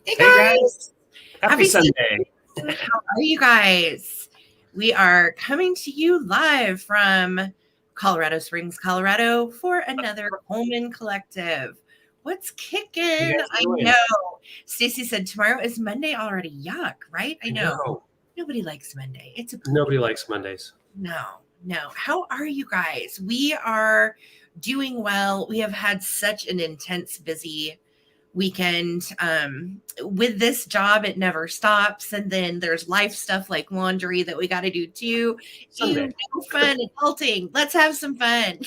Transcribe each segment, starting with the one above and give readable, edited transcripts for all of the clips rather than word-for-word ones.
Hey Hey guys, guys, happy Sunday. how are you guys? We are coming to you live from Colorado Springs, Colorado for another Coleman Collective. What's kicking? You guys I doing? know. Stacy said tomorrow is Monday already. Yuck, right? I know. No, Nobody likes Monday. It's a nobody likes Mondays. no. How are you guys? We are doing well. We have had such an intense, busy weekend. With this job, it never stops. And then there's life stuff like laundry that we got to do too. Sunday. No fun adulting. Let's have some fun.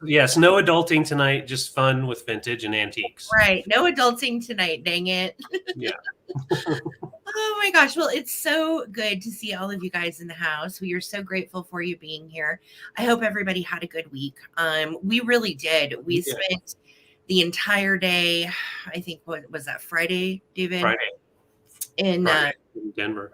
Yes, no adulting tonight, just fun with vintage and antiques. Right. No adulting tonight. Dang it. Yeah. Oh my gosh. Well, it's so good to see all of you guys in the house. We are so grateful for you being here. I hope everybody had a good week. We really did. We spent the entire day, I think, what was that, Friday, David? Friday In Denver.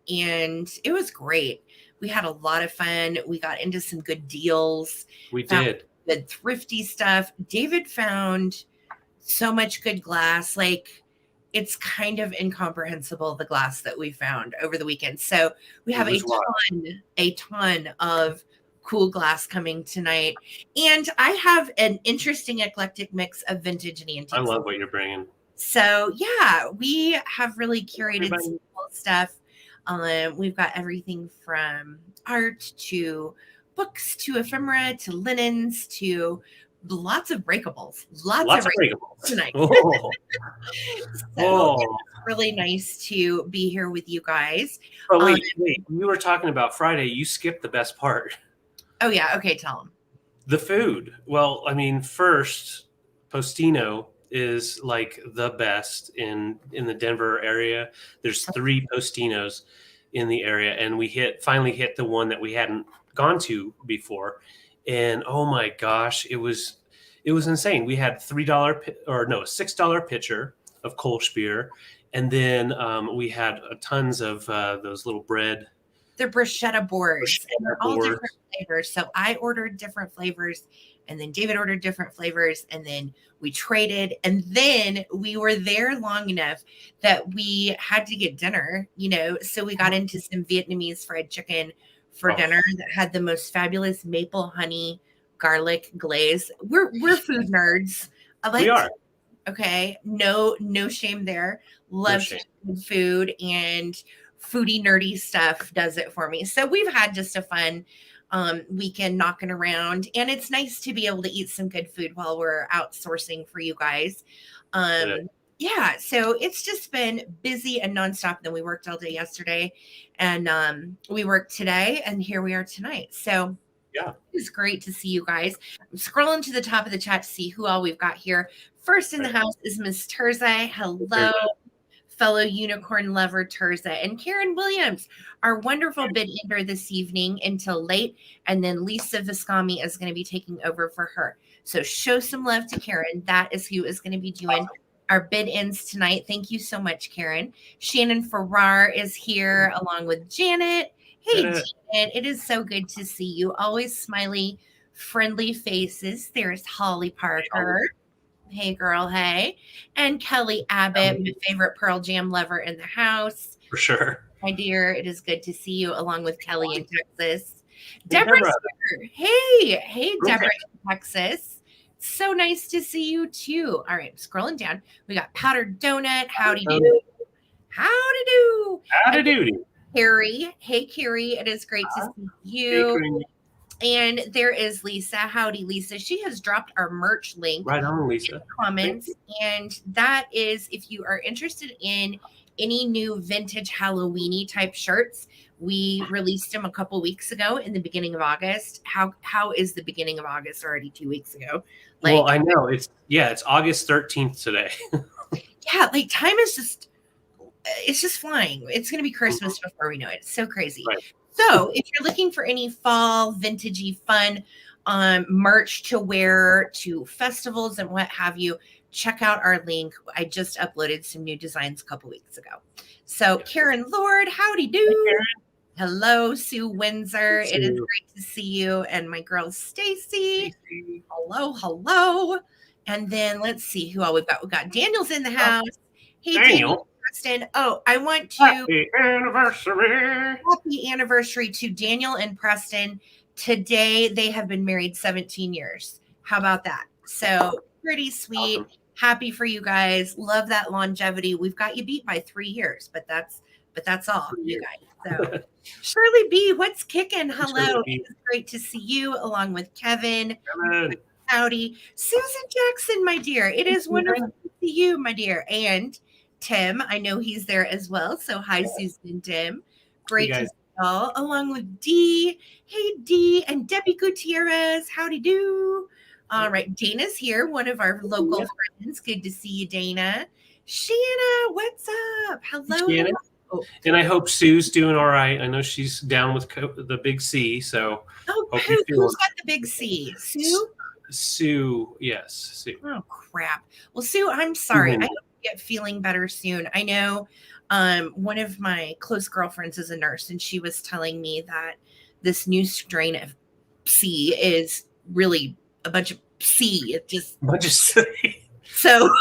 And it was great. We had a lot of fun. We got into some good deals. We did. Good thrifty stuff. David found so much good glass. Like, it's kind of incomprehensible, the glass that we found over the weekend. So we have a ton of cool glass coming tonight. And I have an interesting eclectic mix of vintage and antiques. I love what you're bringing. So yeah, we have really curated some cool stuff. We've got everything from art to books to ephemera to linens to lots of breakables. Lots of breakables tonight. It's really nice to be here with you guys. But wait, you were talking about Friday. You skipped the best part. Oh yeah, okay, tell them. The food. Well, I mean, first, Postino is like the best in the Denver area. There's 3 Postinos in the area, and we finally hit the one that we hadn't gone to before. And oh my gosh, it was insane. We had $6 pitcher of Kolsch beer, and then we had tons of those little bread. They're bruschetta boards. And they're all different flavors. So I ordered different flavors, and then David ordered different flavors, and then we traded. And then we were there long enough that we had to get dinner, so we got into some Vietnamese fried chicken for dinner that had the most fabulous maple honey garlic glaze. We're food nerds. We are. Okay. No shame there. Love food, and foodie nerdy stuff does it for me. So we've had just a fun weekend knocking around, and it's nice to be able to eat some good food while we're outsourcing for you guys. Yeah, so it's just been busy and nonstop. Then we worked all day yesterday, and we worked today, and here we are tonight. So yeah, it's great to see you guys. I'm scrolling to the top of the chat to see who all we've got here. First in the house is Miss Terza. Hello, fellow unicorn lover Terza, and Karen Williams, our wonderful bid ender this evening until late, and then Lisa Viscami is going to be taking over for her. So show some love to Karen. That is who is going to be doing our bid ends tonight. Thank you so much, Karen. Shannon Farrar is here along with Janet. Hey, Janet, it is so good to see you. Always smiley, friendly faces. There's Holly Parker. Hey, girl, hey. And Kelly Abbott, my favorite Pearl Jam lover in the house. For sure. My dear, it is good to see you along with Kelly in Texas. Deborah's here. Hey, Deborah in Texas. So nice to see you too. All right, scrolling down. We got Powdered Donut. Howdy do. Howdy do. Howdy doody. Carrie. Hey, Carrie. It is great to see you. And there is Lisa. Howdy, Lisa. She has dropped our merch link. Right on, Lisa. In the comments. And that is, if you are interested in any new vintage Halloween-y type shirts, we released them a couple weeks ago in the beginning of August. How is the beginning of August already 2 weeks ago? Well, I know it's August 13th today. Yeah, like time is it's just flying. It's going to be Christmas before we know it. It's so crazy. Right. So if you're looking for any fall vintagey fun merch to wear to festivals and what have you, check out our link. I just uploaded some new designs a couple weeks ago. So Karen Lord, howdy do. Hello, Sue Windsor. It is great to see you. And my girl, Stacy. Hello. And then let's see who all we've got. We've got Daniel's in the house. Hey, Daniel. Preston. Oh, I want to happy anniversary to Daniel and Preston. Today, they have been married 17 years. How about that? So pretty sweet. Awesome. Happy for you guys. Love that longevity. We've got you beat by 3 years, but that's all, you guys. So Shirley B, what's kicking? Hello. It's great to see you along with Kevin. Howdy. Susan Jackson, my dear. It is wonderful to see you, my dear. And Tim, I know he's there as well. So hi, Susan and Tim. Great to see y'all. Along with Dee. Hey, Dee. And Debbie Gutierrez. Howdy do. All right. Dana's here, one of our local friends. Good to see you, Dana. Shanna, what's up? Hello. Shanna. Oh. And I hope Sue's doing all right. I know she's down with the big C. So who's got the big C? Sue? Sue, yes. Sue. Oh, crap. Well, Sue, I'm sorry. I hope you get feeling better soon. I know one of my close girlfriends is a nurse, and she was telling me that this new strain of C is really a bunch of C. It just a bunch of C. So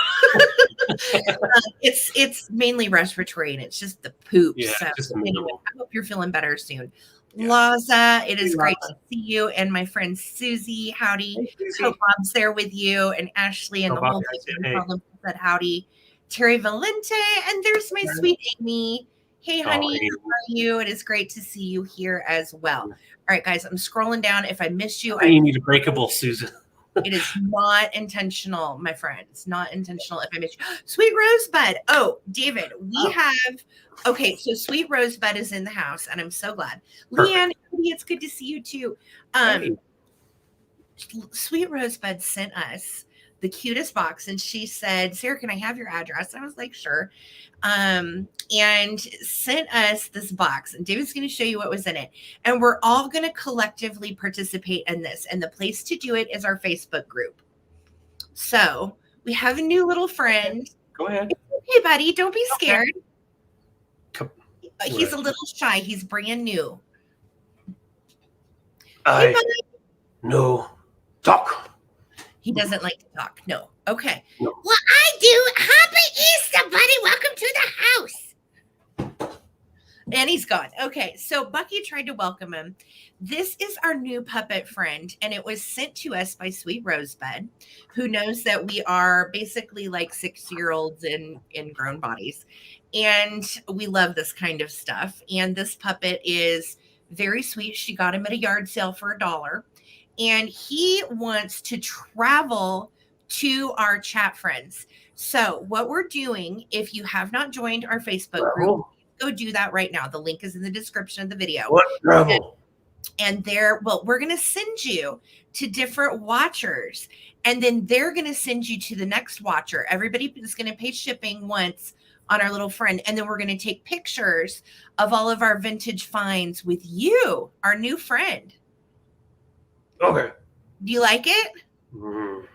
it's mainly respiratory, and it's just the poop. Yeah, so anyway, I hope you're feeling better soon. Yeah. Laza, it is great to see you, and my friend Susie. Howdy. Hey, Susie. Hope Bob's there with you, and Ashley and the whole thing. Said howdy. Terry Valente, and there's my sweet Amy. Hey, honey, how are you? It is great to see you here as well. All right, guys, I'm scrolling down. If I missed you, you need a breakable, Susan. It is not intentional, my friend. It's not intentional if I missed you. Sweet Rosebud. Oh, David, we have. Okay, so Sweet Rosebud is in the house, and I'm so glad. Perfect. Leanne, it's good to see you too. Sweet Rosebud sent us the cutest box, and she said, Sarah, can I have your address? I was like, sure. And sent us this box, and David's going to show you what was in it. And we're all going to collectively participate in this. And the place to do it is our Facebook group. So we have a new little friend. Go ahead. Hey, buddy, don't be scared. Okay. He's a little shy. He's brand new. Hey, no talk. He doesn't like to talk. No. Okay. No. Well, I do. Happy Easter, buddy. Welcome to the house. And he's gone. Okay. So Bucky tried to welcome him. This is our new puppet friend, and it was sent to us by Sweet Rosebud, who knows that we are basically like 6-year-olds in grown bodies. And we love this kind of stuff. And this puppet is very sweet. She got him at a yard sale for $1. And he wants to travel to our chat friends. So what we're doing, if you have not joined our Facebook group, go do that right now. The link is in the description of the video. What travel? And we're going to send you to different watchers. And then they're going to send you to the next watcher. Everybody is going to pay shipping once on our little friend. And then we're going to take pictures of all of our vintage finds with you, our new friend. Okay. Do you like it? Mm.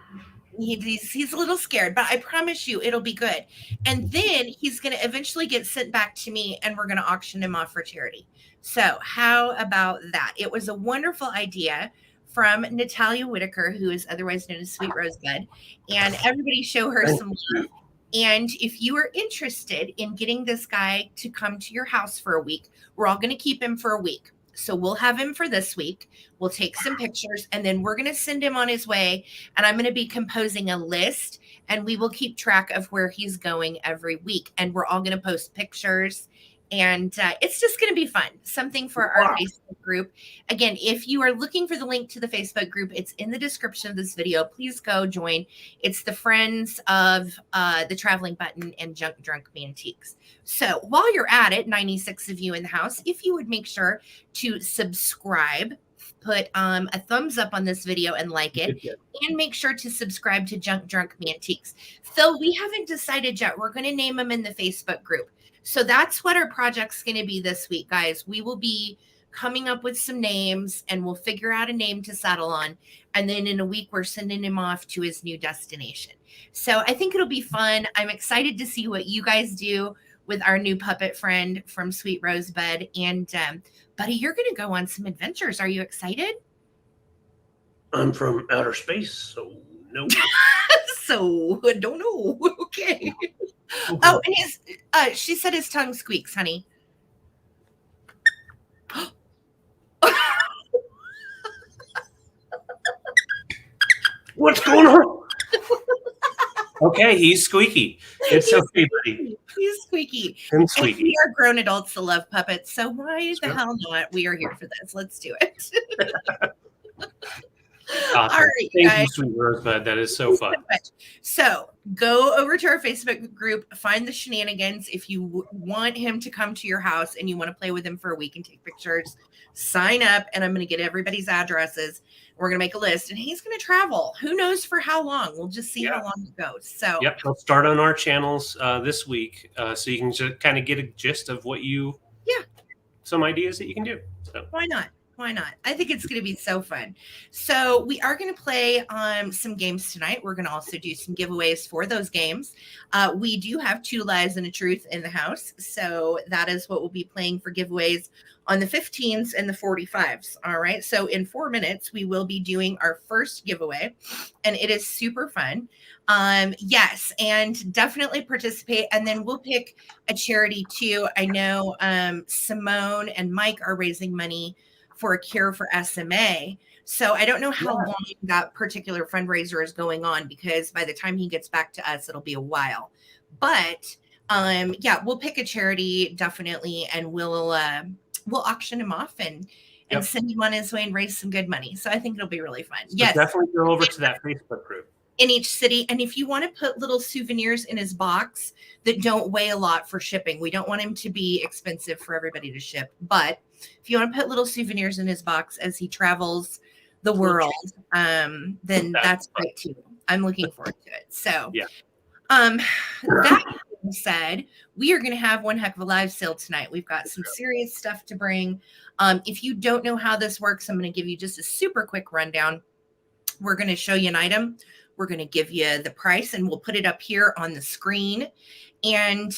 He's a little scared, but I promise you it'll be good. And then he's going to eventually get sent back to me, and we're going to auction him off for charity. So how about that? It was a wonderful idea from Natalia Whitaker, who is otherwise known as Sweet Rosebud. And everybody show her some love. And if you are interested in getting this guy to come to your house for a week, we're all going to keep him for a week. So we'll have him for this week. We'll take some pictures, and then we're going to send him on his way. And I'm going to be composing a list, and we will keep track of where he's going every week. And we're all going to post pictures. And it's just going to be fun. Something for our Facebook group. Again, if you are looking for the link to the Facebook group, it's in the description of this video. Please go join. It's the Friends of the Traveling Button and Junk Drunk Mantiques. So while you're at it, 96 of you in the house, if you would make sure to subscribe, put a thumbs up on this video and like it, and make sure to subscribe to Junk Drunk Mantiques. Phil, we haven't decided yet. We're going to name them in the Facebook group. So that's what our project's going to be this week, guys. We will be coming up with some names, and we'll figure out a name to settle on. And then in a week, we're sending him off to his new destination. So I think it'll be fun. I'm excited to see what you guys do with our new puppet friend from Sweet Rosebud. And buddy, you're going to go on some adventures. Are you excited? I'm from outer space, so no. So I don't know. Okay. Oh, and she said his tongue squeaks, honey. What's going on? Okay, he's squeaky. It's okay, buddy. He's squeaky. And squeaky. And we are grown adults that love puppets, so why the hell not? We are here for this. Let's do it. Awesome. All right, Thank guys. you, sweet Rosebud. That is so fun. So go over to our Facebook group, find the shenanigans. If you want him to come to your house and you want to play with him for a week and take pictures, sign up, and I'm going to get everybody's addresses. We're going to make a list, and he's going to travel. Who knows for how long? We'll just see how long it goes. So yep, he'll start on our channels this week, so you can just kind of get a gist of what you some ideas that you can do. So why not? Why not? I think it's going to be so fun. So we are going to play some games tonight. We're going to also do some giveaways for those games. We do have 2 lies and a truth in the house. So that is what we'll be playing for giveaways on the 15s and the 45s. All right. So in 4 minutes, we will be doing our first giveaway, and it is super fun. Yes, and definitely participate. And then we'll pick a charity too. I know Simone and Mike are raising money for a cure for SMA. So I don't know how long that particular fundraiser is going on, because by the time he gets back to us, it'll be a while. But we'll pick a charity definitely, and we'll auction him off and send him on his way and raise some good money. So I think it'll be really fun. So yes, definitely go over to that Facebook group in each city. And if you want to put little souvenirs in his box that don't weigh a lot for shipping, we don't want him to be expensive for everybody to ship. But if you want to put little souvenirs in his box as he travels the world, then that's great too. I'm looking forward to it. So that being said, we are going to have one heck of a live sale tonight. We've got some serious stuff to bring. If you don't know how this works, I'm going to give you just a super quick rundown. We're going to show you an item. We're going to give you the price, and we'll put it up here on the screen. And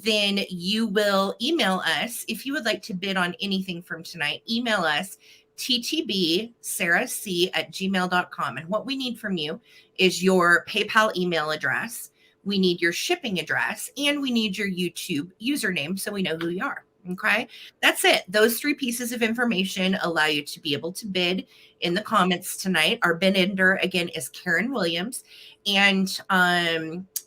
then you will email us if you would like to bid on anything from tonight. Email us ttbsarahc@gmail.com. And what we need from you is your PayPal email address. We need your shipping address, and we need your YouTube username so we know who you are. Okay, that's it. Those 3 pieces of information allow you to be able to bid in the comments tonight. Our bid ender again is Karen Williams. And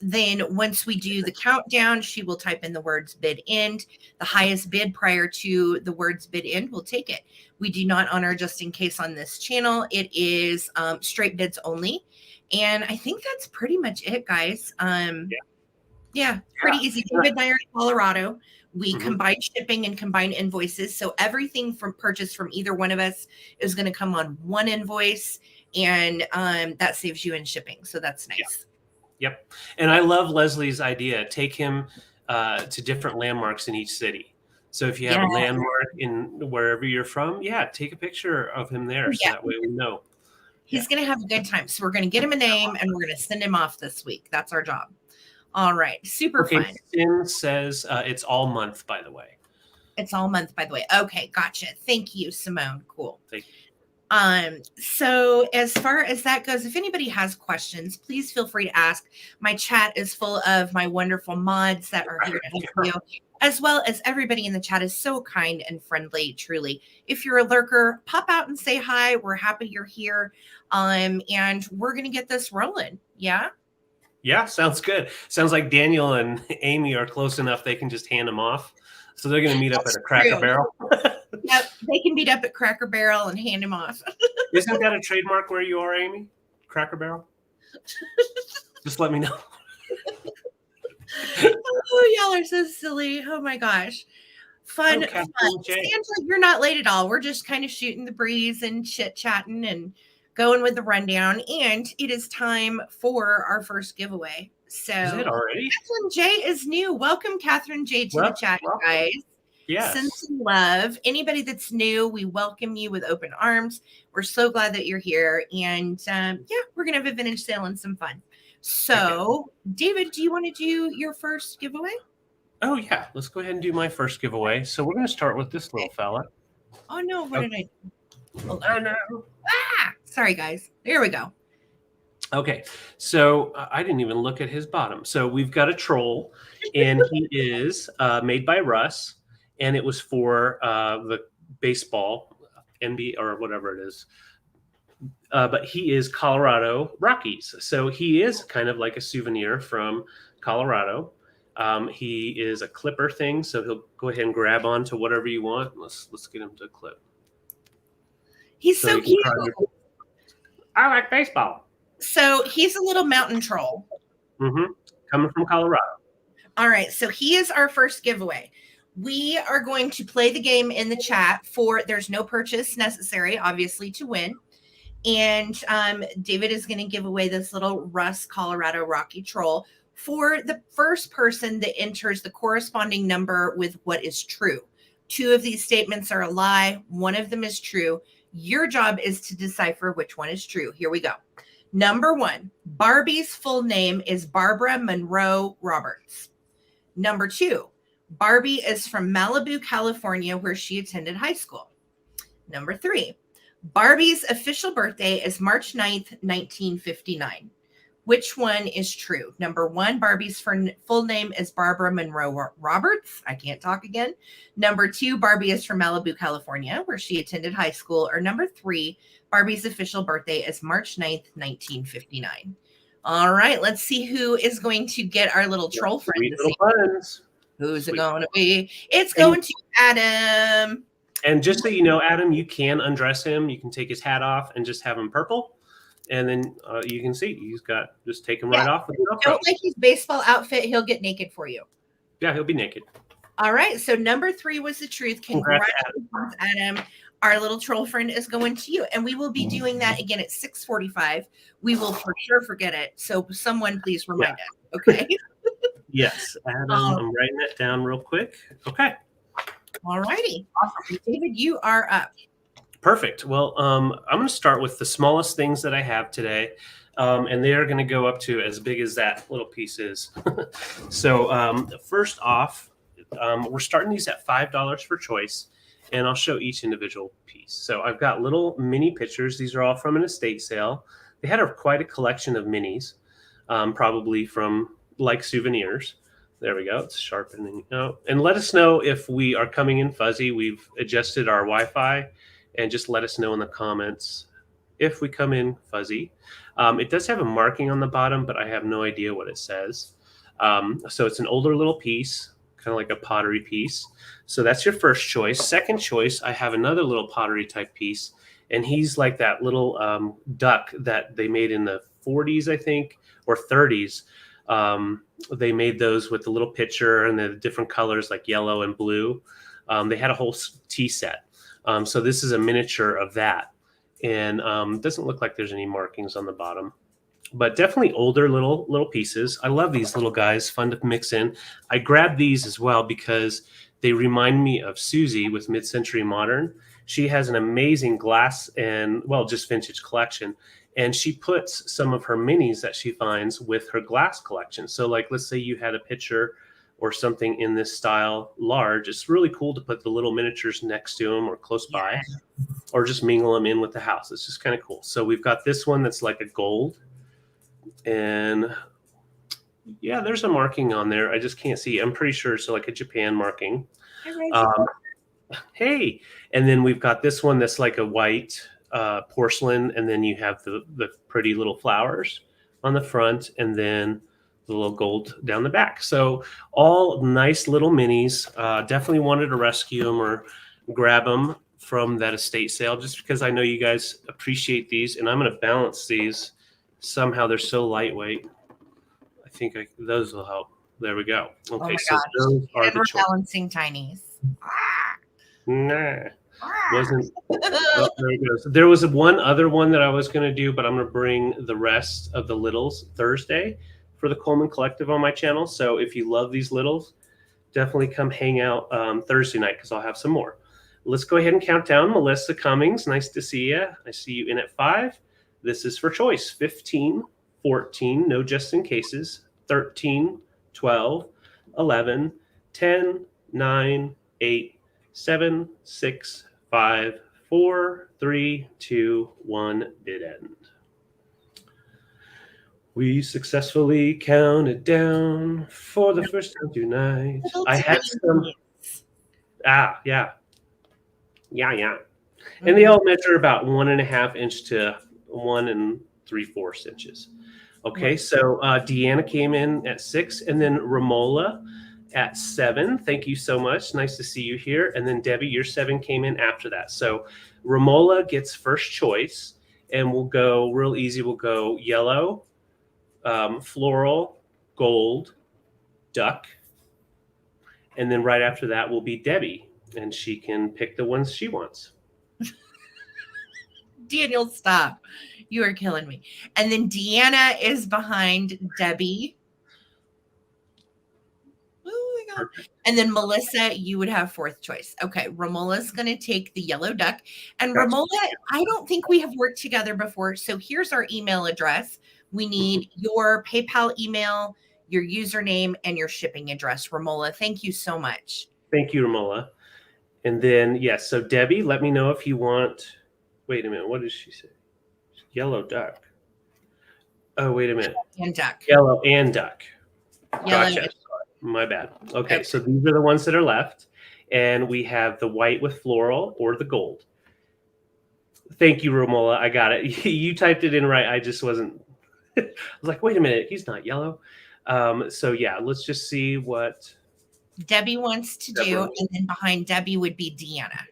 then once we do the countdown, she will type in the words bid end. The highest bid prior to the words bid end will take it. We do not honor just in case on this channel. It is straight bids only. And I think that's pretty much it, guys. Pretty easy. David and I are in Colorado. We combine shipping and combine invoices. So everything from purchase from either one of us is going to come on one invoice, and that saves you in shipping. So that's nice. Yep. And I love Leslie's idea. Take him to different landmarks in each city. So if you have a landmark in wherever you're from, take a picture of him there. So that way we know. He's going to have a good time. So we're going to get him a name, and we're going to send him off this week. That's our job. All right. Super fun. Sin says it's all month, by the way. It's all month, by the way. Okay. Gotcha. Thank you, Simone. Cool. Thank you. So as far as that goes, if anybody has questions, please feel free to ask. My chat is full of my wonderful mods that are here to help you, as well as everybody in the chat is so kind and friendly, truly. If you're a lurker, pop out and say hi. We're happy you're here. And we're going to get this rolling. Yeah. Yeah, sounds good. Sounds like Daniel and Amy are close enough they can just hand them off. So they're going to meet up at a Cracker Barrel. Yep, they can meet up at Cracker Barrel and hand them off. Isn't that a trademark where you are, Amy? Cracker Barrel? Just let me know. Oh, y'all are so silly. Oh, my gosh. Fun. Okay, Sandra, you're not late at all. We're just kind of shooting the breeze and chit-chatting and going with the rundown, and it is time for our first giveaway. So, is it already? Catherine J is new. Welcome, Catherine J, to the chat, guys. Yes. Send some love. Anybody that's new, we welcome you with open arms. We're so glad that you're here, and we're gonna have a vintage sale and some fun. So, David, do you want to do your first giveaway? Oh yeah, let's go ahead and do my first giveaway. So we're gonna start with this little fella. Oh no, what did I do? Oh no. Sorry, guys. There we go. Okay, so I didn't even look at his bottom. So we've got a troll, and he is made by Russ, and it was for the baseball, NBA or whatever it is. But he is Colorado Rockies, so he is kind of like a souvenir from Colorado. He is a clipper thing, so he'll go ahead and grab onto whatever you want. Let's get him to clip. He's so cute. I like baseball. So he's a little mountain troll. Coming from Colorado. All right. So he is our first giveaway. We are going to play the game in the chat there's no purchase necessary, obviously, to win. And David is going to give away this little Russ Colorado Rocky troll for the first person that enters the corresponding number with what is true. 2 of these statements are a lie. 1 of them is true. Your job is to decipher which one is true. Here we go. Number 1, Barbie's full name is Barbara Monroe Roberts. Number 2, Barbie is from Malibu, California, where she attended high school. Number 3, Barbie's official birthday is March 9th, 1959. Which one is true? Number 1, Barbie's full name is Barbara Monroe Roberts. I can't talk again. Number 2, Barbie is from Malibu, California, where she attended high school. Or number 3, Barbie's official birthday is March 9th, 1959. All right, let's see who is going to get our little troll friend. Who's it going to be? It's going to Adam. And just so you know, Adam, you can undress him. You can take his hat off and just have him purple. And then you can see he's got, just take him right off. Don't like his baseball outfit. He'll get naked for you. Yeah, he'll be naked. All right. So number 3 was the truth. Congratulations, Adam. Our little troll friend is going to you. And we will be doing that again at 6:45. We will for sure forget it. So someone please remind us. Okay. Yes, Adam. I'm writing that down real quick. Okay. All righty. Awesome. David, you are up. Perfect. Well, I'm going to start with the smallest things that I have today. And they are going to go up to as big as that little piece is. So first off, we're starting these at $5 for choice. And I'll show each individual piece. So I've got little mini pictures. These are all from an estate sale. They had quite a collection of minis, probably from like souvenirs. There we go. It's sharpening out. And let us know if we are coming in fuzzy. We've adjusted our Wi-Fi, and just let us know in the comments if we come in fuzzy. It does have a marking on the bottom, but I have no idea what it says. So it's an older little piece, kind of like a pottery piece. So that's your first choice. Second choice, I have another little pottery type piece, and he's like that little duck that they made in the 40s, I think, or 30s. They made those with the little pitcher and the different colors like yellow and blue. They had a whole tea set. So this is a miniature of that. And it doesn't look like there's any markings on the bottom. But definitely older little pieces. I love these little guys, fun to mix in. I grabbed these as well because they remind me of Susie with Mid-Century Modern. She has an amazing glass and, well, just vintage collection. And she puts some of her minis that she finds with her glass collection. So like, let's say you had a picture or something in this style large. It's really cool to put the little miniatures next to them or close by, or just mingle them in with the house. It's just kind of cool. So we've got this one that's like a gold. And yeah, there's a marking on there. I just can't see. I'm pretty sure it's like a Japan marking. Hey, and then we've got this one that's like a white porcelain, and then you have the pretty little flowers on the front, and then the little gold down the back. So all nice little minis. Definitely wanted to rescue them or grab them from that estate sale, just because I know you guys appreciate these, and I'm going to balance these. Somehow they're so lightweight. I think those will help. There we go. Okay, so those are the balancing tinies. Nah. Wasn't there it goes. There was one other one that I was going to do, but I'm going to bring the rest of the littles Thursday for the Coleman Collective on my channel. So if you love these littles, definitely come hang out Thursday night because I'll have some more. Let's go ahead and count down. Melissa Cummings, nice to see you. I see you in at 5. This is for choice. 15, 14, no just in cases. 13, 12, 11, 10, 9, 8, 7, 6, 5, 4, 3, 2, 1, bid end. We successfully counted down for the first time tonight. Little I had some. tinies. Yeah. And they Mhm. all measure about 1.5 inch to 1 3/4 inches. Okay, so Deanna came in at 6, and then Romola at 7. Thank you so much. Nice to see you here. And then Debbie, your 7 came in after that. So Romola gets first choice, and we'll go real easy. We'll go yellow, floral, gold, duck, and then right after that will be Debbie, and she can pick the ones she wants. Daniel, stop. You are killing me. And then Deanna is behind Debbie. Oh my God. And then Melissa, you would have fourth choice. Okay. Romola's going to take the yellow duck. And Gotcha. Romola, I don't think we have worked together before. So here's our email address. We need your PayPal email, your username, and your shipping address. Romola, thank you so much. Thank you, Romola. And then, yes, so Debbie, let me know if you want. Wait a minute. What did she say? Yellow duck. Oh, wait a minute. And duck. Yellow and duck. Yellow. Gotcha. My bad. Okay, so these are the ones that are left. And we have the white with floral or the gold. Thank you, Romola. I got it. You typed it in right. I just wasn't. I was like, wait a minute. He's not yellow. So, yeah, let's just see what Debbie wants to do. And then behind Debbie would be Deanna.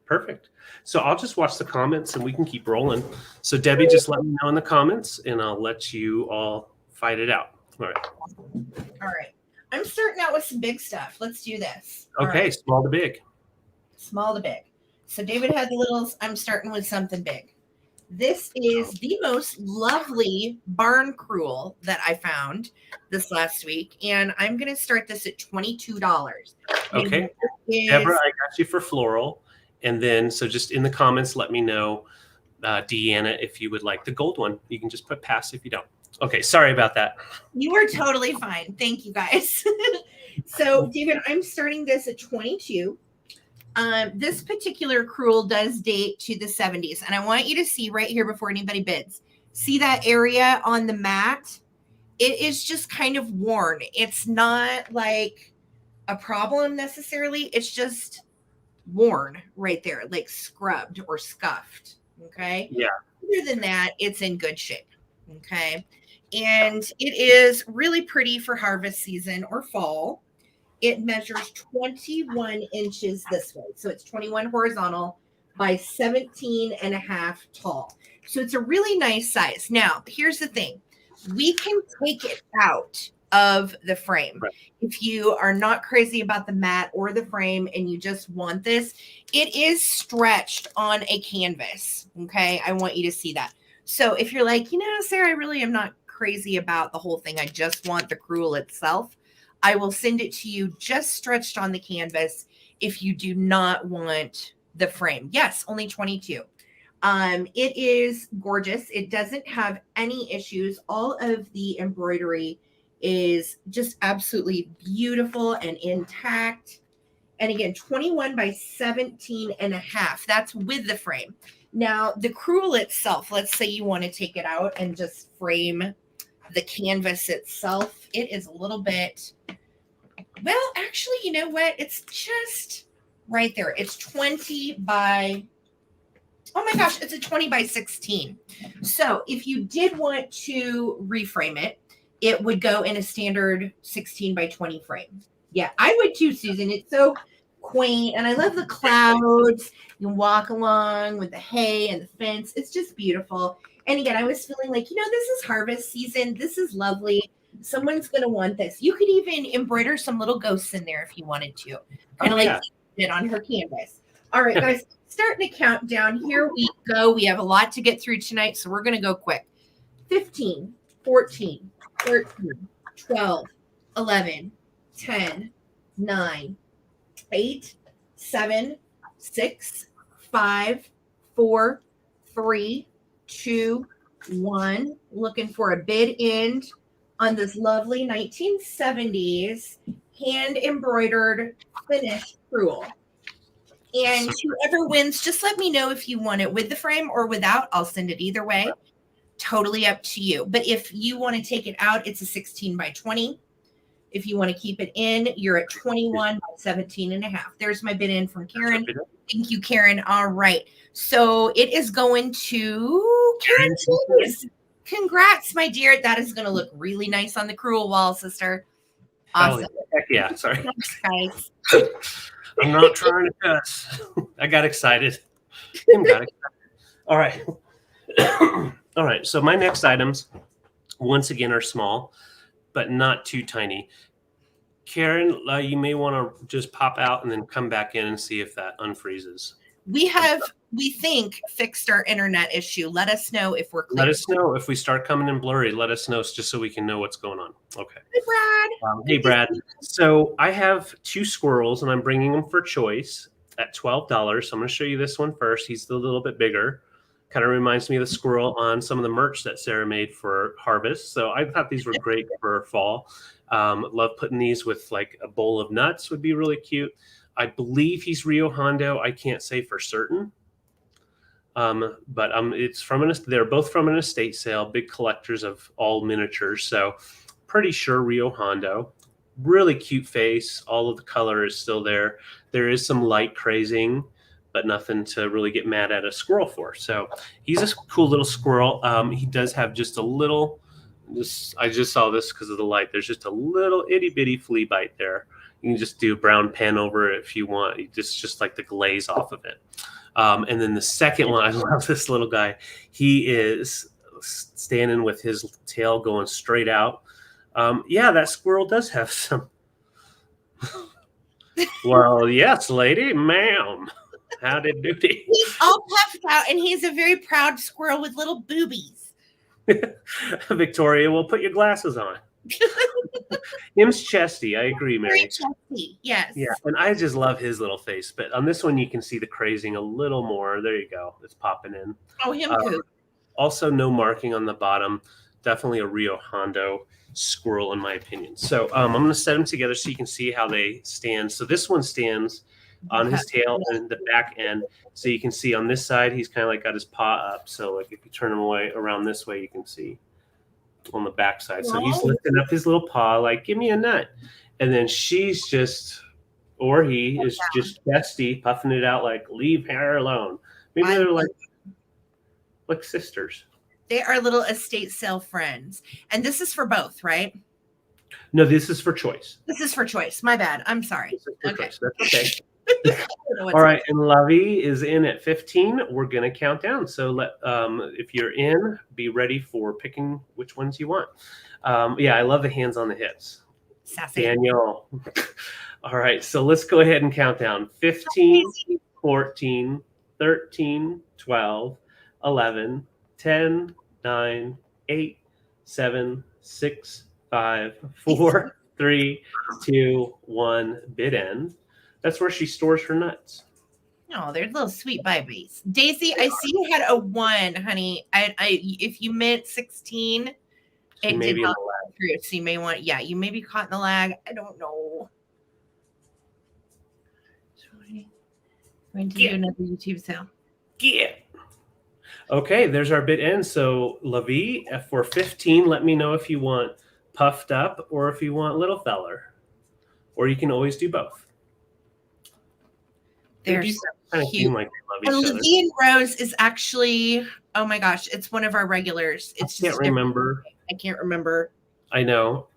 Perfect. So I'll just watch the comments and we can keep rolling. So Debbie, just let me know in the comments and I'll let you all fight it out. All right. All right. I'm starting out with some big stuff. Let's do this. Okay. Right. Small to big. Small to big. So David had the littles. I'm starting with something big. This is the most lovely barn crewel that I found this last week. And I'm going to start this at $22. Okay. Deborah, I got you for floral. And then, so just in the comments, let me know, Deanna, if you would like the gold one. You can just put pass if you don't. Okay, sorry about that. You are totally fine. Thank you, guys. So, David, I'm starting this at 22. This particular crewel does date to the 70s. And I want you to see right here before anybody bids. See that area on the mat? It is just kind of worn. It's not like a problem necessarily. It's just worn right there, like scrubbed or scuffed. Okay. Yeah. Other than that, it's in good shape. Okay. And it is really pretty for harvest season or fall. It measures 21 inches this way. So it's 21 horizontal by 17.5 tall. So it's a really nice size. Now, here's the thing. We can take it out of the frame. Right. If you are not crazy about the mat or the frame and you just want this, it is stretched on a canvas. Okay. I want you to see that. So if you're like, Sarah, I really am not crazy about the whole thing. I just want the crewel itself. I will send it to you just stretched on the canvas if you do not want the frame. Yes, only 22. It is gorgeous. It doesn't have any issues. All of the embroidery is just absolutely beautiful and intact. And again, 21 by 17.5. That's with the frame. Now, the crewel itself, let's say you want to take it out and just frame the canvas itself. It is a little bit, well, actually, you know what? It's just right there. It's 20 by, oh my gosh, it's a 20 by 16. So if you did want to reframe it, it would go in a standard 16 by 20 frame. Yeah, I would too, Susan. It's so quaint. And I love the clouds. You can walk along with the hay and the fence. It's just beautiful. And again, I was feeling like, this is harvest season. This is lovely. Someone's going to want this. You could even embroider some little ghosts in there if you wanted to. Kind of like it on her canvas. All right, guys, starting to count down. Here we go. We have a lot to get through tonight, so we're going to go quick. 15, 14, 13, 12, 11, 10, 9, 8, 7, 6, 5, 4, 3, 2, 1. Looking for a bid end on this lovely 1970s hand embroidered finished crewel. And whoever wins, just let me know if you want it with the frame or without. I'll send it either way. Totally up to you. But if you want to take it out, it's a 16 by 20. If you want to keep it in, you're at 21 by 17 and a half. There's my bid in from Karen. Thank you, Karen. All right. So it is going to Karen. Congrats, my dear. That is going to look really nice on the crewel wall, sister. Awesome. Heck yeah. Sorry. Thanks, guys. I'm not trying to cuss. I got excited. All right. All right. So my next items, once again, are small, but not too tiny. Karen, you may want to just pop out and then come back in and see if that unfreezes. We think, fixed our internet issue. Let us know if we're clear. Let us know if we start coming in blurry. Let us know just so we can know what's going on. Okay. Hey, Brad. Hey, Brad. So I have 2 squirrels, and I'm bringing them for choice at $12. So I'm going to show you this one first. He's a little bit bigger. Kind of reminds me of the squirrel on some of the merch that Sarah made for Harvest. So I thought these were great for fall. Love putting these with like a bowl of nuts would be really cute. I believe he's Rio Hondo. I can't say for certain. But it's they're both from an estate sale, big collectors of all miniatures. So pretty sure Rio Hondo. Really cute face. All of the color is still there. There is some light crazing, but nothing to really get mad at a squirrel for. So he's a cool little squirrel. He does have just a little, I just saw this because of the light. There's just a little itty bitty flea bite there. You can just do a brown pen over it if you want. Just like the glaze off of it. And then the second one, I love this little guy. He is standing with his tail going straight out. Yeah, that squirrel does have some. Well, yes, lady, ma'am. Howdy doody. He's all puffed out, and he's a very proud squirrel with little boobies. Victoria, we'll put your glasses on. Him's chesty. I agree, Mary. Very chesty, yes. Yeah, and I just love his little face. But on this one, you can see the crazing a little more. There you go. It's popping in. Oh, him too. Also, no marking on the bottom. Definitely a Rio Hondo squirrel, in my opinion. So I'm going to set them together so you can see how they stand. So this one stands on his tail and the back end. So you can see on this side, he's kind of like got his paw up. So like if you turn him away around this way, you can see on the back side. So he's lifting up his little paw like, give me a nut. And then she's just, or he is just bestie, puffing it out like, leave her alone. Maybe they're like sisters. They are little estate sale friends. And this is for both, right? No, this is for choice. This is for choice. My bad. I'm sorry. Okay. Choice. That's okay. All right, and Lovey is in at 15. We're gonna count down. So if you're in, be ready for picking which ones you want. Yeah, I love the hands on the hips. Sassy. Daniel. All right, so let's go ahead and count down. 15, 14, 13, 12, 11, 10, 9, 8, 7, 6, 5, 4, 3, 2, 1. Bid end. That's where she stores her nuts. Oh, they're little sweet babies. Daisy, I see you had a 1, honey. I if you meant 16, it did not go through. So you may want, you may be caught in the lag. I don't know. Going to do another YouTube sale. Yeah. Okay, there's our bid end. So Lavi, for 15, let me know if you want puffed up or if you want little feller. Or you can always do both. They're so cute. Like and Lizzie and Rose is actually, oh my gosh, it's one of our regulars. It's I can't remember. I can't remember. I know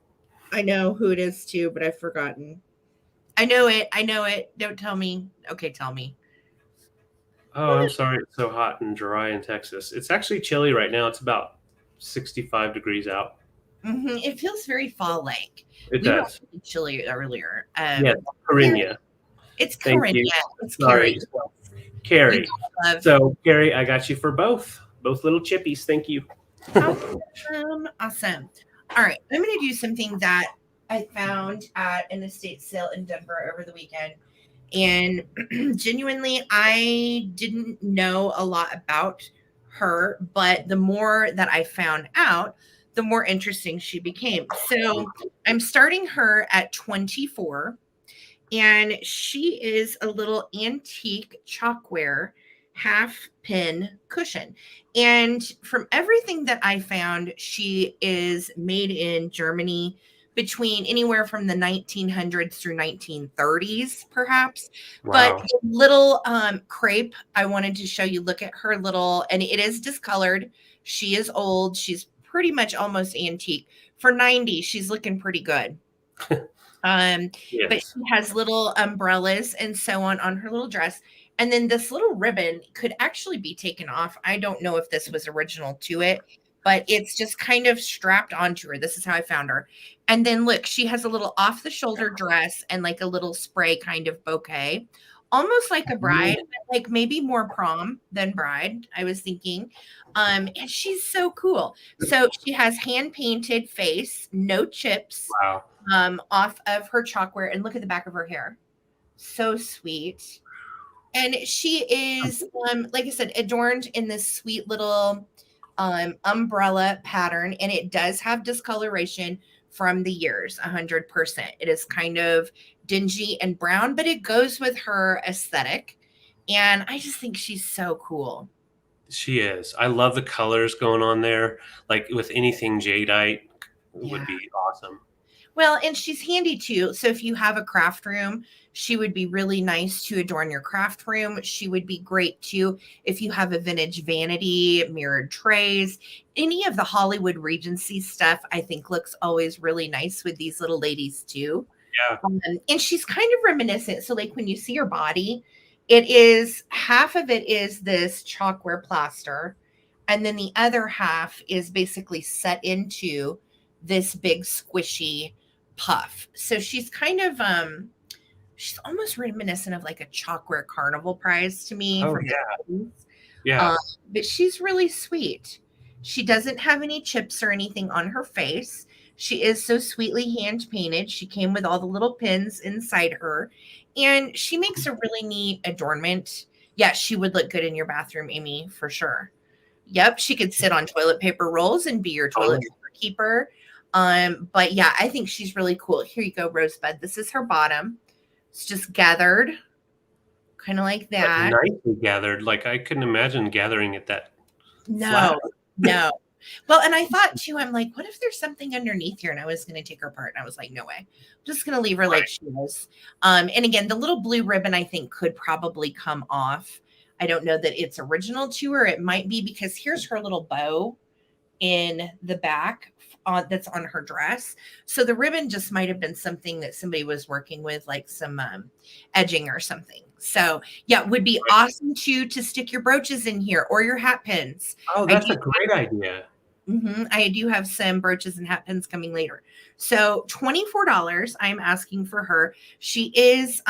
who it is too, but I've forgotten. I know it. Don't tell me. Okay, tell me. Oh, I'm sorry. It's so hot and dry in Texas. It's actually chilly right now. It's about 65 degrees out. Mm-hmm. It feels very fall-like. It does. Were chilly earlier. Corinne. It's Corinne. Yeah, it's sorry. Carrie. So, Carrie, I got you for both little chippies. Thank you. Awesome. All right. I'm going to do something that I found at an estate sale in Denver over the weekend. And genuinely, I didn't know a lot about her, but the more that I found out, the more interesting she became. So I'm starting her at 24. And she is a little antique chalkware half pin cushion. And from everything that I found, she is made in Germany between anywhere from the 1900s through 1930s, perhaps. But Wow. the little crepe, I wanted to show you. Look at her little, and it is discolored. She is old. She's pretty much almost antique. For 90, she's looking pretty good. But Yes. she has little umbrellas and so on her little dress. And then this little ribbon could actually be taken off. I don't know if this was original to it, but it's just kind of strapped onto her. This is how I found her. And then look, she has a little off the shoulder dress and like a little spray kind of bouquet, almost like a bride, but like maybe more prom than bride, I was thinking. And she's so cool. So she has hand painted face, no chips, Wow. off of her chalkware, and look at the back of her hair. So sweet. And she is, like I said, adorned in this sweet little umbrella pattern, and it does have discoloration from the years, 100%. It is kind of dingy and brown, but it goes with her aesthetic. And I just think she's so cool. She is. I love the colors going on there. Like with anything jadeite would be awesome. Well, and she's handy too. So if you have a craft room, she would be really nice to adorn your craft room. She would be great too if you have a vintage vanity, mirrored trays, any of the Hollywood Regency stuff. I think looks always really nice with these little ladies too. Yeah. And she's kind of reminiscent. So like when you see her body, it is half of it is this chalkware plaster, and then the other half is basically set into this big squishy puff. So she's kind of she's almost reminiscent of like a chalkware carnival prize to me. Oh, yeah. Yeah. But she's really sweet. She doesn't have any chips or anything on her face. She is so sweetly hand painted. She came with all the little pins inside her, and she makes a really neat adornment. Yeah, she would look good in your bathroom, Amy, for sure. Yep, she could sit on toilet paper rolls and be your toilet paper keeper. But yeah, I think she's really cool. Here you go, Rosebud. This is her bottom. It's just gathered, kind of like that. But nicely gathered. Like I couldn't imagine gathering it that No. Well, and I thought too, I'm like, what if there's something underneath here? And I was going to take her apart. And I was like, no way. I'm just going to leave her like she is. And again, the little blue ribbon, I think, could probably come off. I don't know that it's original to her. It might be, because here's her little bow in the back that's on her dress. So the ribbon just might have been something that somebody was working with, like some edging or something. So yeah, it would be awesome to stick your brooches in here or your hat pins. Oh, that's a great idea. I do have some brooches and hat pins coming later. So $24 I'm asking for her. She is,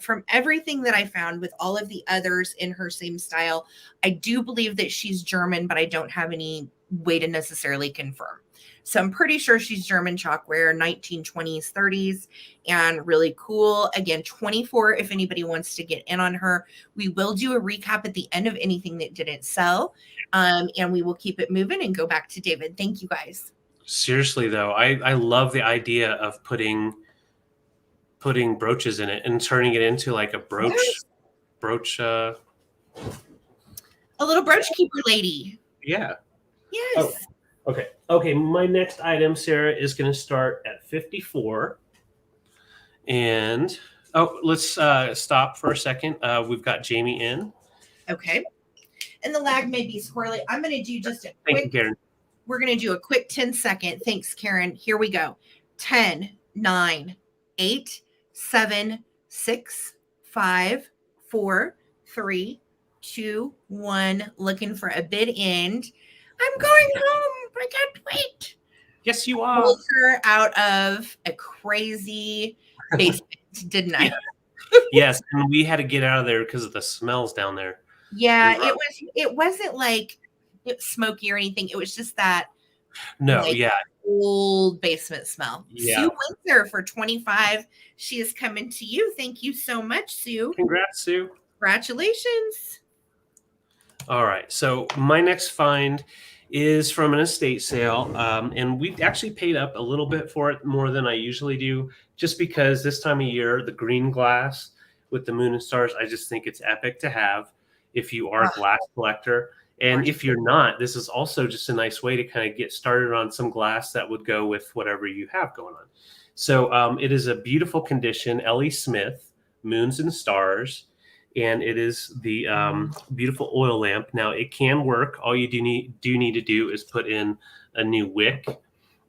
from everything that I found with all of the others in her same style, I do believe that she's German, but I don't have any way to necessarily confirm. So I'm pretty sure she's German chalkware, 1920s, 30s, and really cool. Again, 24 if anybody wants to get in on her. We will do a recap at the end of anything that didn't sell, and we will keep it moving and go back to David. Thank you, guys. Seriously, though, I love the idea of putting brooches in it and turning it into like a brooch. A little brooch keeper lady. Yeah. Yes. Oh, okay. My next item, Sarah, is going to start at 54. And let's stop for a second. We've got Jamie in. Okay. And the lag may be squirrely. I'm going to do just a quick. Thank you, Karen. We're going to do a quick 10-second. Thanks, Karen. Here we go. 10, 9, 8, 7, 6, 5, 4, 3, 2, 1. Looking for a bid end. I'm going home. I can't wait. Yes, you are. Pulled her out of a crazy basement, didn't I? Yes, and we had to get out of there because of the smells down there. Yeah, it wasn't like it was smoky or anything. It was just that old basement smell. Yeah. Sue Windsor for 25. She is coming to you. Thank you so much, Sue. Congrats, Sue. Congratulations. All right. So my next find is from an estate sale. And we actually paid up a little bit for it, more than I usually do, just because this time of year, the green glass with the moon and stars, I just think it's epic to have. if you are a glass collector. And if you're not, this is also just a nice way to kind of get started on some glass that would go with whatever you have going on. So it is a beautiful condition, Ellie Smith, Moons and Stars, and it is the beautiful oil lamp. Now it can work. All you do need to do is put in a new wick.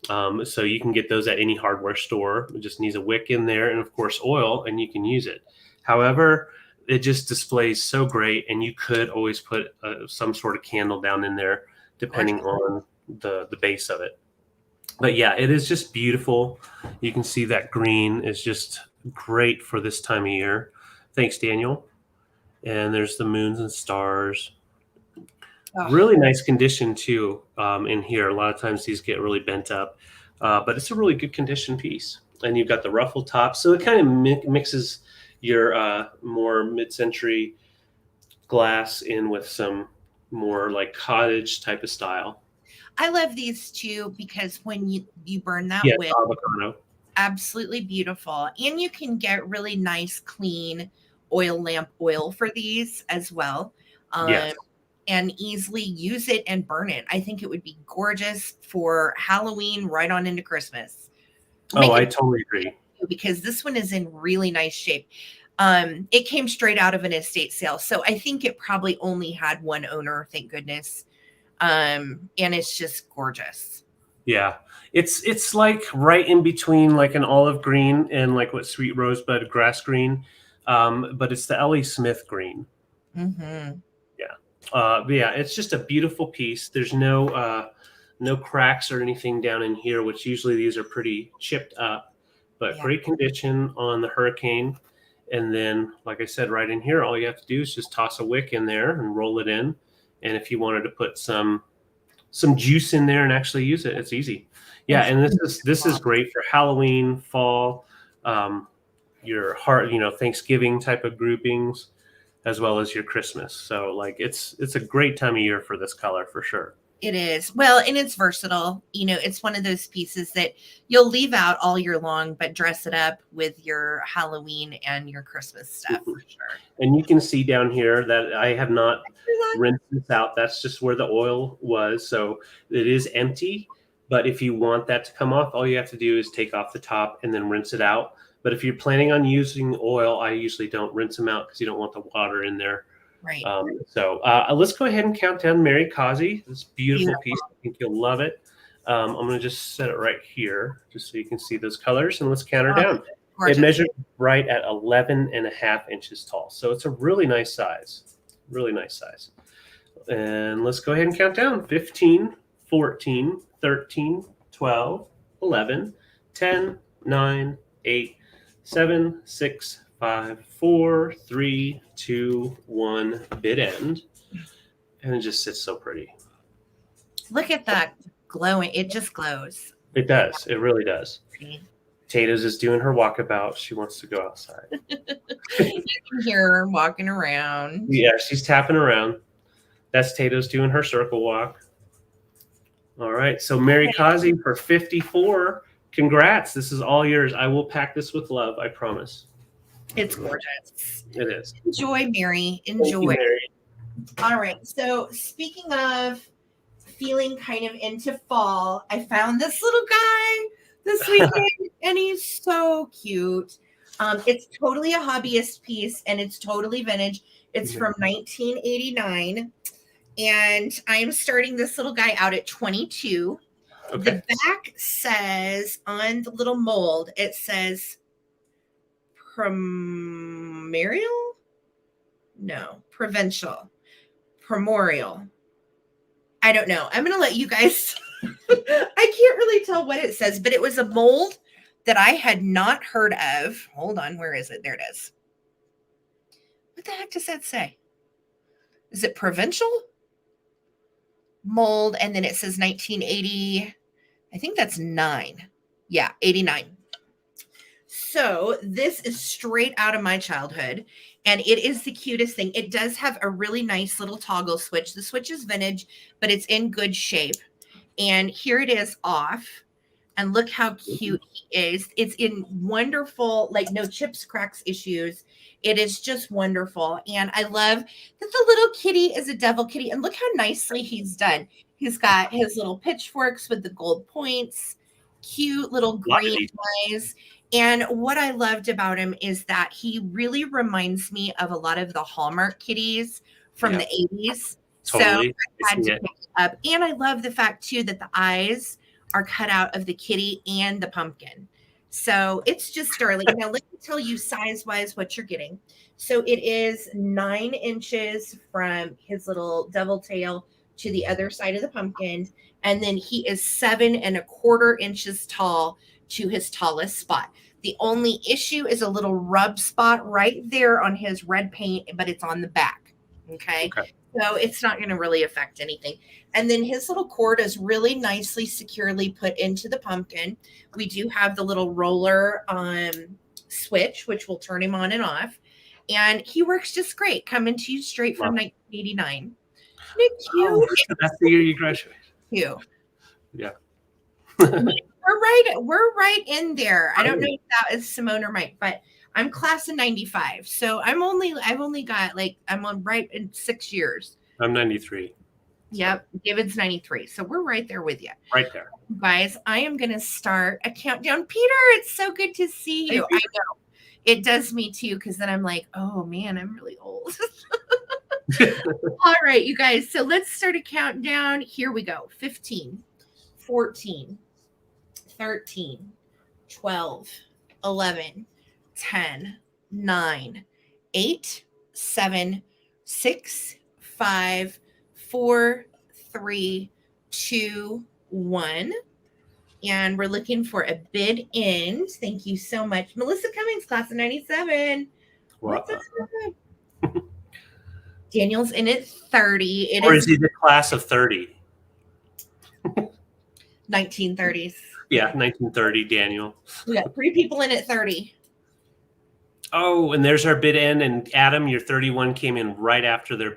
So you can get those at any hardware store. It just needs a wick in there and of course oil, and you can use it. However, it just displays so great, and you could always put some sort of candle down in there depending on the base of it. But yeah, it is just beautiful. You can see that green is just great for this time of year. Thanks, Daniel. And there's the Moons and Stars. Really nice condition too in here. A lot of times these get really bent up, but it's a really good condition piece. And you've got the ruffle top, so it kind of mixes your more mid-century glass in with some more like cottage type of style. I love these too because when you burn that wick, avocado. Absolutely beautiful. And you can get really nice, clean oil lamp oil for these as well. Yes. And easily use it and burn it. I think it would be gorgeous for Halloween right on into Christmas. I totally agree. Because this one is in really nice shape. It came straight out of an estate sale. So I think it probably only had one owner, thank goodness. And it's just gorgeous. Yeah. It's like right in between like an olive green and like what sweet rosebud grass green. But it's the Ellie Smith green. Mm-hmm. But yeah, it's just a beautiful piece. There's no cracks or anything down in here, which usually these are pretty chipped up, but great condition on the Hurricane. And then, like I said, right in here, all you have to do is just toss a wick in there and roll it in. And if you wanted to put some juice in there and actually use it, it's easy. Yeah, and this is great for Halloween, fall, your Thanksgiving type of groupings, as well as your Christmas. So like it's a great time of year for this color for sure. It is. Well, and it's versatile. It's one of those pieces that you'll leave out all year long, but dress it up with your Halloween and your Christmas stuff for sure. And you can see down here that I have not rinsed this out. That's just where the oil was. So it is empty. But if you want that to come off, all you have to do is take off the top and then rinse it out. But if you're planning on using oil, I usually don't rinse them out because you don't want the water in there. Right. So let's go ahead and count down Mary Causey. This beautiful piece. I think you'll love it. I'm going to just set it right here just so you can see those colors. And let's count her down. Gorgeous. It measured right at 11.5 inches tall. So it's a really nice size. Really nice size. And let's go ahead and count down. 15, 14, 13, 12, 11, 10, 9, 8, 7, 6, 5, 4, 3, 2, 1, bid end. And it just sits so pretty. Look at that glowing. It just glows. It does. It really does. Potatoes is doing her walkabout. She wants to go outside. You can hear her walking around. Yeah, she's tapping around. That's Tato's doing her circle walk. All right. So Mary Causey for 54. Congrats. This is all yours. I will pack this with love. I promise. It's gorgeous. It is. Enjoy, Mary. Enjoy. Thank you, Mary. All right. So speaking of feeling kind of into fall, I found this little guy this weekend, and he's so cute. It's totally a hobbyist piece, and it's totally vintage. It's from 1989, and I am starting this little guy out at 22. Okay. The back says on the little mold, it says Primorial? No, Provincial. Primorial. I don't know. I'm going to let you guys, I can't really tell what it says, but it was a mold that I had not heard of. Hold on. Where is it? There it is. What the heck does that say? Is it Provincial? Mold, and then it says 1980. I think that's 9. Yeah, 89. So this is straight out of my childhood, and it is the cutest thing. It does have a really nice little toggle switch. The switch is vintage, but it's in good shape. And here it is off. And look how cute he is. It's in wonderful, like no chips, cracks, issues. It is just wonderful. And I love that the little kitty is a devil kitty. And look how nicely he's done. He's got his little pitchforks with the gold points, cute little green eyes. And what I loved about him is that he really reminds me of a lot of the Hallmark kitties from the 80s. Totally. So I had to pick it up. And I love the fact, too, that the eyes are cut out of the kitty and the pumpkin. So it's just sterling. Now, let me tell you size-wise what you're getting. So it is 9 inches from his little devil tail to the other side of the pumpkin. And then he is 7¼ inches tall to his tallest spot. The only issue is a little rub spot right there on his red paint, but it's on the back. Okay. So it's not going to really affect anything. And then his little cord is really nicely, securely put into the pumpkin. We do have the little roller switch, which will turn him on and off. And he works just great, coming to you straight from 1989. Isn't it cute? Oh, that's the year you graduated. Cute. Yeah. We're right in there. I don't know if that is Simone or Mike, but I'm class of 95. So I've only got I'm on right in 6 years. I'm 93. Yep. David's 93. So we're right there with you. Right there. Guys, I am going to start a countdown. Peter, it's so good to see you. I know. It does me too, because then I'm like, oh man, I'm really old. All right, you guys. So let's start a countdown. Here we go. 15, 14, 13, 12, 11, 10, 9, 8, 7, 6, 5, 4, 3, 2, 1. And we're looking for a bid end. Thank you so much. Melissa Cummings, class of 97. Wow. Daniel's in at 30. Or is he the class of 30? 1930s. Yeah, 1930, Daniel. We got 3 people in at 30. Oh, and there's our bid end. And Adam, your 31 came in right after the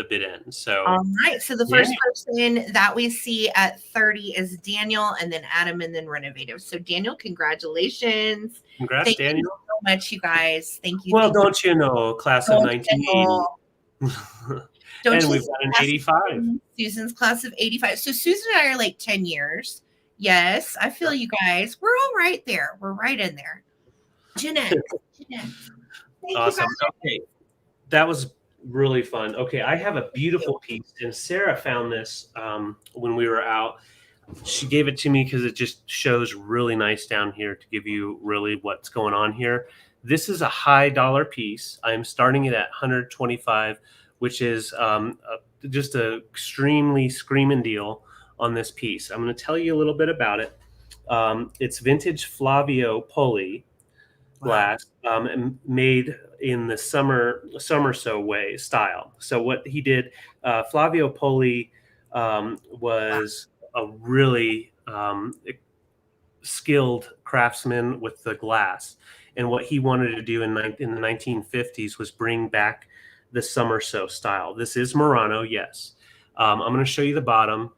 bid end. So all right. So the first person that we see at 30 is Daniel, and then Adam, and then Renovative. So Daniel, congratulations. Congrats, Thank Daniel. you so much, you guys. Thank you. Well, don't you know, class of 1980. And we've got an 85. Susan's class of 85. So Susan and I are like 10 years. Yes, I feel you guys. We're all right there. We're right in there. Jeanette. Awesome. Okay. That was really fun. Okay. I have a beautiful piece, and Sarah found this when we were out. She gave it to me because it just shows really nice down here to give you really what's going on here. This is a high dollar piece. I'm starting it at 125, which is just an extremely screaming deal on this piece. I'm going to tell you a little bit about it. It's vintage Flavio Poli glass, made in the summer so way style. So what he did, Flavio Poli was a really skilled craftsman with the glass. And what he wanted to do in the 1950s was bring back the summer so style. This is Murano, yes. I'm going to show you the bottom,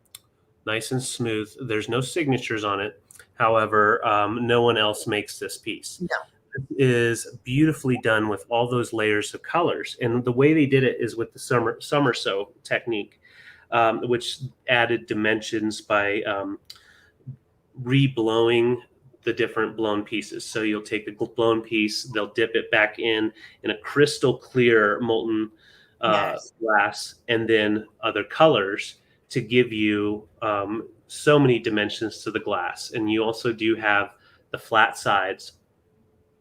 nice and smooth. There's no signatures on it. However, no one else makes this piece. No. It is beautifully done with all those layers of colors. And the way they did it is with the summer sew technique, which added dimensions by re-blowing the different blown pieces. So you'll take the blown piece, they'll dip it back in a crystal clear molten glass, and then other colors to give you so many dimensions to the glass. And you also do have the flat sides,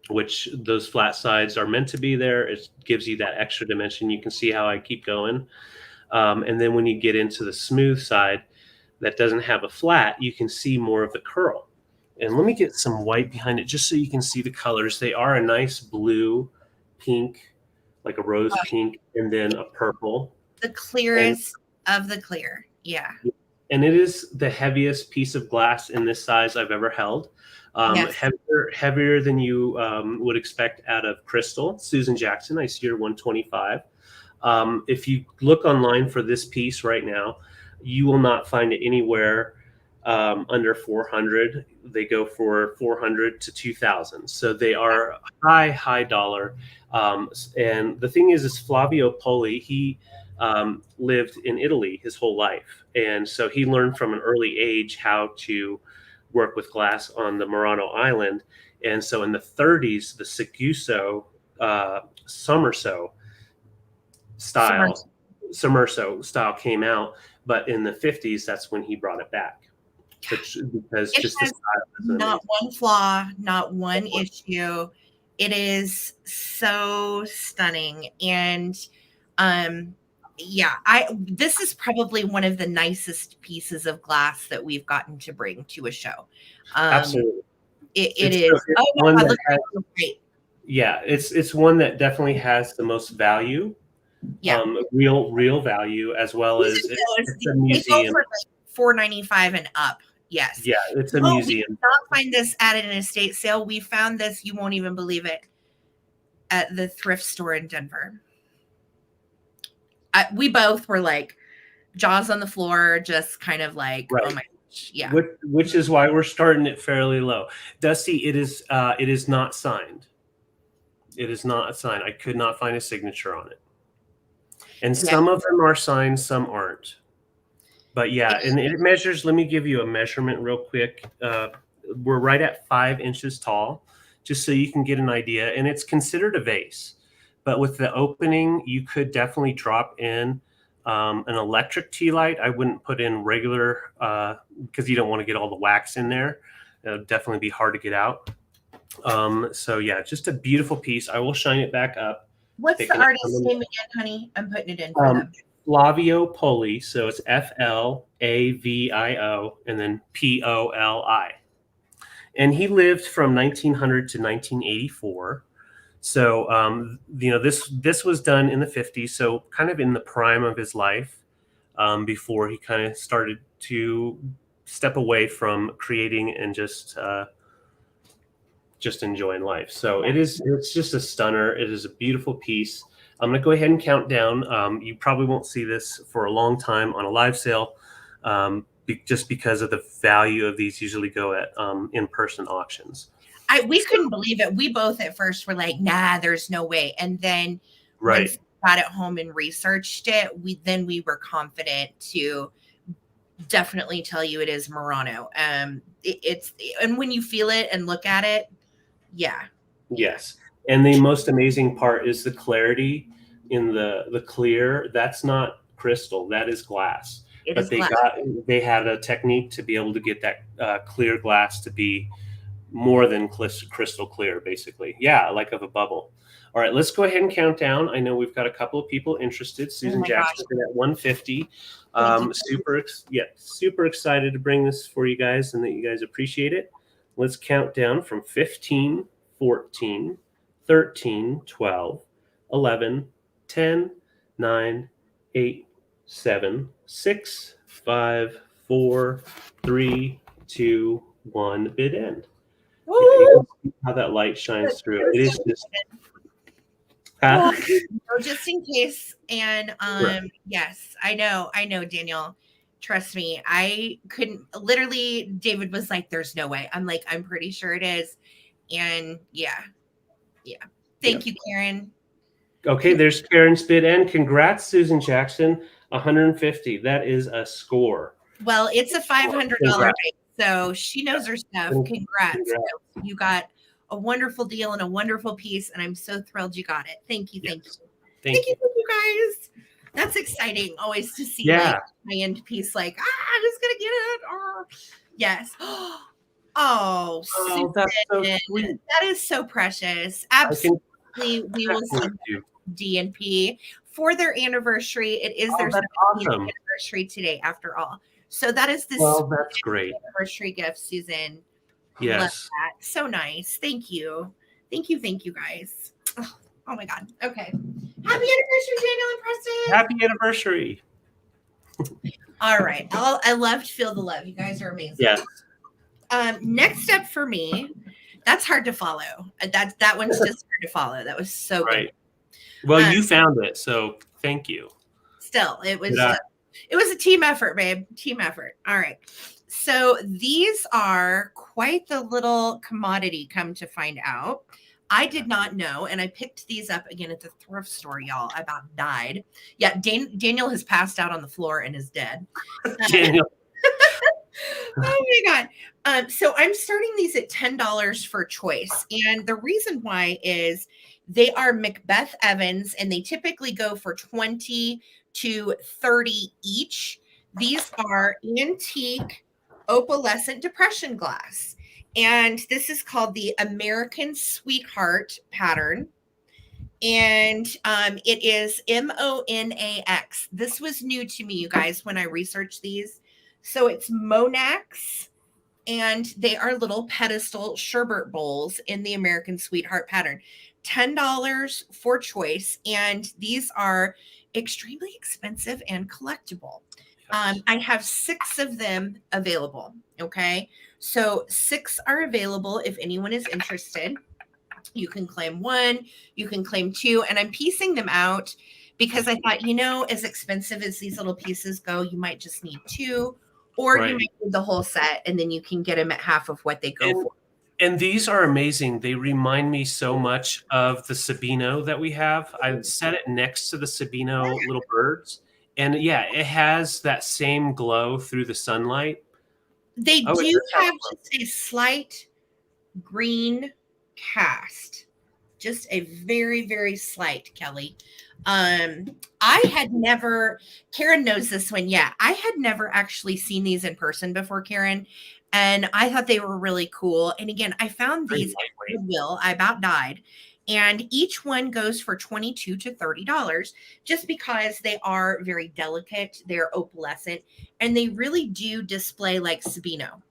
which those flat sides are meant to be there. It gives you that extra dimension. You can see how I keep going. And then when you get into the smooth side that doesn't have a flat, you can see more of the curl. And let me get some white behind it just so you can see the colors. They are a nice blue, pink, like a rose pink, and then a purple. The clearest of the clear. Yeah. And it is the heaviest piece of glass in this size I've ever held. Heavier than you would expect out of crystal. Susan Jackson, I see her 125. If you look online for this piece right now, you will not find it anywhere under 400. They go for 400 to 2,000. So they are high dollar. And the thing is Flavio Poli, he lived in Italy his whole life. And so he learned from an early age how to work with glass on the Murano Island. And so in the 30s, the Seguso Sommerso style came out. But in the 50s, that's when he brought it back. Because it just has not one flaw, not one issue. It is so stunning. And this is probably one of the nicest pieces of glass that we've gotten to bring to a show. Absolutely. It is. Oh my God, look at it. Great. Yeah, it's one that definitely has the most value. Yeah. Real value, as well as it's a museum. For like $4.95 and up. Yes. Yeah, it's a museum. We did not find this at an estate sale. We found this, you won't even believe it, at the thrift store in Denver. We both were like jaws on the floor, just kind of like, oh my gosh. Yeah. Which is why we're starting it fairly low. Dusty, it is not signed. It is not signed. I could not find a signature on it. And some of them are signed, some aren't. But yeah, and it measures, let me give you a measurement real quick. We're right at 5 inches tall, just so you can get an idea. And it's considered a vase. But with the opening, you could definitely drop in an electric tea light. I wouldn't put in regular because you don't want to get all the wax in there. It'll definitely be hard to get out. So yeah, just a beautiful piece. I will shine it back up. What's the artist's name again, honey? I'm putting it in for them. Flavio Poli. So it's FLAVIO and then POLI. And he lived from 1900 to 1984. So, this was done in the 50s. So kind of in the prime of his life before he kind of started to step away from creating and just enjoying life. So it's just a stunner. It is a beautiful piece. I'm going to go ahead and count down. You probably won't see this for a long time on a live sale just because of the value of these usually go at in-person auctions. We couldn't believe it. We both at first were like, nah, there's no way. And then once we got it home and researched it, we were confident to definitely tell you it is Murano. And when you feel it and look at it, yeah. Yes. And the most amazing part is the clarity in the clear. That's not crystal, that is glass. They had a technique to be able to get that clear glass to be more than crystal clear, basically. Yeah, like of a bubble. All right, let's go ahead and count down. I know we've got a couple of people interested. Susan Jackson at 150. Super excited to bring this for you guys and that you guys appreciate it. Let's count down from 15, 14, 13, 12, 11, 10, 9, 8, 7, 6, 5, 4, 3, 2, 1. Bid end. Yeah, you can see how that light shines through. It is just just in case. And yes, I know, Daniel. Trust me, I couldn't. Literally, David was like, "There's no way." I'm like, "I'm pretty sure it is." And yeah. Thank you, Karen. Okay, there's Karen's bid end. Congrats, Susan Jackson. 150. That is a score. Well, it's a $500 rate. So she knows her stuff. Congrats. You got a wonderful deal and a wonderful piece, and I'm so thrilled you got it. Thank you. Thank you, guys. That's exciting always to see like my end piece like, I'm just gonna get it. Yes. Oh, that's so sweet. That is so precious. Absolutely. We will send D&P for their anniversary. It is their 17th anniversary today, after all. So that is this that's great anniversary gift, Susan. Yes. Love that. So nice. Thank you. Thank you, guys. Oh my God. Okay. Happy anniversary, Daniel and Preston. Happy anniversary. All right. I love to feel the love. You guys are amazing. Yes. Next up for me, that's hard to follow. That one's just hard to follow. That was so good. Well, you found it, so thank you. Still, it was a team effort, babe. Team effort. All right. So these are quite the little commodity, come to find out. I did not know, and I picked these up again at the thrift store, y'all. I about died. Yeah, Daniel has passed out on the floor and is dead. Daniel. Oh my God. So I'm starting these at $10 for choice. And the reason why is they are Macbeth Evans and they typically go for 20 to 30 each. These are antique opalescent depression glass. And this is called the American Sweetheart pattern. And it is Monax. This was new to me, you guys, when I researched these. So it's Monax, and they are little pedestal sherbet bowls in the American Sweetheart pattern. $10 for choice, and these are extremely expensive and collectible. I have 6 of them available. Okay, so 6 are available if anyone is interested. You can claim 1, you can claim 2, and I'm piecing them out because I thought, as expensive as these little pieces go, you might just need 2, or you might need the whole set, and then you can get them at half of what they go for. And these are amazing. They remind me so much of the Sabino that we have. I set it next to the Sabino little birds. And yeah, it has that same glow through the sunlight. They do have just a slight green cast. Just a very, very slight, Kelly. I had never, Karen knows this one. Yeah, I had never actually seen these in person before, Karen. And I thought they were really cool. And again, I found these at Goodwill. I about died. And each one goes for $22 to $30 just because they are very delicate. They're opalescent and they really do display like Sabino.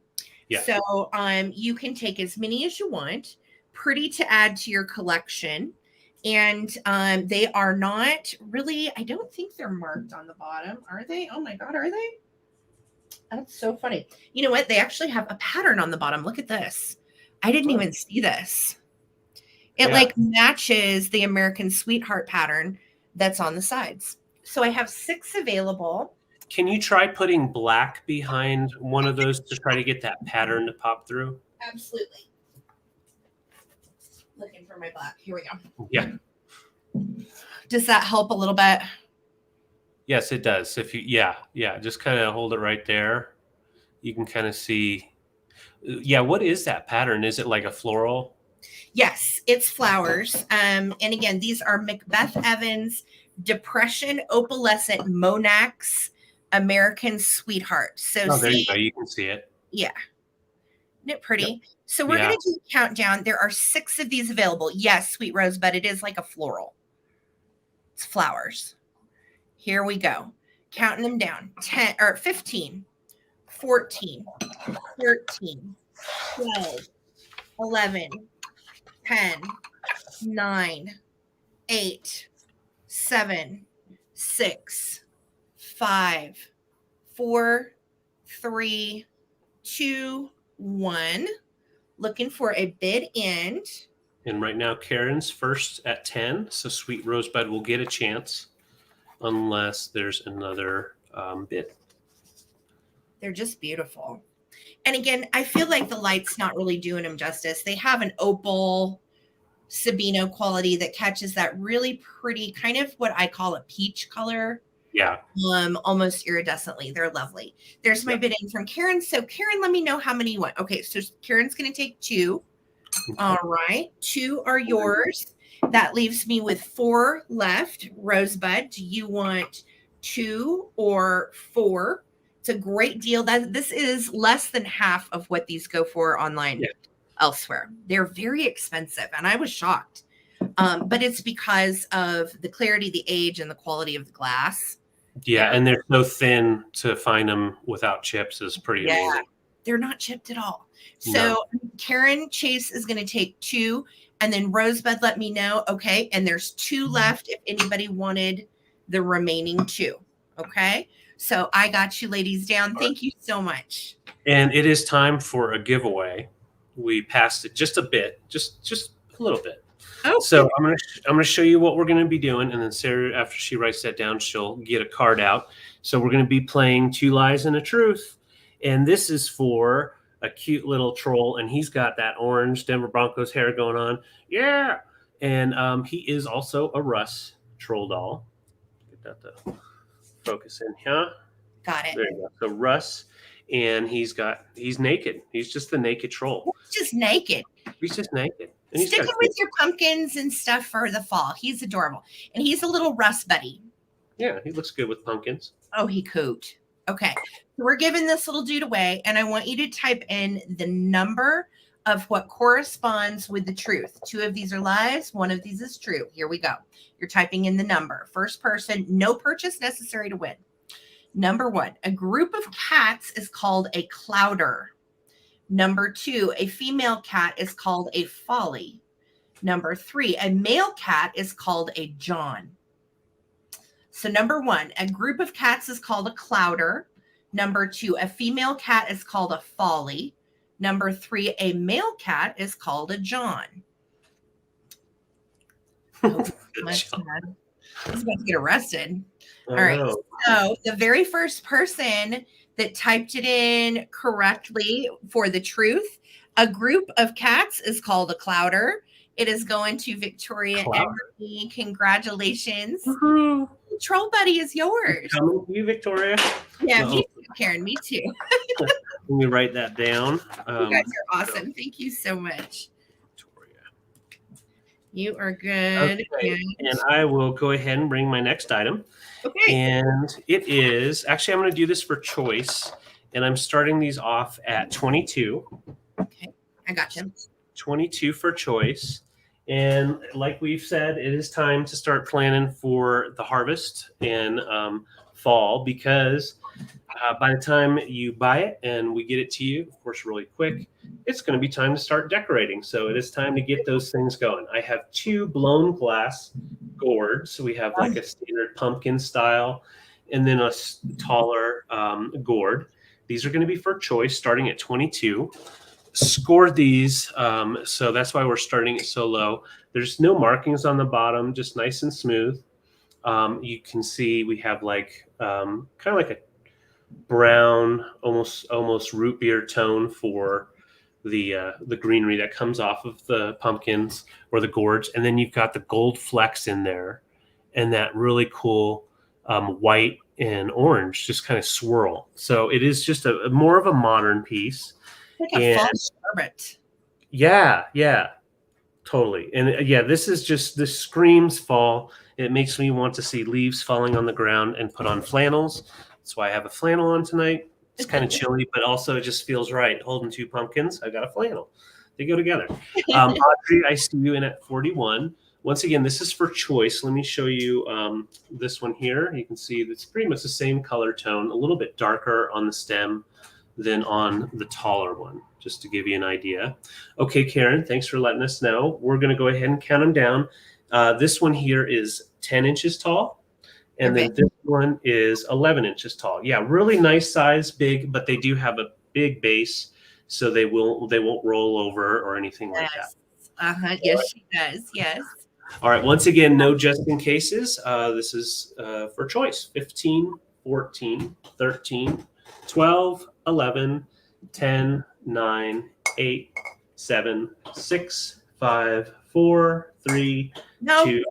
Yeah. So you can take as many as you want. Pretty to add to your collection. And they are not really, I don't think they're marked on the bottom. Are they? Oh my God, are they? That's so funny. You know what? They actually have a pattern on the bottom. Look at this. I didn't even see this. It like matches the American Sweetheart pattern that's on the sides. So I have 6 available. Can you try putting black behind one of those to try to get that pattern to pop through? Absolutely. Looking for my black. Here we go. Yeah. Does that help a little bit? Yes, it does. If you, yeah, just kind of hold it right there. You can kind of see. Yeah, what is that pattern? Is it like a floral? Yes, it's flowers. And again, these are Macbeth Evans Depression Opalescent Monax American Sweetheart. So there you go. You can see it. Yeah. Isn't it pretty? Yep. So we're going to do a countdown. There are 6 of these available. Yes, Sweet Rose, but it is like a floral. It's flowers. Here we go. Counting them down. 10 or 15, 14, 13, 12, 11, 10, 9, 8, 7, 6, 5, 4, 3, 2, 1. Looking for a bid end. And right now, Karen's first at 10. So Sweet Rosebud will get a chance unless there's another bid. They're just beautiful. And again, I feel like the light's not really doing them justice. They have an opal Sabino quality that catches that really pretty, kind of what I call a peach color. Yeah. Almost iridescently. They're lovely. There's my bidding from Karen. So Karen, let me know how many you want. Okay, so Karen's going to take 2. All right. 2 are yours. That leaves me with 4 left. Rosebud, do you want 2 or 4? It's a great deal. This is less than half of what these go for online elsewhere. They're very expensive, and I was shocked. But it's because of the clarity, the age, and the quality of the glass. Yeah, and they're so thin to find them without chips is pretty amazing. They're not chipped at all. So Karen Chase is going to take 2, and then Rosebud let me know. Okay, and there's 2 left if anybody wanted the remaining 2. Okay, so I got you ladies down. Thank you so much. And it is time for a giveaway. We passed it just a bit, just a little bit. Oh, so I'm gonna show you what we're gonna be doing, and then Sarah, after she writes that down, she'll get a card out. So we're gonna be playing 2 Lies and a Truth, And this is for a cute little troll, and he's got that orange Denver Broncos hair going on. Yeah. And he is also a Russ troll doll. Get that to focus in here. Got it. There you go. So Russ, and he's naked. He's just the naked troll. He's just naked. He's just naked. And Stick him with your pumpkins and stuff for the fall. He's adorable. And he's a little Russ buddy. Yeah, he looks good with pumpkins. Oh, he coot. Okay. So we're giving this little dude away, and I want you to type in the number of what corresponds with the truth. 2 of these are lies. 1 of these is true. Here we go. You're typing in the number. First person, no purchase necessary to win. Number 1, a group of cats is called a clouder. Number 2, a female cat is called a folly. Number 3, a male cat is called a John. So number 1, a group of cats is called a clouder. Number 2, a female cat is called a folly. Number 3, a male cat is called a John. Oh, he's about to get arrested. All right. So the very first person that typed it in correctly for the truth, a group of cats is called a clouder. It is going to Victoria Emery. Congratulations. Woohoo. Troll Buddy is yours. Coming to you, Victoria. Yeah, me too, Karen. Me too. Let me write that down. You guys are awesome. Thank you so much. Victoria. You are good. Okay. And I will go ahead and bring my next item. Okay. And it is, actually, I'm going to do this for choice. And I'm starting these off at 22. Okay. I got you. 22 for choice. And like we've said, it is time to start planning for the harvest and fall, because by the time you buy it and we get it to you, of course, really quick, it's going to be time to start decorating. So it is time to get those things going. I have 2 blown glass gourds. So we have like a standard pumpkin style and then a taller gourd. These are going to be for choice starting at 22. Scored these, so that's why we're starting it so low. There's no markings on the bottom, just nice and smooth. You can see we have like kind of like a brown, almost root beer tone for the greenery that comes off of the pumpkins or the gourds, and then you've got the gold flecks in there, and that really cool white and orange just kind of swirl. So it is just a more of a modern piece. Like a fall sherbet. Yeah, totally. And this screams fall. It makes me want to see leaves falling on the ground and put on flannels. That's why I have a flannel on tonight. It's kind of chilly, but also it just feels right. Holding 2 pumpkins, I got a flannel. They go together. Audrey, I see you in at 41. Once again, this is for choice. Let me show you this one here. You can see it's pretty much the same color tone, a little bit darker on the stem than on the taller one, just to give you an idea. Okay, Karen, thanks for letting us know. We're going to go ahead and count them down. This one here is 10 inches tall, and then this one is 11 inches tall. Yeah, really nice size, big, but they do have a big base, so they won't roll over or anything like that. Yes, she does. Yes. All right. Once again, no just in cases. This is for choice. 15, 14, 13, 12, 11, 10, 9, 8, 7, 6, 5, 4, 3, 2,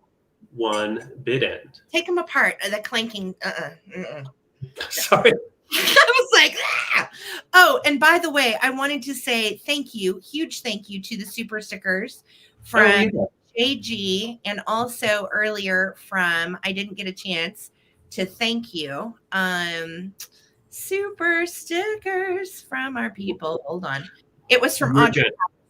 1. Bid end. Take them apart. The clanking. Sorry. I was like, ah! Oh, and by the way, I wanted to say huge thank you to the super stickers from JG, and also earlier from, I didn't get a chance to thank you. Super stickers from our people. Hold on. It was from Audrey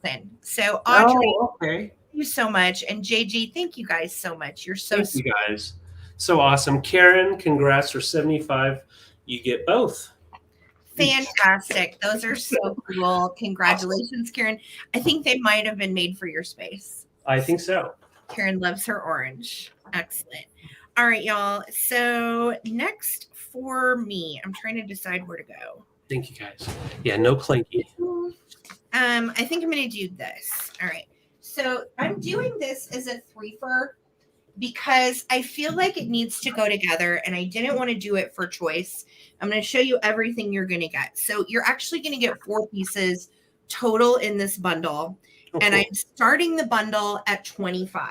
Allison. So Audrey, thank you so much. And JG, thank you guys so much. You're so sweet. You guys. So awesome. Karen, congrats for 75. You get both. Fantastic. Those are so cool. Congratulations, Karen. I think they might have been made for your space. I think so. Karen loves her orange. Excellent. All right, y'all. So next for me, I'm trying to decide where to go. Thank you, guys. Yeah, no clanky. I think I'm going to do this. All right. So I'm doing this as a 3-fer, because I feel like it needs to go together, and I didn't want to do it for choice. I'm going to show you everything you're going to get. So you're actually going to get 4 pieces total in this bundle. Oh, and cool. I'm starting the bundle at 25.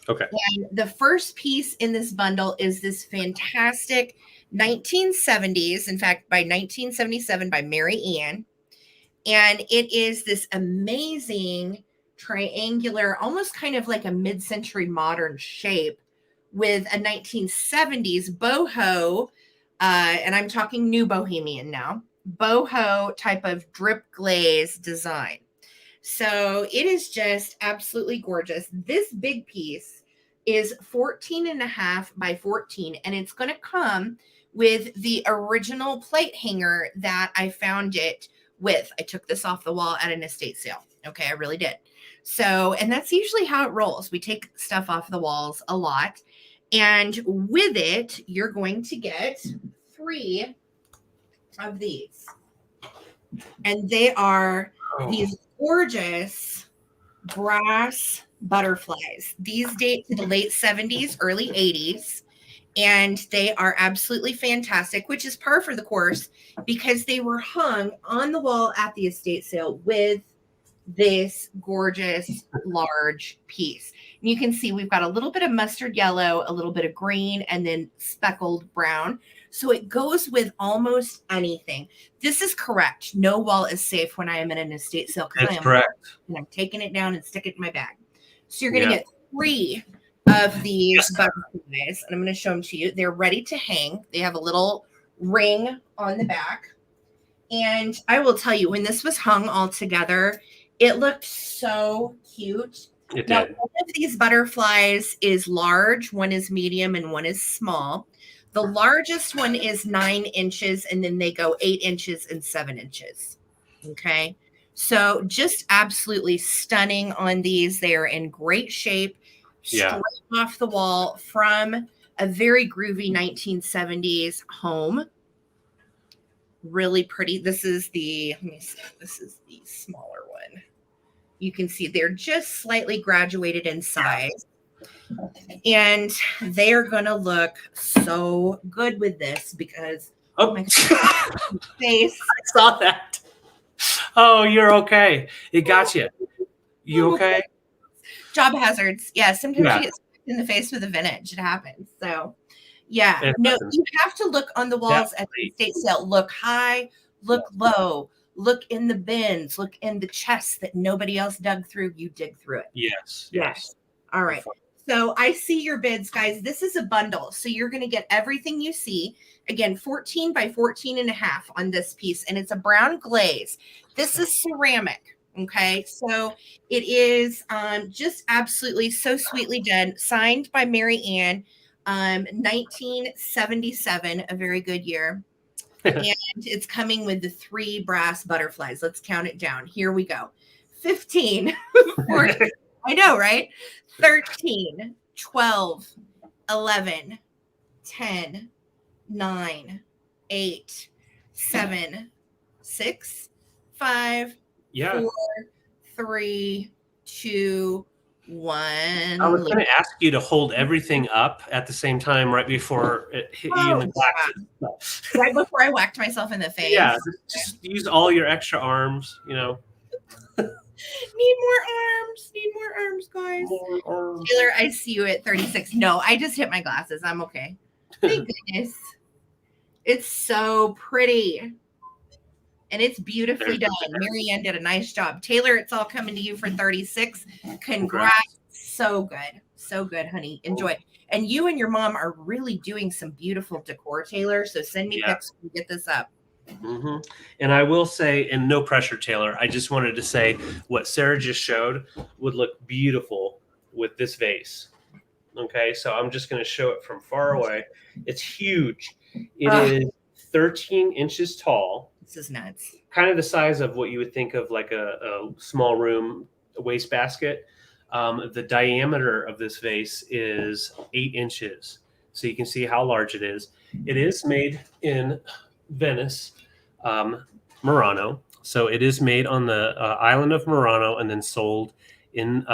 Okay. And the first piece in this bundle is this fantastic 1970s, in fact, by 1977 by Mary Ann. And it is this amazing triangular, almost kind of like a mid-century modern shape with a 1970s boho, and I'm talking new bohemian now, boho type of drip glaze design. So it is just absolutely gorgeous. This big piece is 14.5 by 14, and it's going to come with the original plate hanger that I found it with. I took this off the wall at an estate sale. Okay, I really did. So, and that's usually how it rolls. We take stuff off the walls a lot. And with it, you're going to get 3 of these. And they are these gorgeous brass butterflies. These date to the late 70s, early 80s. And they are absolutely fantastic, which is par for the course because they were hung on the wall at the estate sale with this gorgeous large piece. And you can see we've got a little bit of mustard yellow, a little bit of green, and then speckled brown. So it goes with almost anything. This is correct. No wall is safe when I am in an estate sale. That's correct. And I'm taking it down and stick it in my bag. So you're going to get 3 of these butterflies, and I'm going to show them to you. They're ready to hang. They have a little ring on the back. And I will tell you, when this was hung all together, it looked so cute. Now, one of these butterflies is large, one is medium, and one is small. The largest one is 9 inches, and then they go 8 inches and 7 inches. Okay. So just absolutely stunning on these. They are in great shape, straight off the wall from a very groovy 1970s home. Really pretty. This is the, let me see, this is the smaller one. You can see they're just slightly graduated in size. And they are going to look so good with this because my face. I saw that. Oh, you're okay. It got you. You okay? Job hazards. Yeah, sometimes you get in the face with a vintage. It happens. So, yeah. No, you have to look on the walls at the estate sale. Look high, look low, look in the bins, look in the chests that nobody else dug through. You dig through it. Yes. All right. So I see your bids, guys. This is a bundle. So you're going to get everything you see. Again, 14 by 14.5 on this piece. And it's a brown glaze. This is ceramic. Okay. So it is just absolutely so sweetly done. Signed by Mary Ann, 1977, a very good year. And it's coming with the 3 brass butterflies. Let's count it down. Here we go. 15. 14, I know, right? 13, 12, 11, 10, 9, 8, 7, 6, 5, 4, 3, 2, 1. I was going to ask you to hold everything up at the same time right before it hit you in the glasses. Right before I whacked myself in the face. Yeah, just use all your extra arms, you know. Need more arms, guys. More arms. Taylor, I see you at 36. No, I just hit my glasses. I'm okay. Thank goodness. It's so pretty. And it's beautifully done. Mary Ann did a nice job. Taylor, it's all coming to you for 36. Congrats. So good. So good, honey. Enjoy. And you and your mom are really doing some beautiful decor, Taylor. So send me pics when we get this up. Mm-hmm. And I will say, and no pressure, Taylor, I just wanted to say what Sarah just showed would look beautiful with this vase. Okay, so I'm just going to show it from far away. It's huge. It is 13 inches tall. This is nuts. Kind of the size of what you would think of like a small room wastebasket. The diameter of this vase is 8 inches. So you can see how large it is. It is made in Venice, Murano. So it is made on the island of Murano and then sold in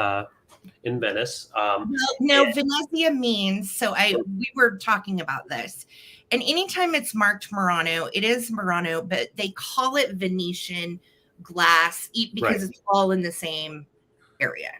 in Venice. Well, no, Venezia means, so we were talking about this. And anytime it's marked Murano, it is Murano, but they call it Venetian glass because it's all in the same area.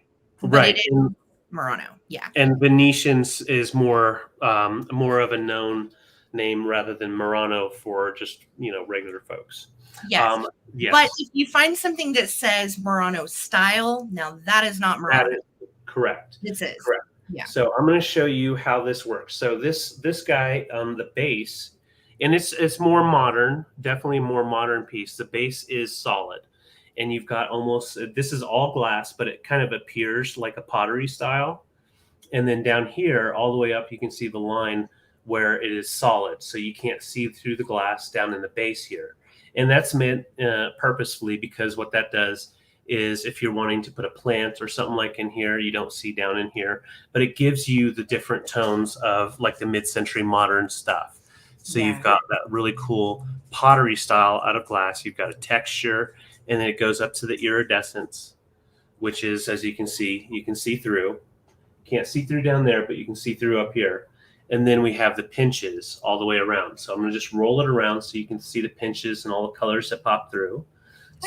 But it is Murano, yeah. And Venetians is more of a known name rather than Murano for just regular folks. Yes. Yes. But if you find something that says Murano style, now that is not Murano. That is correct. This is correct. Yeah. So I'm going to show you how this works. So this guy, the base, and it's more modern, definitely a more modern piece. The base is solid, and you've got this is all glass, but it kind of appears like a pottery style. And then down here, all the way up, you can see the line where it is solid, so you can't see through the glass down in the base here. And that's meant purposefully, because what that does is if you're wanting to put a plant or something like in here, you don't see down in here, but it gives you the different tones of like the mid-century modern stuff. So you've got that really cool pottery style out of glass. You've got a texture, and then it goes up to the iridescence, which is, as you can see through. Can't see through down there, but you can see through up here. And then we have the pinches all the way around. So I'm going to just roll it around so you can see the pinches and all the colors that pop through.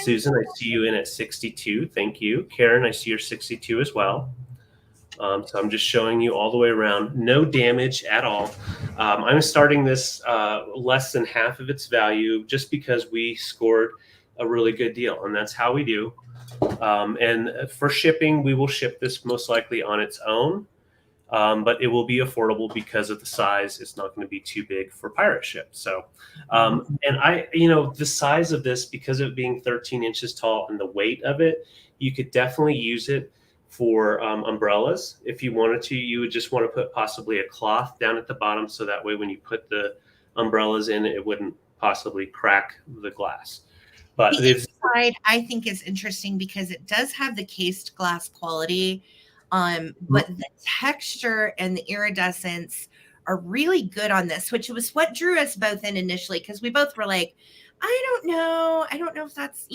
Susan, I see you in at 62. Thank you. Karen, I see you're 62 as well. So I'm just showing you all the way around. No damage at all. I'm starting this less than half of its value just because we scored a really good deal, and that's how we do. And for shipping, we will ship this most likely on its own. But it will be affordable because of the size. It's not going to be too big for pirate ship. So, and the size of this, because of it being 13 inches tall and the weight of it, you could definitely use it for umbrellas. If you wanted to, you would just want to put possibly a cloth down at the bottom, so that way when you put the umbrellas in, it wouldn't possibly crack the glass. But the inside, I think, is interesting because it does have the cased glass quality. But the texture and the iridescence are really good on this, which was what drew us both in initially, because we both were like, I don't know if that's,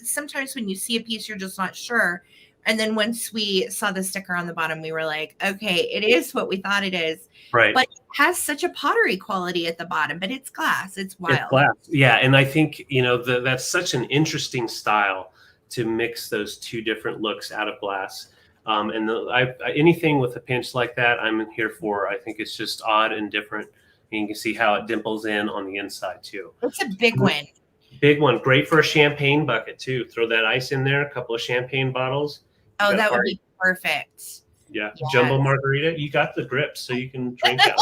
sometimes when you see a piece, you're just not sure. And then once we saw the sticker on the bottom, we were like, okay, it is what we thought it is. Right. But it has such a pottery quality at the bottom, but it's glass. It's wild. It's glass. Yeah. And I think, that's such an interesting style to mix those two different looks out of glass. Anything with a pinch like that, I'm here for. I think it's just odd and different. And you can see how it dimples in on the inside too. It's a big one. Big one. Great for a champagne bucket too. Throw that ice in there, a couple of champagne bottles. Oh, that would be perfect. Yeah. Yes. Jumbo margarita. You got the grip, so you can drink out.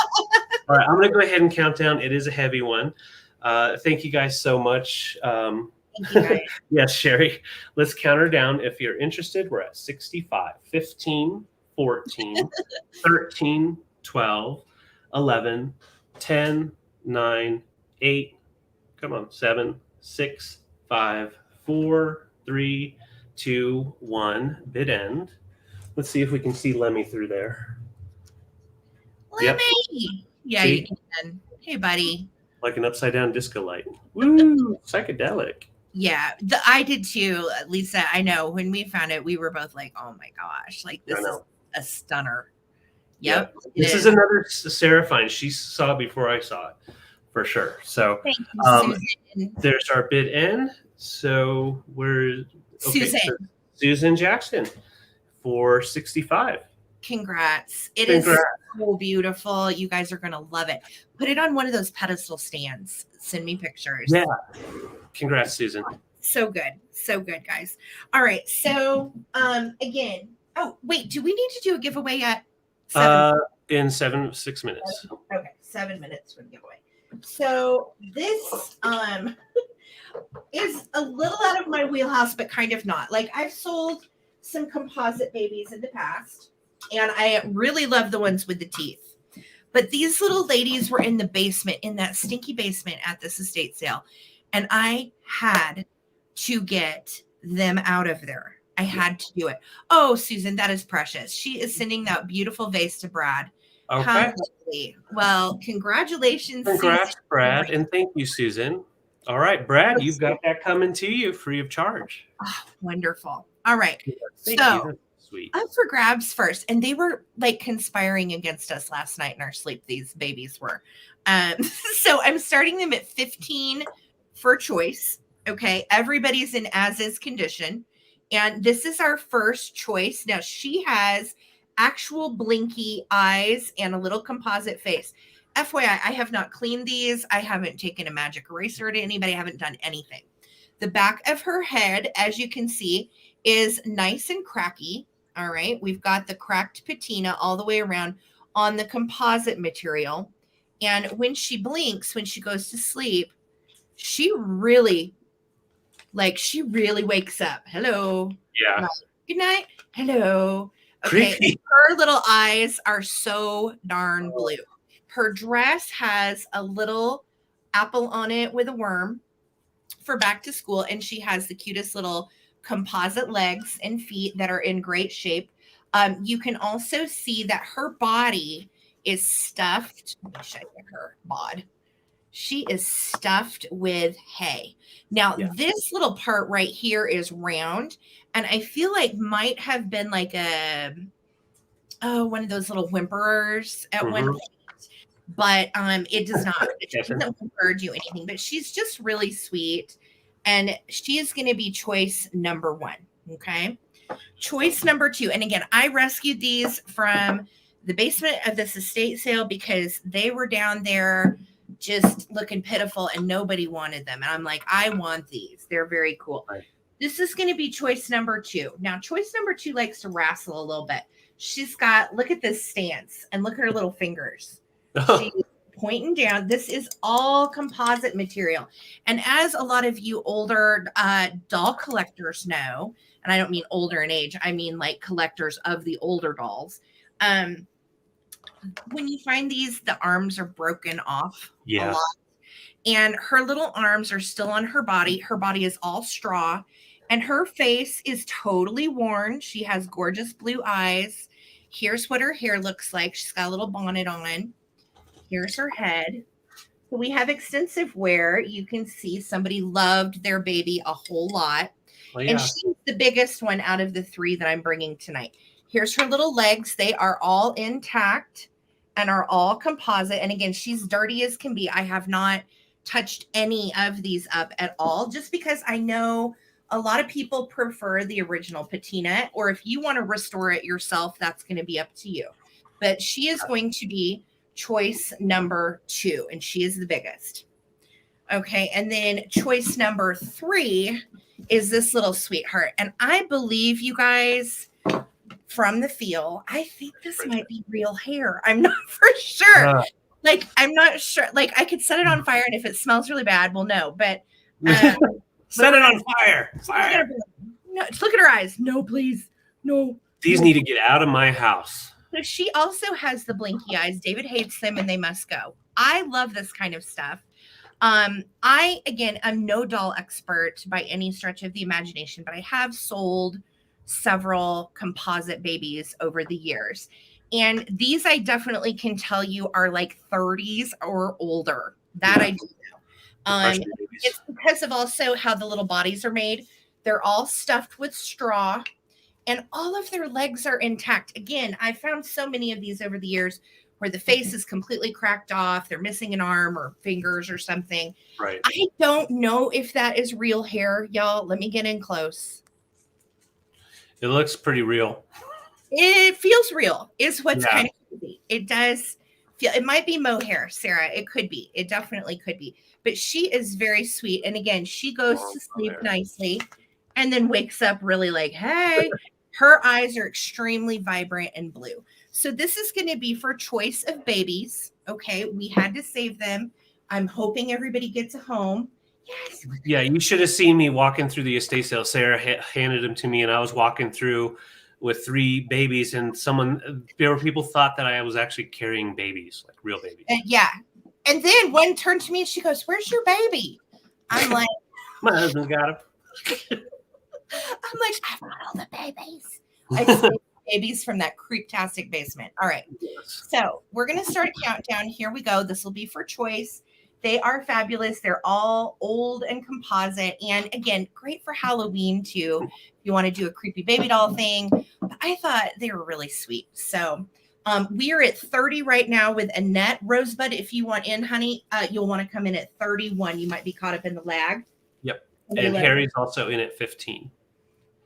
All right. I'm going to go ahead and count down. It is a heavy one. Thank you guys so much. Thank you guys. Yes, Sherry. Let's count her down. If you're interested, we're at 65, 15, 14, 13, 12, 11, 10, 9, 8, come on, 7, 6, 5, 4, 3, 2, 1. Bid end. Let's see if we can see Lemmy through there. Lemmy! Yep. Yeah, see? You can. Hey, buddy. Like an upside down disco light. Woo! Psychedelic. Yeah, I did too, Lisa. I know when we found it, we were both like, "Oh my gosh! Like this is a stunner." Yep. Yeah. This is another Seraphine. She saw it before I saw it, for sure. So thank you, Susan. There's our bid end. So we're Susan. So Susan Jackson for 65. Congrats. It is so beautiful. You guys are going to love it. Put it on one of those pedestal stands. Send me pictures. Yeah. Congrats, Susan. So good. So good, guys. All right. So, again, wait, do we need to do a giveaway at 7? In 6 minutes. Okay. 7 minutes for the giveaway. So this, is a little out of my wheelhouse, but kind of not. Like, I've sold some composite babies in the past, and I really love the ones with the teeth. But these little ladies were in the basement, in that stinky basement at this estate sale. And I had to get them out of there. I had to do it. Oh, Susan, that is precious. She is sending that beautiful vase to Brad. Okay. How lovely. Well, congratulations. Congrats, Susan. Brad. And thank you, Susan. All right, Brad, you've got that coming to you free of charge. Oh, wonderful. All right. Thank you. Sweet. Up for grabs first. And they were like conspiring against us last night in our sleep. These babies were. So I'm starting them at 15 for choice. Okay. Everybody's in as is condition. And this is our first choice. Now she has actual blinky eyes and a little composite face. FYI, I have not cleaned these. I haven't taken a magic eraser to anybody. I haven't done anything. The back of her head, as you can see, is nice and cracky. All right. We've got the cracked patina all the way around on the composite material. And when she blinks, when she goes to sleep, she really wakes up. Hello. Yeah. Good night. Hello. Okay. Creepy. Her little eyes are so darn blue. Her dress has a little apple on it with a worm for back to school. And she has the cutest little composite legs and feet that are in great shape. You can also see that her body is stuffed. Let me show you her bod. She is stuffed with hay. Now, this little part right here is round, and I feel like might have been like one of those little whimperers at one point. But it does not. She doesn't whimper or do anything, but she's just really sweet. And she is going to be choice number 1. Okay. Choice number 2. And again, I rescued these from the basement of this estate sale because they were down there just looking pitiful and nobody wanted them. And I'm like, I want these. They're very cool. Right. This is going to be choice number 2. Now, choice number 2 likes to wrestle a little bit. She's got, look at this stance and look at her little fingers. She's pointing down. This is all composite material. And as a lot of you older doll collectors know, and I don't mean older in age, I mean like collectors of the older dolls. When you find these, the arms are broken off a lot. And her little arms are still on her body. Her body is all straw. And her face is totally worn. She has gorgeous blue eyes. Here's what her hair looks like. She's got a little bonnet on. Here's her head. So we have extensive wear. You can see somebody loved their baby a whole lot. Oh, yeah. And she's the biggest one out of the 3 that I'm bringing tonight. Here's her little legs. They are all intact and are all composite. And again, she's dirty as can be. I have not touched any of these up at all, just because I know a lot of people prefer the original patina, or if you want to restore it yourself, that's going to be up to you. But she is going to be choice number 2, and she is the biggest. Okay, and then choice number 3 is this little sweetheart. And I believe, you guys, from the feel, I think this might be real hair. I'm not for sure. Like, I'm not sure. Like, I could set it on fire, and if it smells really bad, we'll know. But set it on fire. Fire. No, look at her eyes. No, please. No. These need to get out of my house. So she also has the blinky eyes. David hates them, and they must go. I love this kind of stuff. I, again, am no doll expert by any stretch of the imagination, but I have sold several composite babies over the years. And these I definitely can tell you are like 30s or older. That I do know. It's because of also how the little bodies are made. They're all stuffed with straw, and all of their legs are intact. Again, I found so many of these over the years where the face is completely cracked off. They're missing an arm or fingers or something. Right. I don't know if that is real hair, y'all. Let me get in close. It looks pretty real. It feels real, is what's kind of crazy. It does feel, it might be mohair, Sarah. It could be. It definitely could be. But she is very sweet. And again, she goes to sleep nicely and then wakes up really like, hey, her eyes are extremely vibrant and blue. So this is going to be for choice of babies. Okay. We had to save them. I'm hoping everybody gets a home. Yes. Yeah. You should have seen me walking through the estate sale. Sarah handed them to me, and I was walking through with 3 babies, and there were people thought that I was actually carrying babies, like real babies. Yeah. And then one turned to me and she goes, "Where's your baby?" I'm like, my husband got him. I'm like, I've got all the babies. I saved babies from that creep-tastic basement. All right. Yes. So we're going to start a countdown. Here we go. This will be for choice. They are fabulous. They're all old and composite. And again, great for Halloween too. If you want to do a creepy baby doll thing. But I thought they were really sweet. So we are at 30 right now with Annette. Rosebud, if you want in, honey, you'll want to come in at 31. You might be caught up in the lag. Yep. And Harry's also in at 15.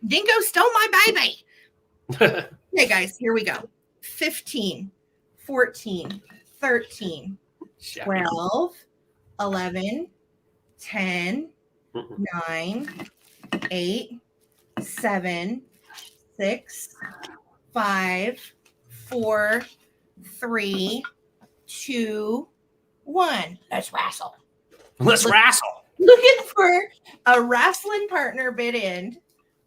Dingo stole my baby. Okay, guys, here we go. 15, 14, 13, 12, 11, 10, 9, 8, 7, 6, 5, 4, 3, 2, 1. Let's wrestle. Let's wrestle. Looking for a wrestling partner bid end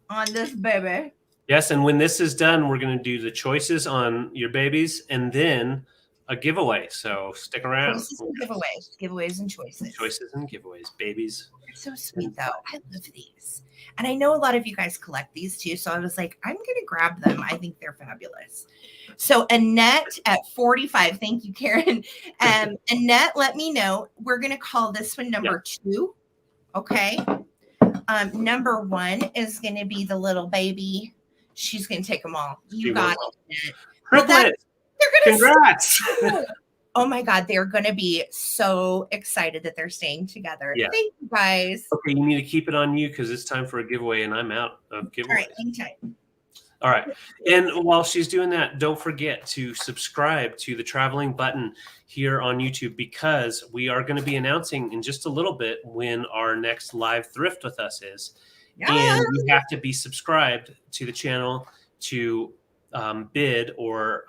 on this baby. Yes, and when this is done, we're going to do the choices on your babies and then a giveaway. So stick around. Choices and giveaways. Giveaways and choices. Choices and giveaways. Babies. They're so sweet, though. I love these. And I know a lot of you guys collect these, too. So I was like, I'm going to grab them. I think they're fabulous. So Annette at 45. Thank you, Karen. Annette, let me know. We're going to call this one number 2. Okay. Number 1 is going to be the little baby. She's going to take them all. You got it. Well, they're gonna Congrats. Oh my God. They're going to be so excited that they're staying together. Yeah. Thank you guys. Okay. You need to keep it on you because it's time for a giveaway and I'm out of giveaways. All right. Hang tight. All right. And while she's doing that, don't forget to subscribe to the traveling button here on YouTube because we are going to be announcing in just a little bit when our next live thrift with us is. Yeah. And you have to be subscribed to the channel to bid or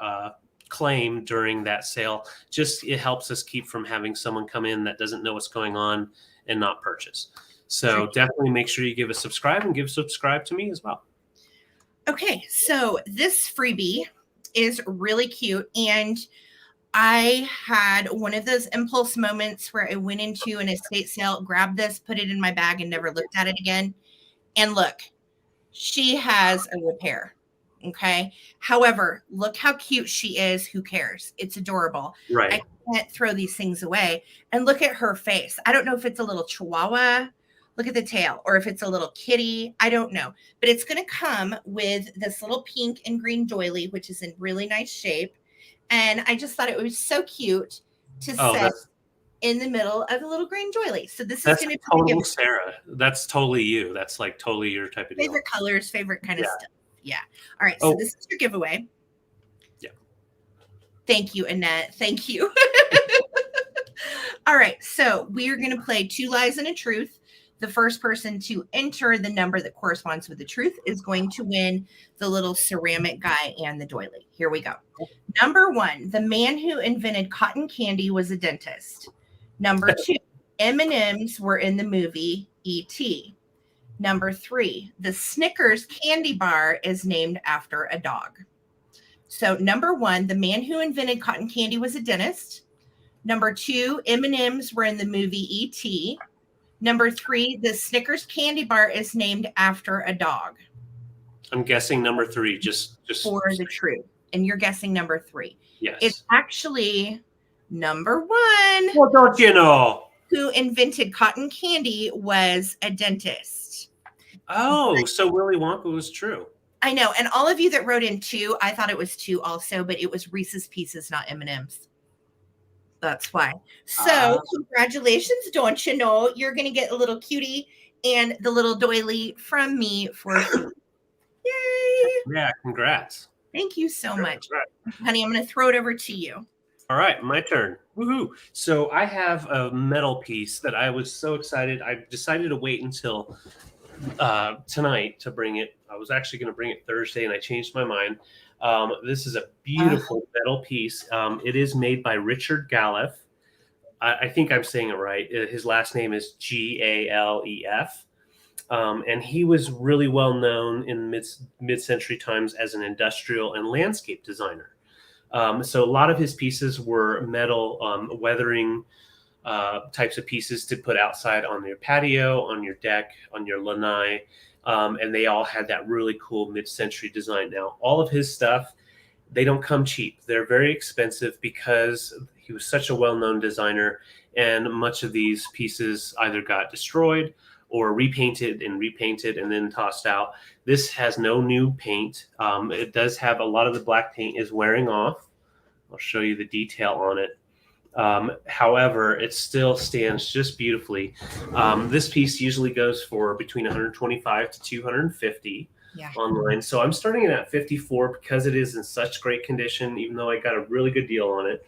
claim during that sale. Just it helps us keep from having someone come in that doesn't know what's going on and not purchase. So definitely make sure you give a subscribe and give subscribe to me as well. Okay, so this freebie is really cute. And I had one of those impulse moments where I went into an estate sale, grabbed this, put it in my bag, and never looked at it again. And look, she has a repair. Okay. However, look how cute she is. Who cares? It's adorable. Right. I can't throw these things away. And look at her face. I don't know if it's a little chihuahua. Look at the tail, or if it's a little kitty. I don't know. But it's going to come with this little pink and green doily, which is in really nice shape. And I just thought it was so cute to set in the middle of a little green doily. So this is going to be totally Sarah. That's totally you. That's like totally your type of deal. Favorite colors, favorite kind of stuff. Yeah. All right. So this is your giveaway. Yeah. Thank you, Annette. Thank you. All right. So we are going to play 2 lies and a truth. The first person to enter the number that corresponds with the truth is going to win the little ceramic guy and the doily. Here we go. Number 1, the man who invented cotton candy was a dentist. Number 2, M&Ms were in the movie E.T. Number 3, the Snickers candy bar is named after a dog. So number 1, the man who invented cotton candy was a dentist. Number 2, M&Ms were in the movie E.T. Number 3, the Snickers candy bar is named after a dog. I'm guessing number 3, just for the truth. And you're guessing number 3. Yes. It's actually number 1. Well, don't you know? Who invented cotton candy was a dentist. Oh, so Willy Wonka was true. I know. And all of you that wrote in 2, I thought it was 2 also, but it was Reese's Pieces, not M&Ms. That's why. So congratulations, don't you know? You're going to get a little cutie and the little doily from me for free. Yay. Yeah, congrats. Thank you so much. Honey, I'm going to throw it over to you. All right, my turn. Woohoo. So I have a metal piece that I was so excited. I decided to wait until tonight to bring it. I was actually going to bring it Thursday and I changed my mind. This is a beautiful metal piece. It is made by Richard Galef. I think I'm saying it right. His last name is Galef. And he was really well known in mid-century times as an industrial and landscape designer. So a lot of his pieces were metal weathering types of pieces to put outside on your patio, on your deck, on your lanai. And they all had that really cool mid-century design. Now, all of his stuff, they don't come cheap. They're very expensive because he was such a well-known designer, and much of these pieces either got destroyed or repainted and then tossed out. This has no new paint. It does have a lot of the black paint is wearing off. I'll show you the detail on it. However, it still stands just beautifully. This piece usually goes for between 125 to 250 online. So I'm starting it at 54 because it is in such great condition, even though I got a really good deal on it.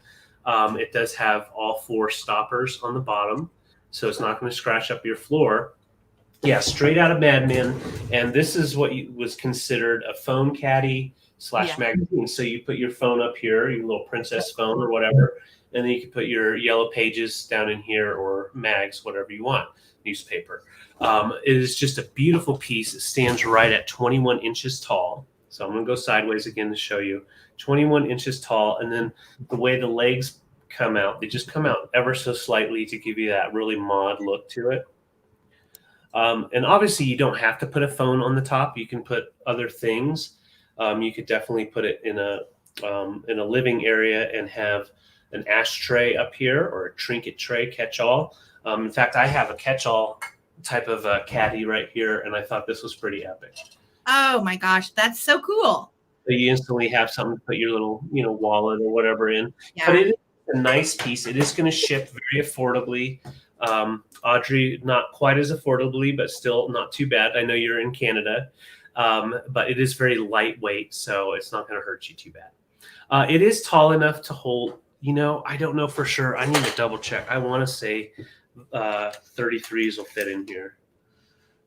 It does have all 4 stoppers on the bottom, so it's not going to scratch up your floor. Yeah, straight out of Mad Men. And this is what was considered a phone caddy / magazine. So you put your phone up here, your little princess phone or whatever, and then you can put your yellow pages down in here or mags, whatever you want, newspaper. It is just a beautiful piece. It stands right at 21 inches tall. So I'm going to go sideways again to show you. 21 inches tall. And then the way the legs come out, they just come out ever so slightly to give you that really mod look to it. And obviously you don't have to put a phone on the top. You can put other things. You could definitely put it in a living area and have an ashtray up here or a trinket tray catch-all. In fact, I have a catch-all type of caddy right here, and I thought this was pretty epic. Oh my gosh, that's so cool. So you instantly have something to put your little, wallet or whatever in. Yeah. But it is a nice piece. It is going to ship very affordably. Audrey, not quite as affordably, but still not too bad. I know you're in Canada, but it is very lightweight, so it's not going to hurt you too bad. It is tall enough to hold, I don't know for sure. I need to double check. I want to say 33s will fit in here.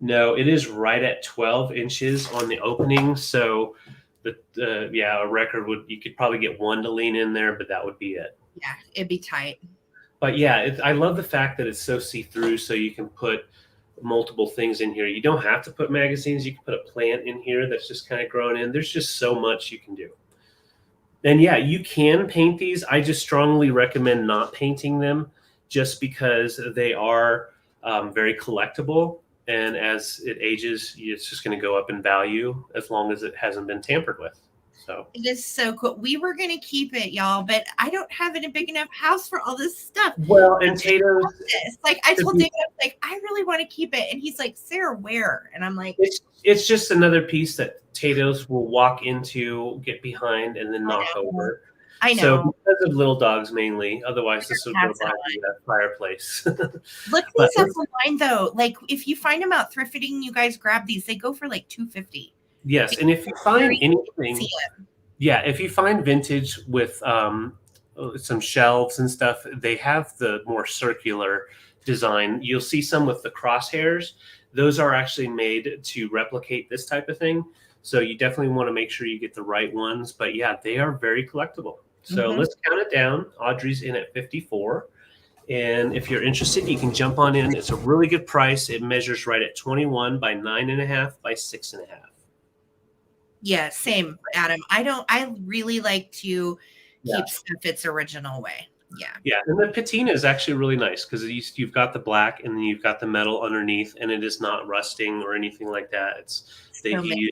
No, it is right at 12 inches on the opening. So a record you could probably get one to lean in there, but that would be it. Yeah, it'd be tight. But yeah, I love the fact that it's so see-through, so you can put multiple things in here. You don't have to put magazines. You can put a plant in here that's just kind of growing in. There's just so much you can do. And yeah, you can paint these. I just strongly recommend not painting them just because they are very collectible. And as it ages, it's just going to go up in value as long as it hasn't been tampered with. So it is so cool. We were going to keep it, y'all, but I don't have a big enough house for all this stuff. Well, and Tato's, I told David, I really want to keep it. And he's like, Sarah, where? And I'm like, it's just another piece that Tato's will walk into, get behind, and then knock over. I know. So because of little dogs mainly, otherwise this would go by the fireplace. Look these up online though. Like if you find them out thrifting, you guys grab these. They go for like $250. Yes, and if you find anything, if you find vintage with some shelves and stuff, they have the more circular design. You'll see some with the crosshairs. Those are actually made to replicate this type of thing. So you definitely want to make sure you get the right ones. But yeah, they are very collectible. So let's count it down. Audrey's in at 54. And if you're interested, you can jump on in. It's a really good price. It measures right at 21 by 9.5 by 6.5. Yeah, same, Adam. I really like to keep stuff its original way. Yeah. Yeah, and the patina is actually really nice because you've got the black and then you've got the metal underneath, and it is not rusting or anything like that. He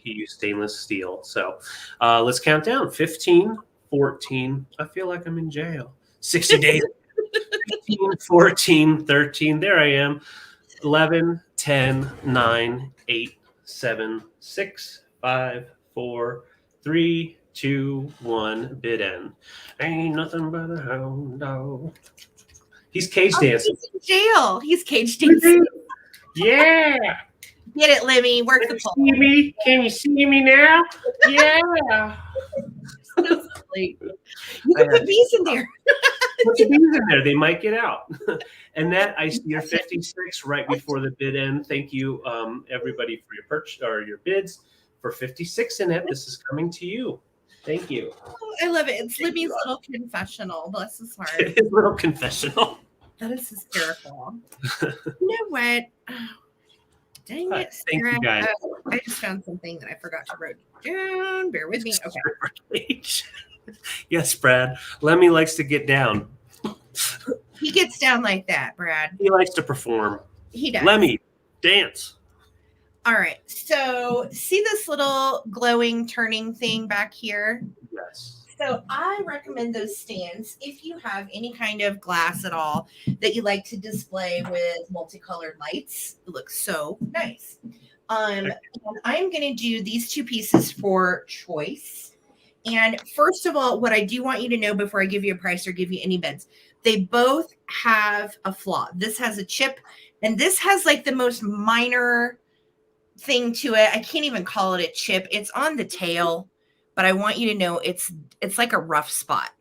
used stainless steel. So let's count down. 15, 14. I feel like I'm in jail. 60 days. 15, 14, 13. There I am. 11, 10, 9, 8, 7, 6, 5, 4, 3, 2, 1. Bid end. Ain't nothing but a hound dog. He's cage dancing. He's in jail. He's cage dancing. Yeah. Get it, Lemmy. Work the pole. Can you see me now? Yeah. You can put bees in there. Put the bees in there. They might get out. And you're 56 right before the bid end. Thank you, everybody, for your purchase or your bids. For 56 in it, this is coming to you. Thank you. Oh, I love it. It's Libby's little confessional. Bless his heart. His little confessional. That is hysterical. You know what? Oh, dang it. Thank you, guys. I just found something that I forgot to write down. Bear with me. Okay. Yes, Brad. Lemmy likes to get down. He gets down like that, Brad. He likes to perform. He does. Lemmy, dance. All right. So see this little glowing turning thing back here? Yes. So I recommend those stands if you have any kind of glass at all that you like to display with multicolored lights. It looks so nice. And I'm going to do these two pieces for choice. And first of all, what I do want you to know before I give you a price or give you any bids, they both have a flaw. This has a chip, and this has like the most minor thing to it. I can't even call it a chip. It's on the tail, but I want you to know it's like a rough spot.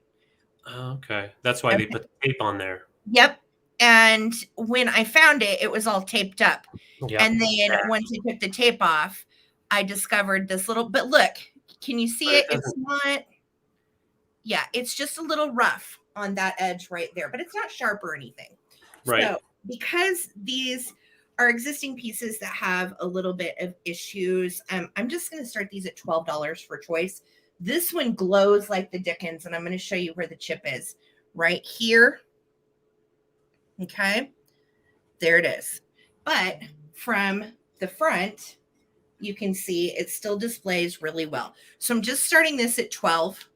Okay. That's why they put the tape on there. Yep. And when I found it, it was all taped up. Yep. And then once I took the tape off, I discovered this little, but look, can you see it? It's not, yeah, it's just a little rough on that edge right there, but it's not sharp or anything. Right. So because these are existing pieces that have a little bit of issues, I'm just going to start these at $12 for choice. This one glows like the dickens, and I'm going to show you where the chip is right here. Okay, there it is. But from the front, you can see it still displays really well. So I'm just starting this at 12.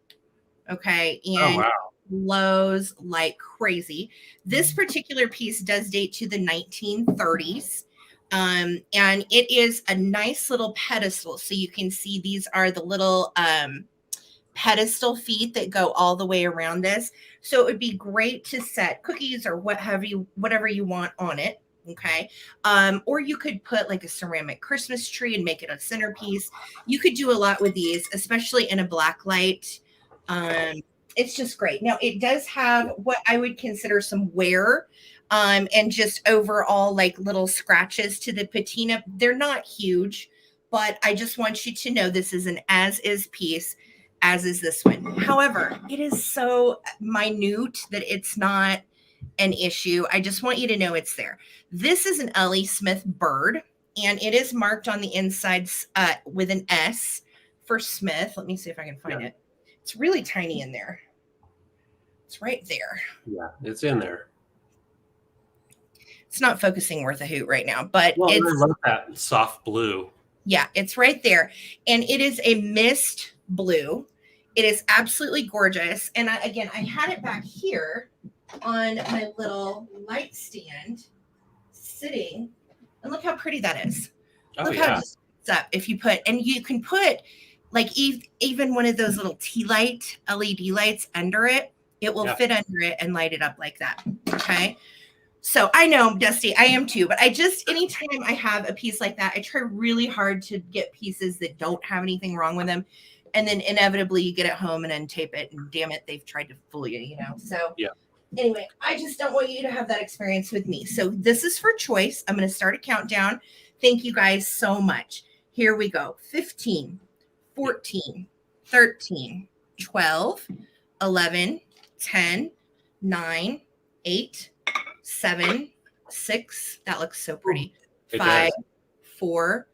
Okay, and glows like crazy. This particular piece does date to the 1930s. And it is a nice little pedestal. So you can see these are the little pedestal feet that go all the way around this. So it would be great to set cookies or whatever you want on it. Okay. Or you could put like a ceramic Christmas tree and make it a centerpiece. You could do a lot with these, especially in a black light. It's just great. Now it does have what I would consider some wear, and just overall like little scratches to the patina. They're not huge, but I just want you to know this is an as-is piece, as is this one. However, it is so minute that it's not an issue. I just want you to know it's there. This is an L.E. Smith bird, and it is marked on the inside with an S for Smith. Let me see if I can find it. It's really tiny in there. It's right there. Yeah, it's in there. It's not focusing worth a hoot right now, but I love that soft blue. Yeah, it's right there. And it is a mist blue. It is absolutely gorgeous. And I had it back here on my little light stand sitting. And look how pretty that is. Look how it just it's up. If you put, and you can put like even one of those little tea light LED lights under it. It will fit under it and light it up like that. Okay. So I know, Dusty, I am too, but anytime I have a piece like that, I try really hard to get pieces that don't have anything wrong with them. And then inevitably you get it home and untape it, and damn it, they've tried to fool you, you know? So anyway, I just don't want you to have that experience with me. So this is for choice. I'm going to start a countdown. Thank you guys so much. Here we go. 15, 14, 13, 12, 11, 10, 9, 8, 7, 6. That looks so pretty. 5, 4,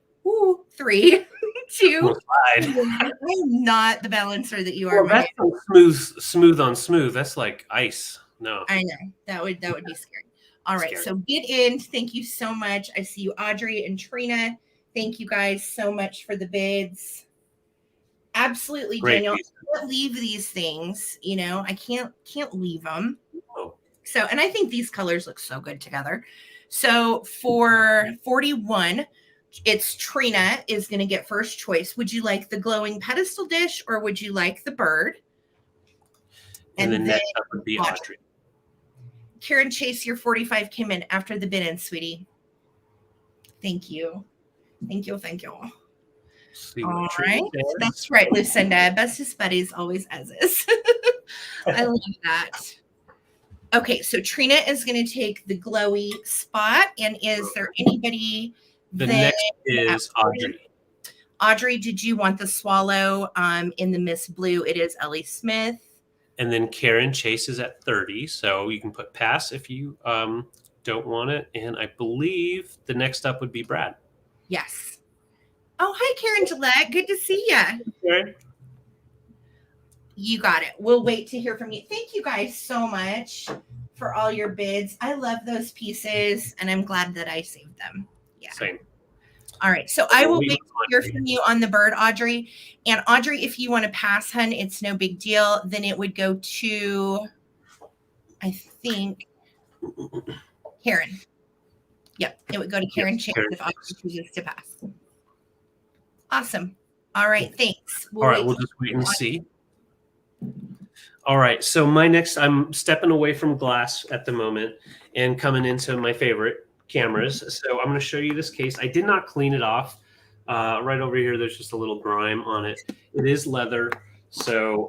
3, 2. I'm not the balancer that you are. Well, that's so smooth on smooth. That's like ice. No, I know that would be scary. All right, so get in. Thank you so much. I see you, Audrey and Trina. Thank you guys so much for the bids. Absolutely, great, Daniel. Piece. I can't leave these things. You know, I can't leave them. Oh. So, and I think these colors look so good together. So for 41, it's Trina is going to get first choice. Would you like the glowing pedestal dish, or would you like the bird? And then next up would be Audrey. Karen Chase, your 45 came in after the bid in, sweetie. Thank you. Thank you. All right. That's right, Lucinda. Bestest buddies, always as is. I love that. Okay, so Trina is going to take the glowy spot. And is there anybody? The next is Audrey. Audrey, did you want the swallow in the Miss Blue? It is L.E. Smith. And then Karen Chase is at 30. So you can put pass if you don't want it. And I believe the next up would be Brad. Yes. Oh, hi, Karen Gillette. Good to see you. Karen. You got it. We'll wait to hear from you. Thank you guys so much for all your bids. I love those pieces, and I'm glad that I saved them. Yeah. Same. All right. So I will wait to hear from you on the bird, Audrey. And Audrey, if you want to pass, hun, it's no big deal. Then it would go to, I think, Karen. Yep. It would go to Karen Chance if Audrey chooses to pass. Awesome. All right. Thanks. All right. We'll just wait and see. All right. So I'm stepping away from glass at the moment and coming into my favorite cameras. So I'm going to show you this case. I did not clean it off. Right over here, there's just a little grime on it. It is leather, so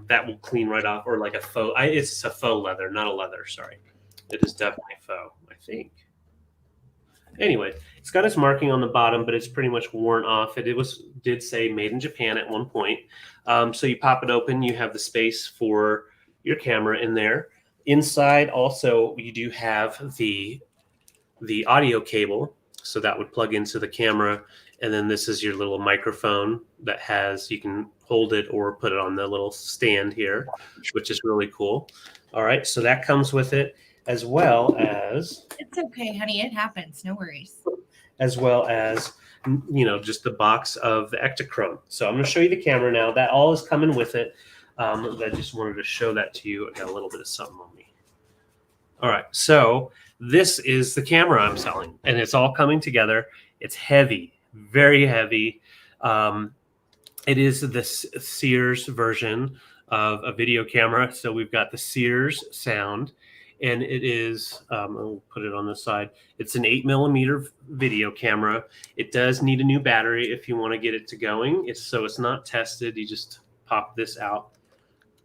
that will clean right off, or like a faux. It's a faux leather, not a leather. Sorry, it is definitely faux, I think. Anyway, it's got its marking on the bottom, but it's pretty much worn off. It did say made in Japan at one point. So you pop it open, you have the space for your camera in there. Inside, also, you do have the audio cable, so that would plug into the camera. And then this is your little microphone that you can hold it or put it on the little stand here, which is really cool. All right, so that comes with it, as well as... It's okay, honey. It happens. No worries. As well as, just the box of the Ektachrome. So I'm going to show you the camera now. That all is coming with it. I just wanted to show that to you. I got a little bit of something on me. All right, so this is the camera I'm selling, and it's all coming together. It's heavy, very heavy. It is the Sears version of a video camera. So we've got the Sears sound, and it is, I'll put it on the side. It's an 8mm video camera. It does need a new battery if you want to get it to going. It's not tested. You just pop this out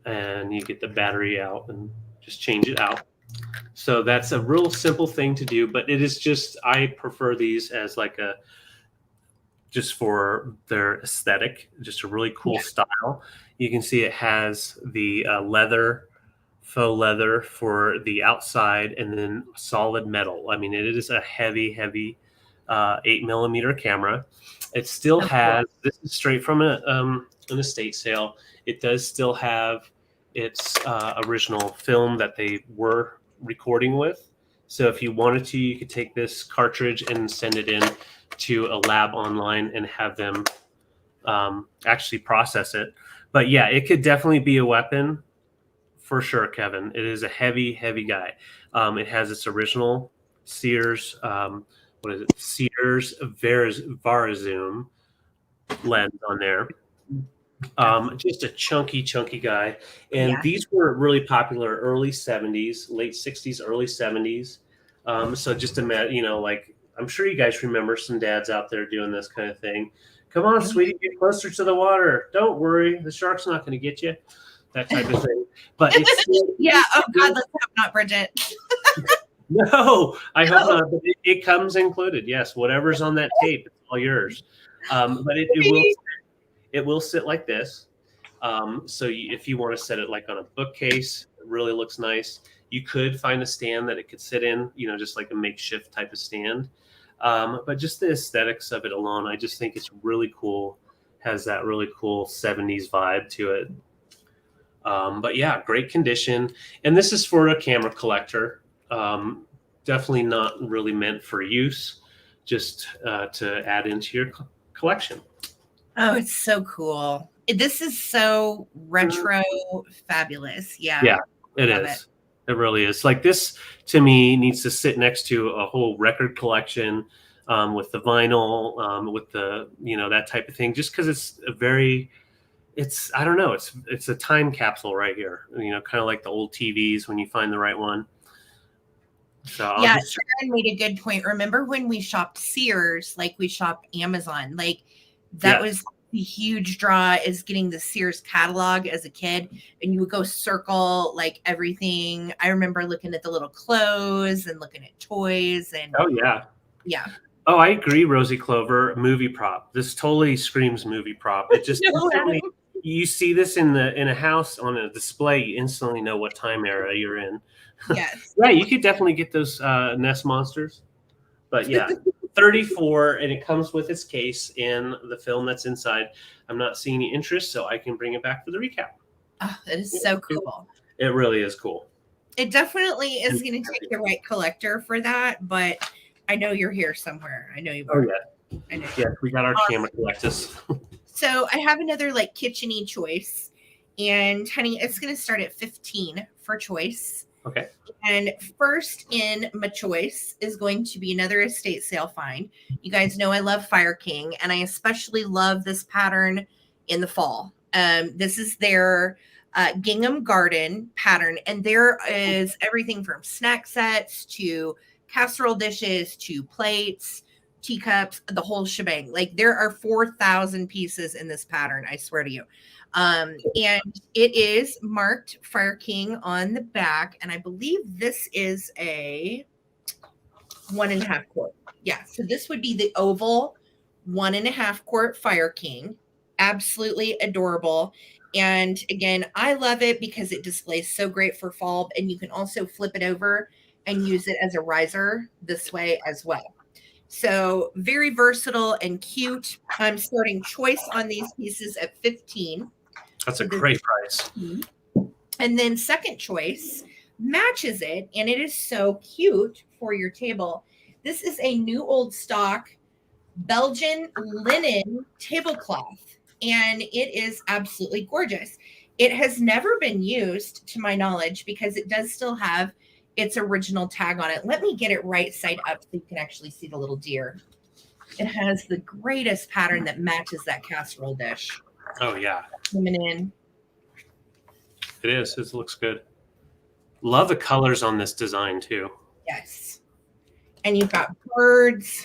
and you get the battery out and just change it out. So that's a real simple thing to do, but it is I prefer these as just for their aesthetic, just a really cool style. You can see it has the faux leather for the outside, and then solid metal. I mean, it is a heavy 8mm camera. It still has, this is straight from an estate sale. It does still have its original film that they were recording with. So if you wanted to, you could take this cartridge and send it in to a lab online and have them actually process it. But yeah, it could definitely be a weapon for sure, Kevin. It is a heavy guy. It has its original Sears, Sears Varazoom lens on there. Just a chunky guy. And these were really popular early 70s, late 60s, early 70s. So just imagine, I'm sure you guys remember some dads out there doing this kind of thing. Come on, sweetie, get closer to the water. Don't worry, the shark's not going to get you. That type of thing. But it's oh God, let's hope not, Bridget. No, I hope not. But it comes included. Yes, whatever's on that tape, it's all yours. But it will sit like this. So if you want to set it like on a bookcase, it really looks nice. You could find a stand that it could sit in, just like a makeshift type of stand. But just the aesthetics of it alone, I just think it's really cool. Has that really cool 70s vibe to it. But yeah, great condition. And this is for a camera collector. Definitely not really meant for use, just to add into your collection. Oh, it's so cool. This is so retro fabulous. Yeah. Yeah, it is. It really is. Like, this to me needs to sit next to a whole record collection, with the vinyl, with the, that type of thing, just because I don't know, it's a time capsule right here, kind of like the old TVs when you find the right one. So Sharon made a good point. Remember when we shopped Sears, like we shopped Amazon, like that was the huge draw, is getting the Sears catalog as a kid, and you would go circle like everything. I remember looking at the little clothes and looking at toys and Oh, I agree, Rosie Clover. Movie prop. This totally screams movie prop. It just you see this in a house on a display, you instantly know what time era you're in. Yes. Yeah, you could definitely get those nest monsters. But yeah, 34, and it comes with its case and the film that's inside. I'm not seeing any interest, so I can bring it back for the recap. Oh, that is so cool. It really is cool. It definitely is going to take the right collector for that, but I know you're here somewhere. I know you are. Oh, yeah. Yes, we got our camera collectors. So I have another like kitchen-y choice. And honey, it's going to start at 15 for choice. Okay. And first in my choice is going to be another estate sale find. You guys know I love Fire King, and I especially love this pattern in the fall. This is their gingham garden pattern, and there is everything from snack sets to casserole dishes to plates, teacups, the whole shebang. Like there are 4,000 pieces in this pattern, I swear to you. And it is marked Fire King on the back, and I believe this is a 1.5 quart. Yeah, so this would be the oval 1.5 quart Fire King. Absolutely adorable. And again, I love it because it displays so great for fall, and you can also flip it over and use it as a riser this way as well. So very versatile and cute. I'm starting choice on these pieces at 15. That's a great price. And then second choice matches it, and it is so cute for your table. This is a new old stock Belgian linen tablecloth, and it is absolutely gorgeous. It has never been used, to my knowledge, because it does still have its original tag on it. Let me get it right side up so you can actually see the little deer. It has the greatest pattern that matches that casserole dish. Oh, yeah. Coming in. It is. It looks good. Love the colors on this design, too. Yes. And you've got birds,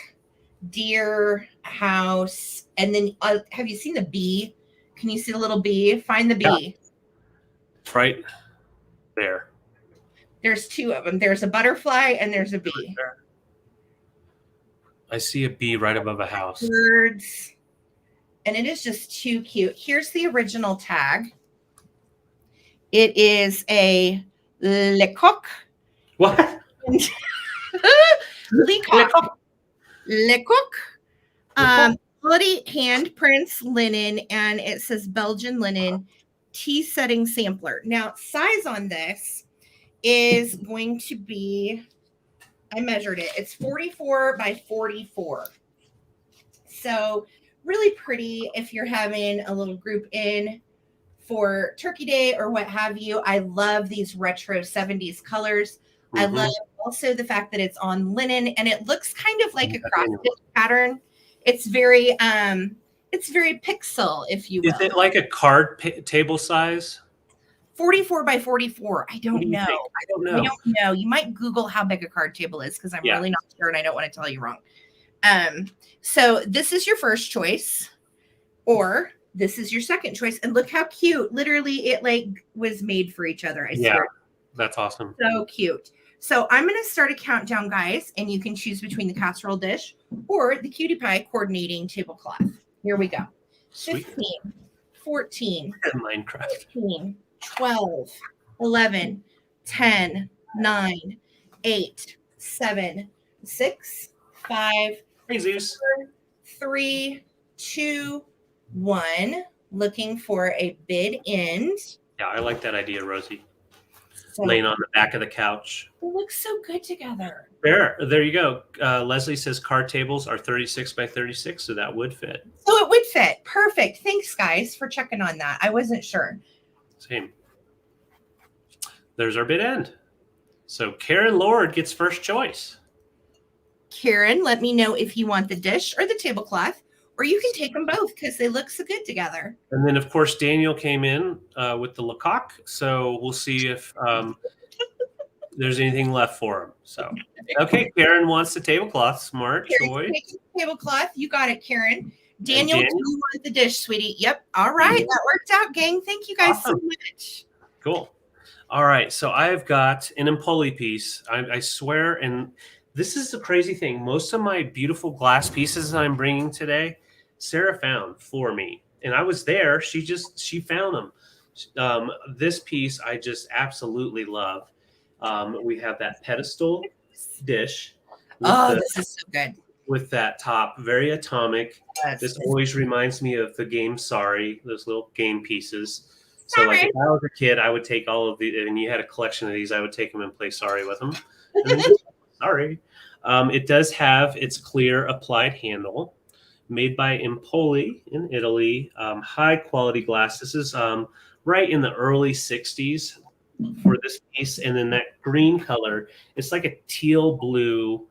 deer, house, and then have you seen the bee? Can you see the little bee? Find the bee. Yeah. It's right there. There's two of them. There's a butterfly and there's a bee. I see a bee right above a house. Birds. And it is just too cute. Here's the original tag. It is a lecoq. What? Lecoq. Quality handprints linen, and it says Belgian linen tea setting sampler. Now, size on this is going to be, I measured it. It's 44 by 44. So really pretty if you're having a little group in for Turkey Day or what have you. I love these retro 70s colors. Mm-hmm. I love also the fact that it's on linen and it looks kind of like a cross stitch pattern. It's very pixel, if you will. Is it like a card table size? 44 by 44. I don't know. I don't know. You might Google how big a card table is because I'm really not sure and I don't want to tell you wrong. So this is your first choice, or this is your second choice. And look how cute. Literally, it like was made for each other. I swear. That's awesome. So cute. So I'm going to start a countdown, guys, and you can choose between the casserole dish or the cutie pie coordinating tablecloth. Here we go. Sweet. 15, 14, Minecraft. 15, 12, 11, 10, 9, 8, 7, 6, 5, 4, 3, 2, 1. Looking for a bid end. Yeah, I like that idea, Rosie. So, laying on the back of the couch. It looks so good together. There you go. Leslie says card tables are 36 by 36, so that would fit. So it would fit. Perfect. Thanks, guys, for checking on that. I wasn't sure. Same. There's our bid end. So Karen Lord gets first choice. Karen, let me know if you want the dish or the tablecloth, or you can take them both because they look so good together. And then, of course, Daniel came in with the lecoq. So we'll see if there's anything left for him. So, okay, Karen wants the tablecloth. Smart choice. Tablecloth. You got it, Karen. Daniel, do you want the dish, sweetie? Yep. All right. That worked out, gang. Thank you guys so much. Cool. All right. So I've got an Empoli piece. I swear, and this is the crazy thing. Most of my beautiful glass pieces that I'm bringing today, Sarah found for me. And I was there. She found them. This piece I just absolutely love. We have that pedestal dish. This is so good. With that top, very atomic. Yes. This always reminds me of the game Sorry, those little game pieces. So like if I was a kid, I would take all of these, and you had a collection of these, I would take them and play Sorry with them. Sorry. It does have its clear applied handle. made by Empoli in Italy. High quality glass. This is right in the early 60s for this piece. And then that green color, it's like a teal blue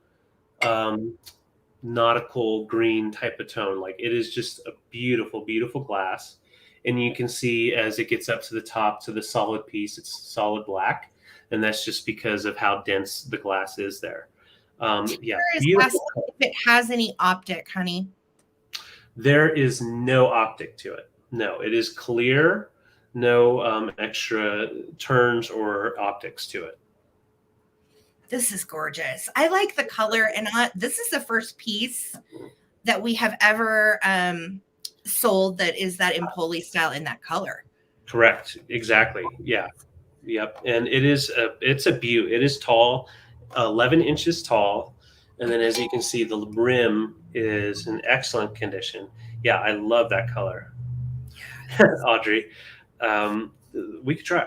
nautical green type of tone. Like it is just a beautiful, beautiful glass. And you can see as it gets up to the top to the solid piece, it's solid black. And that's just because of how dense the glass is there. Yeah, beautiful. If it has any optic, honey. There is no optic to it. No, it is clear. No extra turns or optics to it. This is gorgeous. I like the color, and this is the first piece that we have ever sold that is that Empoli style in that color. Correct. Exactly. Yeah. Yep. And it's a beaut. It is tall, 11 inches tall. And then as you can see, the rim is in excellent condition. Yeah, I love that color. Audrey, we could try.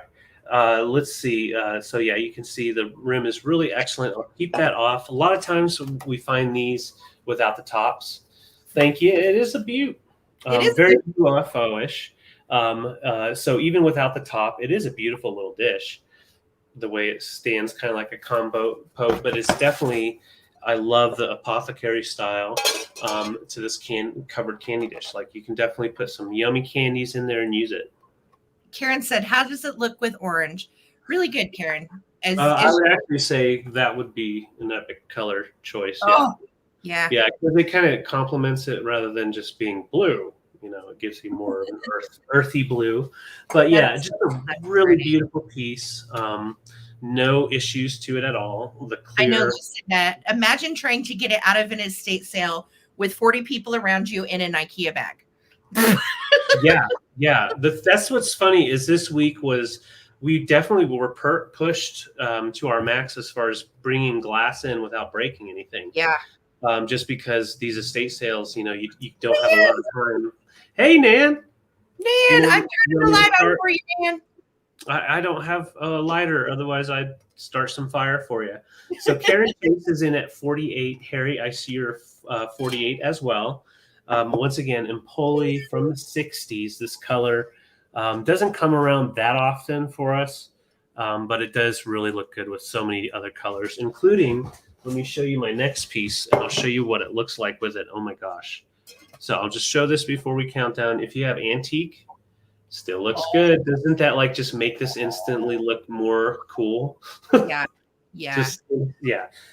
Let's see. So yeah, you can see the rim is really excellent. I'll keep that off. A lot of times we find these without the tops. Thank you. It is a beaut. It is very UFO-ish. So even without the top, it is a beautiful little dish. The way it stands, kind of like a combo poke, but it's definitely. I love the apothecary style to this covered candy dish. Like you can definitely put some yummy candies in there and use it. Karen said, "How does it look with orange?" Really good, Karen. I would actually say that would be an epic color choice. Oh, yeah. Yeah, because it kind of complements it rather than just being blue. You know, it gives you more of an earthy blue. But yeah, just a really beautiful piece. No issues to it at all. The clear. I know you said that. Imagine trying to get it out of an estate sale with 40 people around you in an IKEA bag. Yeah. That's what's funny is this week we definitely were pushed to our max as far as bringing glass in without breaking anything. Yeah. Just because these estate sales, you don't have a lot of time. Hey, Nan. I'm turning the light on for you, Nan. I don't have a lighter. Otherwise, I'd start some fire for you. So Karen Chase is in at 48. Harry, I see you're 48 as well. Once again, Empoli from the 60s. This color doesn't come around that often for us, but it does really look good with so many other colors, including, let me show you my next piece, and I'll show you what it looks like with it. Oh, my gosh. So I'll just show this before we count down. If you have antique, still looks good. Doesn't that just make this instantly look more cool? Yeah. Yeah.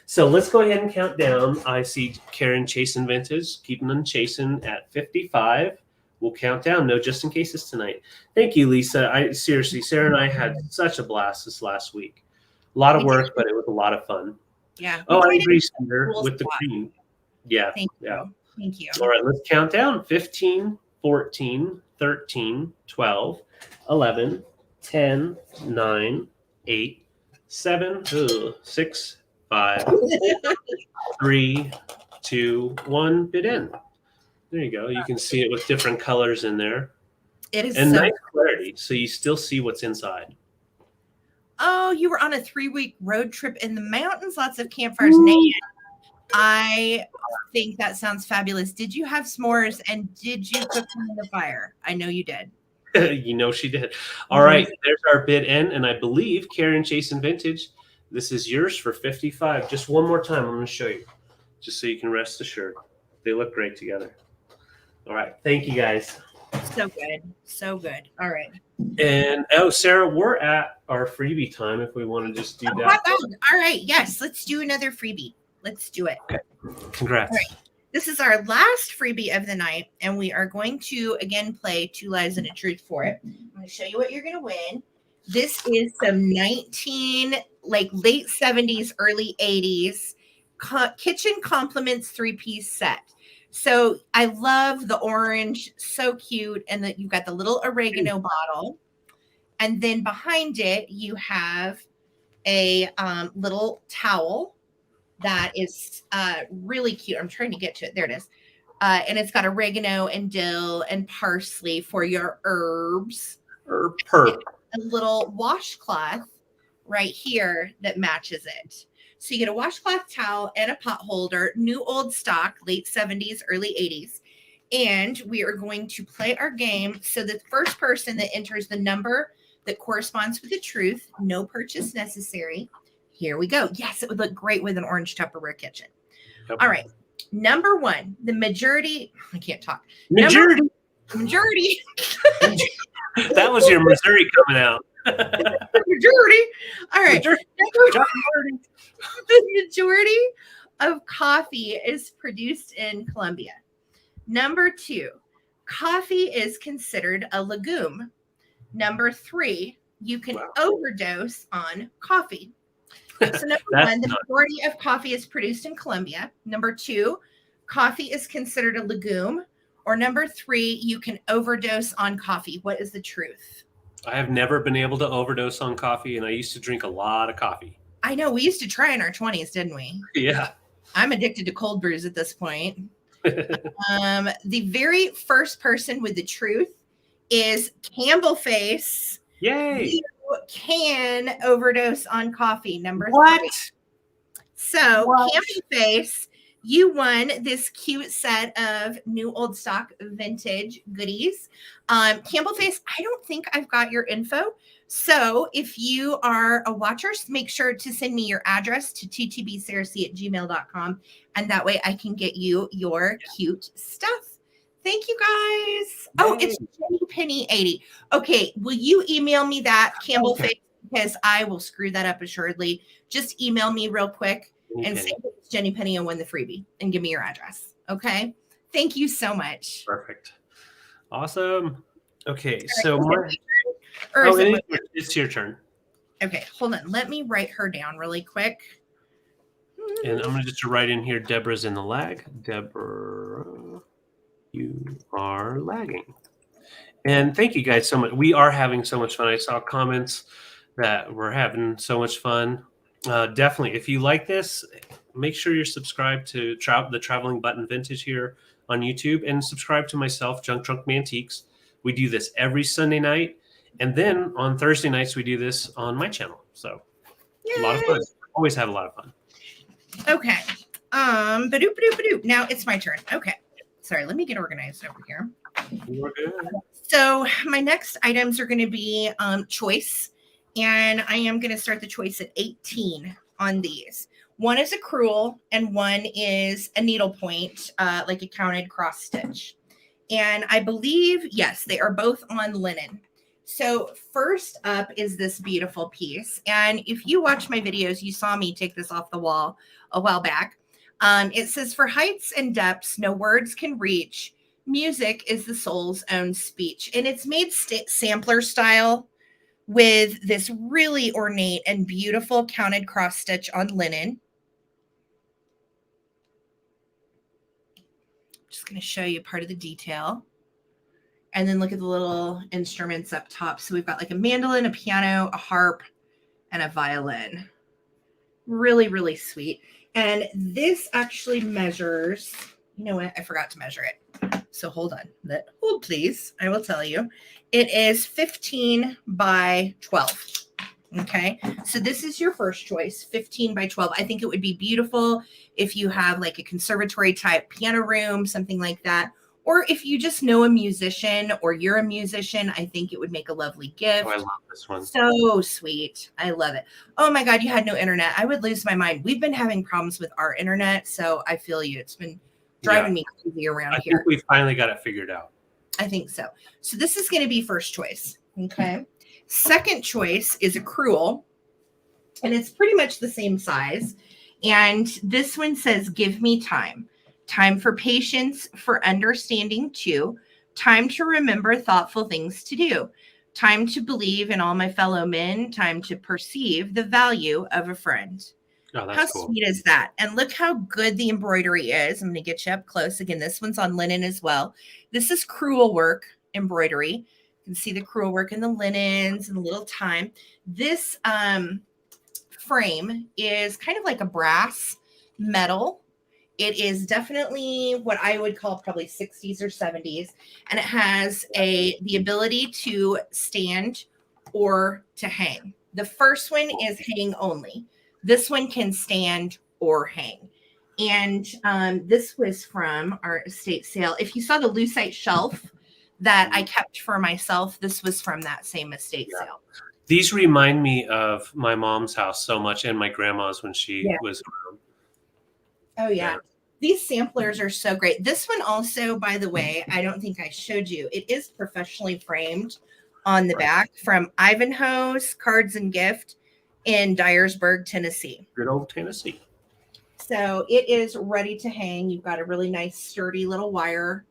So let's go ahead and count down. I see Karen chasing vintage, keeping them chasing at 55. We'll count down. No just in cases tonight. Thank you, Lisa. Seriously, Sarah and I had such a blast this last week. A lot of work, but it was a lot of fun. Yeah. Oh, I agree, Cinder, with the green. Yeah. Thank you. All right, let's count down. 15, 14, 13, 12, 11, 10, 9, 8, 7, 6, 5, 3, 2, 1, bid in. There you go. You can see it with different colors in there. It is and nice clarity, so you still see what's inside. Oh, you were on a 3-week road trip in the mountains, lots of campfires. Nan, I think that sounds fabulous. Did you have s'mores and did you cook them in the fire? I know you did. You know she did. All right, there's our bid in, and I believe Karen Chase and Vintage, this is yours for 55. Just one more time, I'm going to show you, just so you can rest assured. They look great together. All right, thank you guys. So good, so good. All right. And Sarah, we're at our freebie time. If we want to just do that. All right, yes, let's do another freebie. Let's do it. Okay. Congrats. All right. This is our last freebie of the night, and we are going to, again, play 2 Lies and a Truth for it. I'm going to show you what you're going to win. This is some late 70s, early 80s kitchen compliments 3-piece set. So I love the orange, so cute, and that you've got the little oregano bottle. And then behind it, you have a little towel that is really cute. I'm trying to get to it. There it is. And it's got oregano and dill and parsley for your herbs. A little washcloth right here that matches it. So you get a washcloth towel and a pot holder, new old stock, late 70s, early 80s. And we are going to play our game. So the first person that enters the number that corresponds with the truth, no purchase necessary. Here we go. Yes, it would look great with an orange Tupperware kitchen. Yep. All right. Number one, the majority. I can't talk. Majority. Majority. That was your Missouri coming out. Majority. All right. The majority of coffee is produced in Colombia. Number two, coffee is considered a legume. Number three, you can overdose on coffee. So number one, the majority of coffee is produced in Colombia. Number two, coffee is considered a legume. Or number three, you can overdose on coffee. What is the truth? I have never been able to overdose on coffee, and I used to drink a lot of coffee. I know. We used to try in our 20s, didn't we? Yeah. I'm addicted to cold brews at this point. The very first person with the truth is Campbell Face. Yay. You can overdose on coffee. Number three. So Campbell Face, you won this cute set of new old stock vintage goodies. Campbell Face, I don't think I've got your info. So if you are a watcher, make sure to send me your address to ttbsarahc@gmail.com. And that way I can get you your cute stuff. Thank you guys. Oh, it's Penny 80. Okay. Will you email me that, Campbell Face? Because I will screw that up assuredly. Just email me real quick and say it's Jenny Penny and win the freebie and give me your address. Okay. Thank you so much. Perfect. Awesome. Okay. Right, so it's your turn. Okay. Hold on. Let me write her down really quick. And I'm going to just write in here, Deborah's in the lag. Deborah, you are lagging. And thank you guys so much. We are having so much fun. I saw comments that we're having so much fun. Definitely, if you like this, make sure you're subscribed to the Traveling Button Vintage here on YouTube, and subscribe to myself, Junk Trunk Mantiques. We do this every Sunday night, and then on Thursday nights we do this on my channel. So a lot of fun. Always have a lot of fun. Okay. Ba-doop. Now it's my turn. Okay. Sorry, let me get organized over here. We're good. So my next items are going to be choice. And I am going to start the choice at 18 on these. One is a crewel and one is a needlepoint, like a counted cross stitch. And I believe, yes, they are both on linen. So first up is this beautiful piece. And if you watch my videos, you saw me take this off the wall a while back. It says, for heights and depths, no words can reach. Music is the soul's own speech. And it's made sampler style with this really ornate and beautiful counted cross stitch on linen. Just going to show you part of the detail. And then look at the little instruments up top. So we've got like a mandolin, a piano, a harp, and a violin. Really, really sweet. And this actually measures, you know what? I forgot to measure it. So hold on. Hold, please. I will tell you. It is 15 by 12. Okay. So this is your first choice, 15 by 12. I think it would be beautiful if you have like a conservatory type piano room, something like that. Or if you just know a musician or you're a musician, I think it would make a lovely gift. Oh, I love this one. So sweet. I love it. Oh my God, you had no internet. I would lose my mind. We've been having problems with our internet. So I feel you. It's been driving me crazy around here. I think we finally got it figured out. I think so. So this is going to be first choice. Okay. Second choice is a crewel. And it's pretty much the same size. And this one says, give me time. Time for patience, for understanding too. Time to remember thoughtful things to do. Time to believe in all my fellow men. Time to perceive the value of a friend. Oh, that's how cool. Sweet is that? And look how good the embroidery is. I'm going to get you up close. Again, this one's on linen as well. This is crewel work embroidery. You can see the crewel work in the linens and a little time. This frame is kind of like a brass metal. It is definitely what I would call probably 60s or 70s. And it has the ability to stand or to hang. The first one is hang only. This one can stand or hang. And this was from our estate sale. If you saw the lucite shelf that I kept for myself, this was from that same estate sale. These remind me of my mom's house so much, and my grandma's when she was around. Oh, yeah. These samplers are so great. This one also, by the way, I don't think I showed you. It is professionally framed on the back from Ivanhoe's Cards and Gift in Dyersburg, Tennessee. Good old Tennessee. So it is ready to hang. You've got a really nice, sturdy little wire,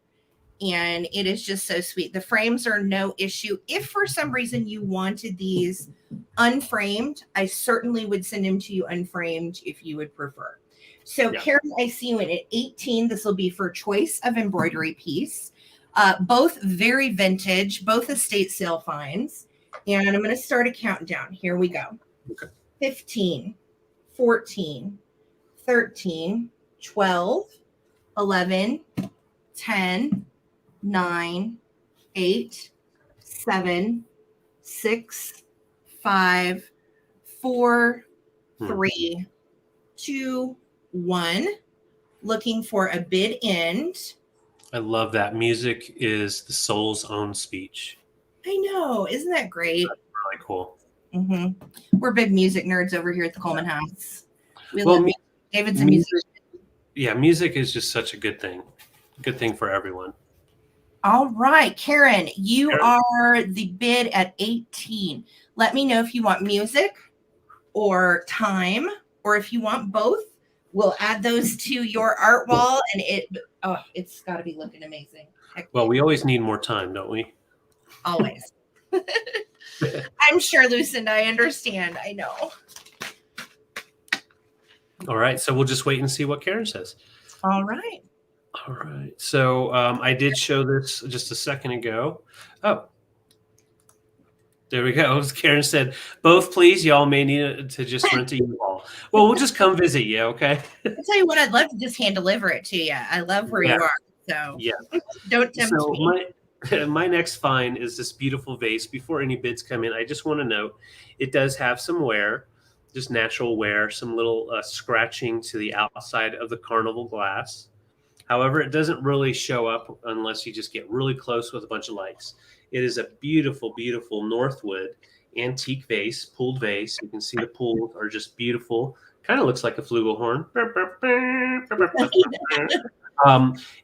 and it is just so sweet. The frames are no issue. If for some reason you wanted these unframed, I certainly would send them to you unframed if you would prefer. So Karen, I see you in at 18. This will be for choice of embroidery piece. Both very vintage, both estate sale finds. And I'm going to start a countdown. Here we go. Okay. 15, 14, 13, 12, 11, 10, 9, 8, 7, 6, 5, 4, 3, 2, 1. Looking for a bid end. I love that. Music is the soul's own speech. I know. Isn't that great? That's really cool. Mm-hmm. We're big music nerds over here at the Coleman house. We love music. David's a musician. Yeah, music is just such a good thing. Good thing for everyone. All right, Karen, you are the bid at 18. Let me know if you want music or time, or if you want both. We'll add those to your art wall, and it's got to be looking amazing. Well, we always need more time, don't we? Always. I'm sure, Lucinda, I understand. I know. All right, so we'll just wait and see what Karen says. All right. All right. So I did show this just a second ago. Oh, there we go. As Karen said, both, please. Y'all may need to just rent a U-Haul. Well, we'll just come visit you, okay? I'll tell you what, I'd love to just hand deliver it to you. I love where you are. So don't tempt me. My next find is this beautiful vase. Before any bids come in, I just want to note it does have some wear, just natural wear, some little scratching to the outside of the Carnival glass. However, it doesn't really show up unless you just get really close with a bunch of lights. It is a beautiful, beautiful Northwood antique vase, pooled vase. You can see the pools are just beautiful. Kind of looks like a flugelhorn.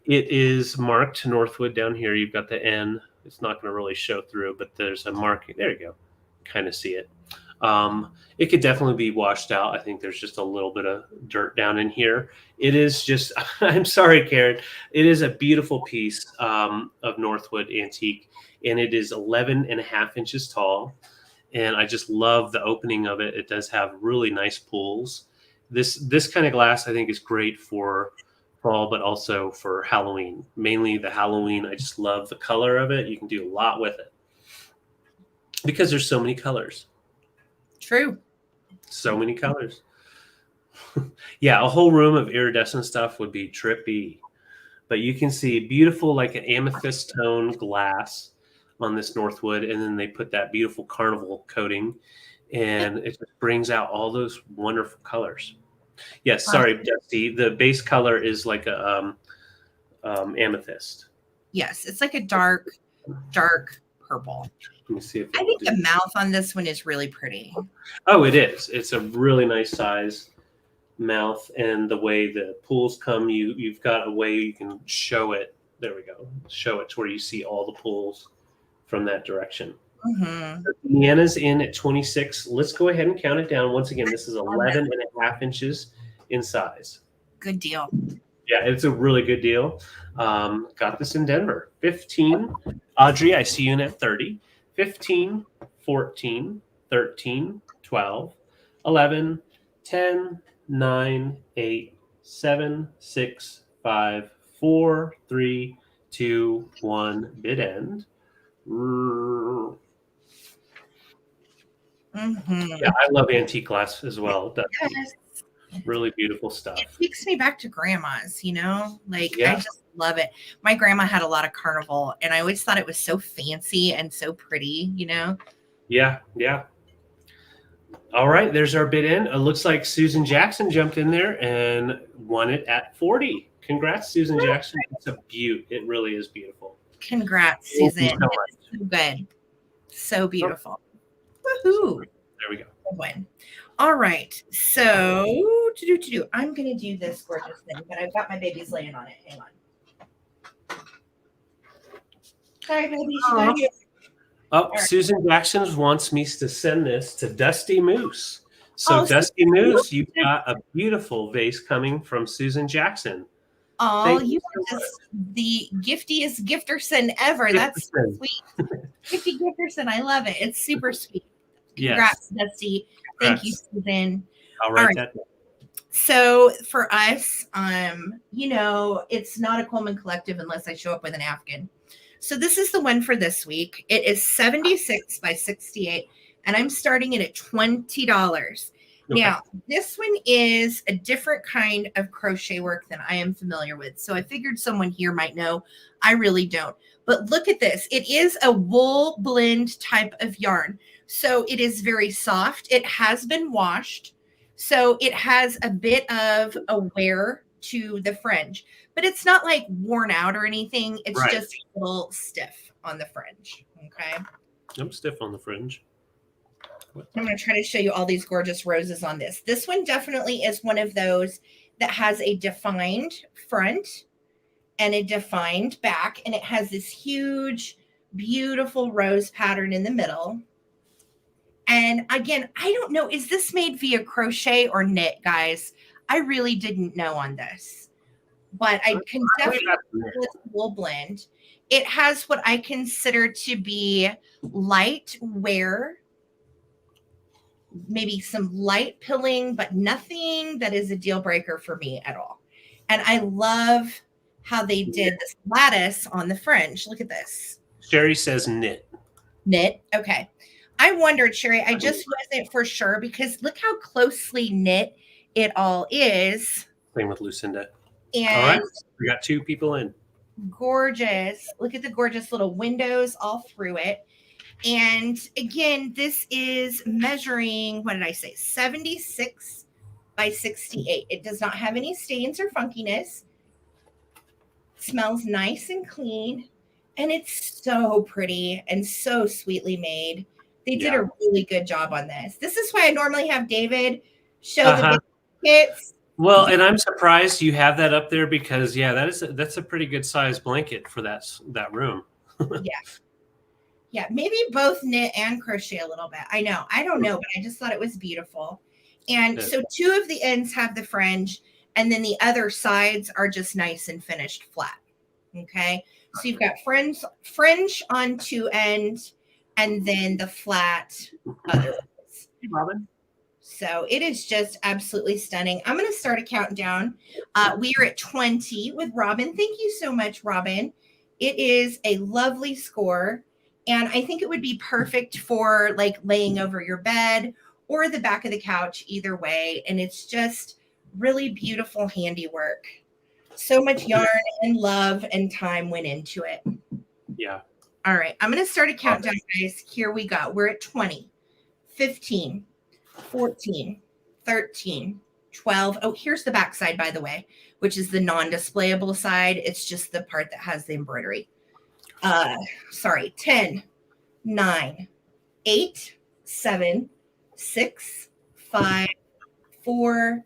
It is marked Northwood down here. You've got the N. It's not going to really show through, but there's a marking. There you go. Kind of see it. It could definitely be washed out. I think there's just a little bit of dirt down in here. It is just, I'm sorry, Karen. It is a beautiful piece of Northwood antique, and it is 11.5 inches tall. And I just love the opening of it. It does have really nice pools. This kind of glass, I think, is great for fall, but also for Halloween. Mainly the Halloween. I just love the color of it. You can do a lot with it because there's so many colors. True. So many colors. Yeah, a whole room of iridescent stuff would be trippy. But you can see beautiful, like an amethyst tone glass on this Northwood, and then they put that beautiful Carnival coating, and it just brings out all those wonderful colors. Yes, sorry, Dusty. The base color is like a amethyst. Yes, it's like a dark purple. Let me see if I think the mouth on this one is really pretty. Oh, it is. It's a really nice size mouth, and the way the pools come, you've got a way you can show it. There we go. Show it to where you see all the pools from that direction. Mm-hmm. So Deanna's in at 26. Let's go ahead and count it down. Once again, this is 11.5 inches in size. Good deal. Yeah, it's a really good deal. Got this in Denver. 15. Audrey, I see you in at 30. 15, 14, 13, 12, 11, 10, 9, 8, 7, 6, 5, 4, 3, 2, 1. Bid end. Mm-hmm. Yeah, I love antique glass as well. That's really beautiful stuff. It takes me back to grandma's, I Yeah. just love it. My grandma had a lot of Carnival, and I always thought it was so fancy and so pretty, Yeah. All right, there's our bid in. It looks like Susan Jackson jumped in there and won it at 40. Congrats, Susan Jackson. It's a beaut. It really is beautiful. Congrats, Thank Susan. you so much. It's so good. So beautiful. Woohoo. There we go. Good one. All right. So I'm going to do this gorgeous thing, but I've got my babies laying on it. Hang on. Sorry, babies. You gotta get- Oh, right. Susan Jackson wants me to send this to Dusty Moose. So, Oh, Dusty Moose, you've got a beautiful vase coming from Susan Jackson. Oh, Thank you you are so just the giftiest gifterson ever. That's Gifterson. sweet. Gifty Gifterson. I love it. It's super sweet. Yes. Congrats, Dusty. Thank you, Susan. I'll write All right. that down. So for us, you know, it's not a Coleman Collective unless I show up with an Afghan. So this is the one for this week. It is 76 by 68, and I'm starting it at $20. Okay. Now, this one is a different kind of crochet work than I am familiar with. So I figured someone here might know. I really don't. But look at this. It is a wool blend type of yarn. So it is very soft. It has been washed. So it has a bit of a wear to the fringe, but it's not like worn out or anything. It's Right. just a little stiff on the fringe. Okay. I'm stiff on the fringe. I'm going to try to show you all these gorgeous roses on this. This one definitely is one of those that has a defined front and a defined back, and it has this huge, beautiful rose pattern in the middle. And again, I don't know, is this made via crochet or knit, guys? I really didn't know on this, but I can definitely this wool blend. It has what I consider to be light wear, maybe some light pilling, but nothing that is a deal breaker for me at all. And I love how they did this lattice on the fringe. Look at this. Sherry says knit. Knit. Okay. I wondered, Sherry, I just wasn't for sure because look how closely knit it all is. Same with Lucinda. And all right. We got 2 people in. Gorgeous. Look at the gorgeous little windows all through it. And again, this is measuring, what did I say? 76 by 68. It does not have any stains or funkiness. It smells nice and clean. And it's so pretty and so sweetly made. They did a really good job on this. This is why I normally have David show the kits. Well, and I'm surprised you have that up there because, yeah, that's a pretty good size blanket for that room. Yeah, maybe both knit and crochet a little bit. I know. I don't know, but I just thought it was beautiful. And so 2 of the ends have the fringe, and then the other sides are just nice and finished flat. Okay. So you've got fringe on 2 ends, and then the flat other ones. Robin. So it is just absolutely stunning. I'm going to start a countdown. We are at 20 with Robin. Thank you so much, Robin. It is a lovely score. And I think it would be perfect for like laying over your bed or the back of the couch, either way. And it's just really beautiful handiwork. So much yarn and love and time went into it. Yeah. All right. I'm going to start a countdown, guys. Here we go. We're at 20, 15, 14, 13, 12. Oh, here's the back side, by the way, which is the non-displayable side. It's just the part that has the embroidery. 10, 9, 8, 7, 6, 5, 4,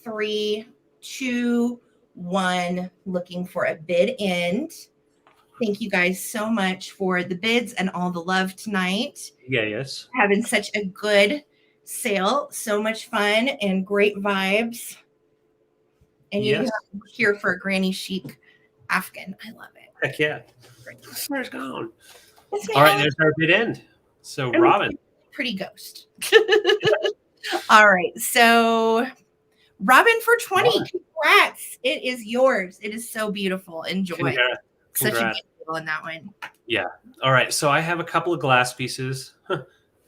3, 2, 1. Looking for a bid end. Thank you guys so much for the bids and all the love tonight. Yeah, yes. Having such a good sale. So much fun and great vibes. And you're here for a granny chic Afghan. I love it. Heck yeah. Where's gone? All right, there's our bid end. So Robin. Pretty ghost. All right. So Robin for 20. Congrats. It is yours. It is so beautiful. Enjoy. Congrats. Such a good deal on that one. Yeah. All right. So I have a couple of glass pieces.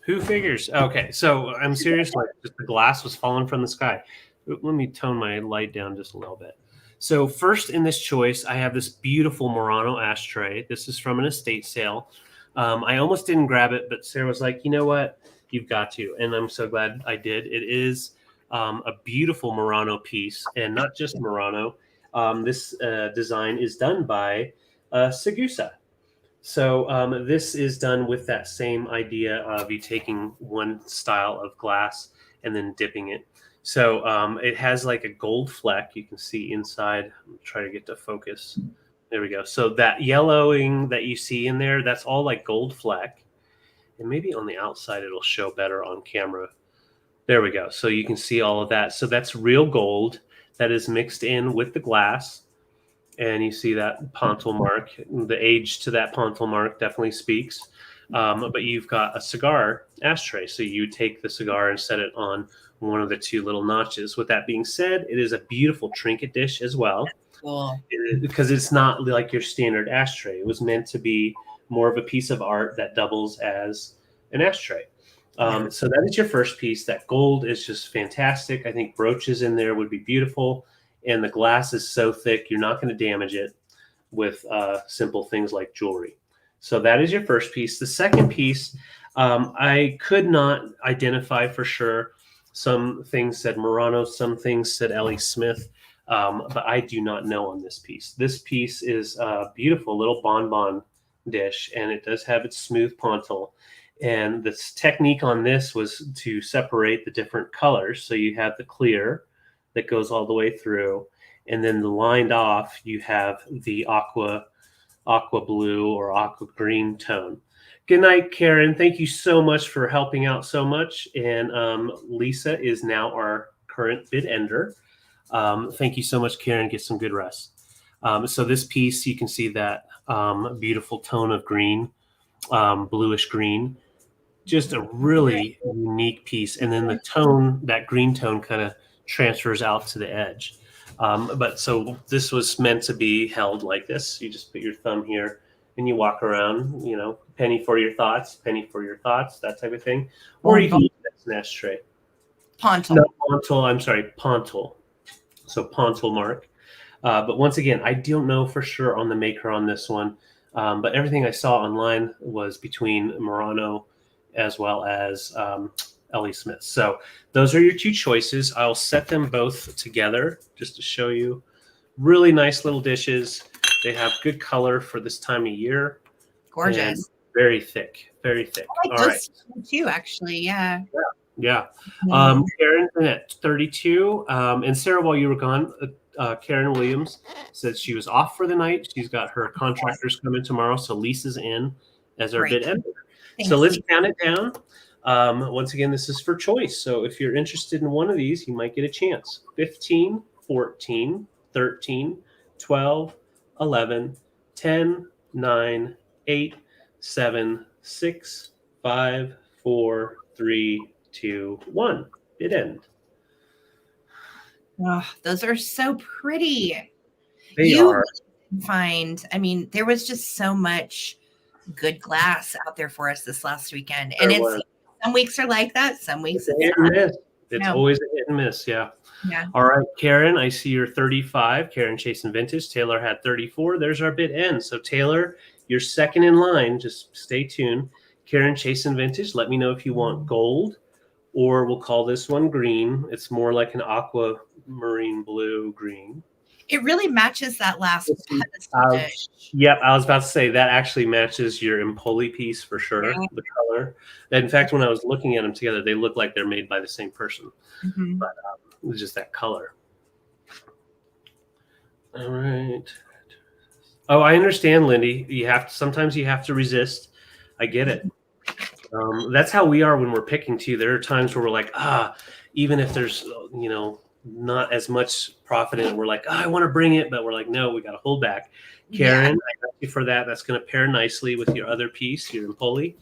Who figures? Okay. So I'm serious. Like just the glass was falling from the sky. Let me tone my light down just a little bit. So first in this choice, I have this beautiful Murano ashtray. This is from an estate sale. I almost didn't grab it, but Sarah was like, you know what? You've got to. And I'm so glad I did. It is a beautiful Murano piece, and not just Murano. This design is done by Segusa. So this is done with that same idea of you taking one style of glass and then dipping it. So it has like a gold fleck you can see inside. I'm trying to get to focus. There we go. So that yellowing that you see in there, that's all like gold fleck. And maybe on the outside it'll show better on camera. There we go. So you can see all of that. So that's real gold that is mixed in with the glass. And you see that pontil mark. The age to that pontil mark definitely speaks. But you've got a cigar ashtray. So you take the cigar and set it on one of the two little notches. With that being said, it is a beautiful trinket dish as well. Cool. Because it's not like your standard ashtray. It was meant to be more of a piece of art that doubles as an ashtray. So that is your first piece. That gold is just fantastic. I think brooches in there would be beautiful. And the glass is so thick, you're not going to damage it with simple things like jewelry. So that is your first piece. The second piece, I could not identify for sure. Some things said Murano, some things said Ellie Smith, but I do not know on this piece. This piece is a beautiful little bonbon dish, and it does have its smooth pontil. And the technique on this was to separate the different colors. So you have the clear that goes all the way through, and then the lined off, you have the aqua blue or aqua green tone. Good night, Karen. Thank you so much for helping out so much. And Lisa is now our current bid ender. Thank you so much, Karen. Get some good rest. So this piece, you can see that beautiful tone of green, bluish green. Just a really unique piece. And then the tone, that green tone kind of transfers out to the edge. But so this was meant to be held like this. You just put your thumb here and you walk around, you know, penny for your thoughts, that type of thing. Or you can use it as an ashtray. Pontil. No, pontil. I'm sorry, pontil. So pontil mark. But once again, I don't know for sure on the maker on this one. But everything I saw online was between Murano as well as Ellie Smith. So those are your two choices. I'll set them both together just to show you. Really nice little dishes. They have good color for this time of year. Gorgeous. Very thick, very thick. I like those too, actually. Yeah. Yeah. Karen's in at 32. And Sarah, while you were gone, Karen Williams said she was off for the night. She's got her contractors coming tomorrow. So Lisa's in as our bid ender. So let's count it down. Once again, this is for choice. So if you're interested in one of these, you might get a chance. 15, 14, 13, 12, 11, 10, 9, 8, 7, 6, 5, 4, 3, 2, 1. Bid end. Oh, those are so pretty. They are. I mean, there was just so much good glass out there for us this last weekend. And some weeks are like that. Some weeks it's hit and miss. It's always a hit and miss. Yeah. All right, Karen, I see you're 35. Karen chasing vintage. Taylor had 34. There's our bid end. So Taylor, you're second in line. Just stay tuned. Karen chasing vintage. Let me know if you want gold, or we'll call this one green. It's more like an aquamarine blue green. It really matches that last dish. Yep, I was about to say that actually matches your Empoli piece for sure, the color. In fact, when I was looking at them together, they look like they're made by the same person. But it was just that color. All right. Oh, I understand, Lindy. Sometimes you have to resist. I get it. That's how we are when we're picking too. There are times where we're like, even if there's, not as much profit in it, we're like, I want to bring it, but we're like, no, we got to hold back. Karen, I got you for that. That's going to pair nicely with your other piece, your Empoli.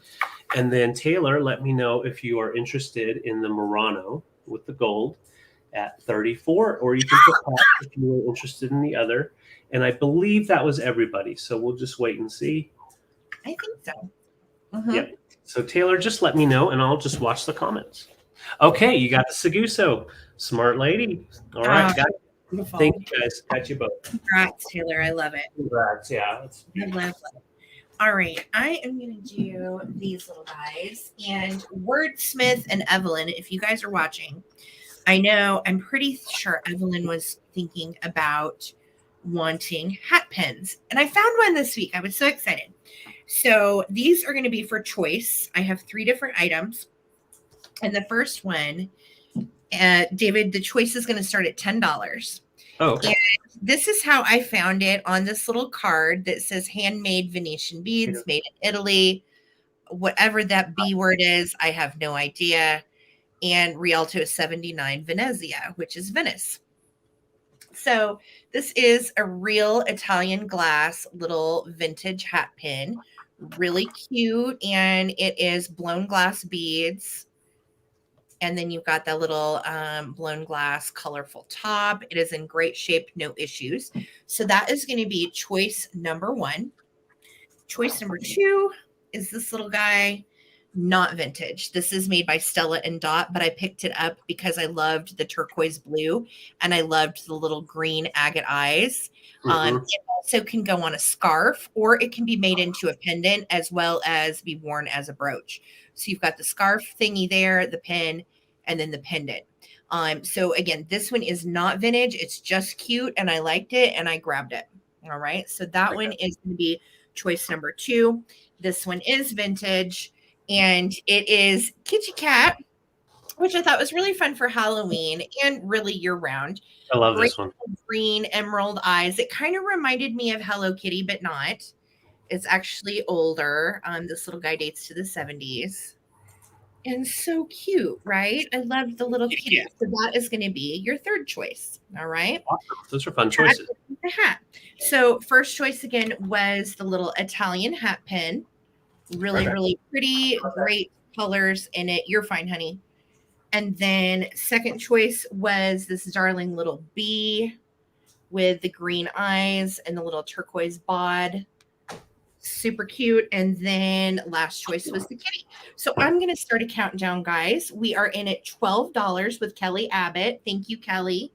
And then Taylor, let me know if you are interested in the Murano with the gold at 34, or you can put that if you were interested in the other. And I believe that was everybody. So we'll just wait and see. I think so. Yep. So Taylor, just let me know and I'll just watch the comments. Okay, you got the Seguso. Smart lady. All right, got it. Thank you guys. Got you both. Congrats, Taylor. I love it. Congrats. Yeah. I love it. All right, I am going to do these little guys. And Wordsmith and Evelyn, if you guys are watching, I know I'm pretty sure Evelyn was thinking about wanting hat pins. And I found one this week. I was so excited. So these are going to be for choice. I have 3 different items. And the first one, David, the choice is going to start at $10. Oh, okay. And this is how I found it on this little card that says handmade Venetian beads, made in Italy. Whatever that B word is, I have no idea. And Rialto 79 Venezia, which is Venice. So this is a real Italian glass little vintage hat pin. Really cute. And it is blown glass beads. And then you've got that little blown glass colorful top. It is in great shape, no issues. So that is going to be choice number 1. Choice number 2 is this little guy, not vintage. This is made by Stella and Dot, but I picked it up because I loved the turquoise blue and I loved the little green agate eyes. It also can go on a scarf, or it can be made into a pendant as well as be worn as a brooch. So you've got the scarf thingy there, the pin, and then the pendant. So again, this one is not vintage. It's just cute, and I liked it, and I grabbed it. All right. So that one is going to be choice number 2. This one is vintage, and it is Kitty Cat, which I thought was really fun for Halloween and really year round. I love this one. Green emerald eyes. It kind of reminded me of Hello Kitty, but not. It's actually older. This little guy dates to the 70s. And so cute, right? I love the little kitty. So that is going to be your 3rd choice. All right. Awesome. Those are fun choices. The hat. So first choice again was the little Italian hat pin. Really, really pretty, great colors in it. You're fine, honey. And then second choice was this darling little bee with the green eyes and the little turquoise bod. Super cute. And then last choice was the kitty. So I'm going to start a countdown, guys. We are in at $12 with Kelly Abbott. Thank you, Kelly.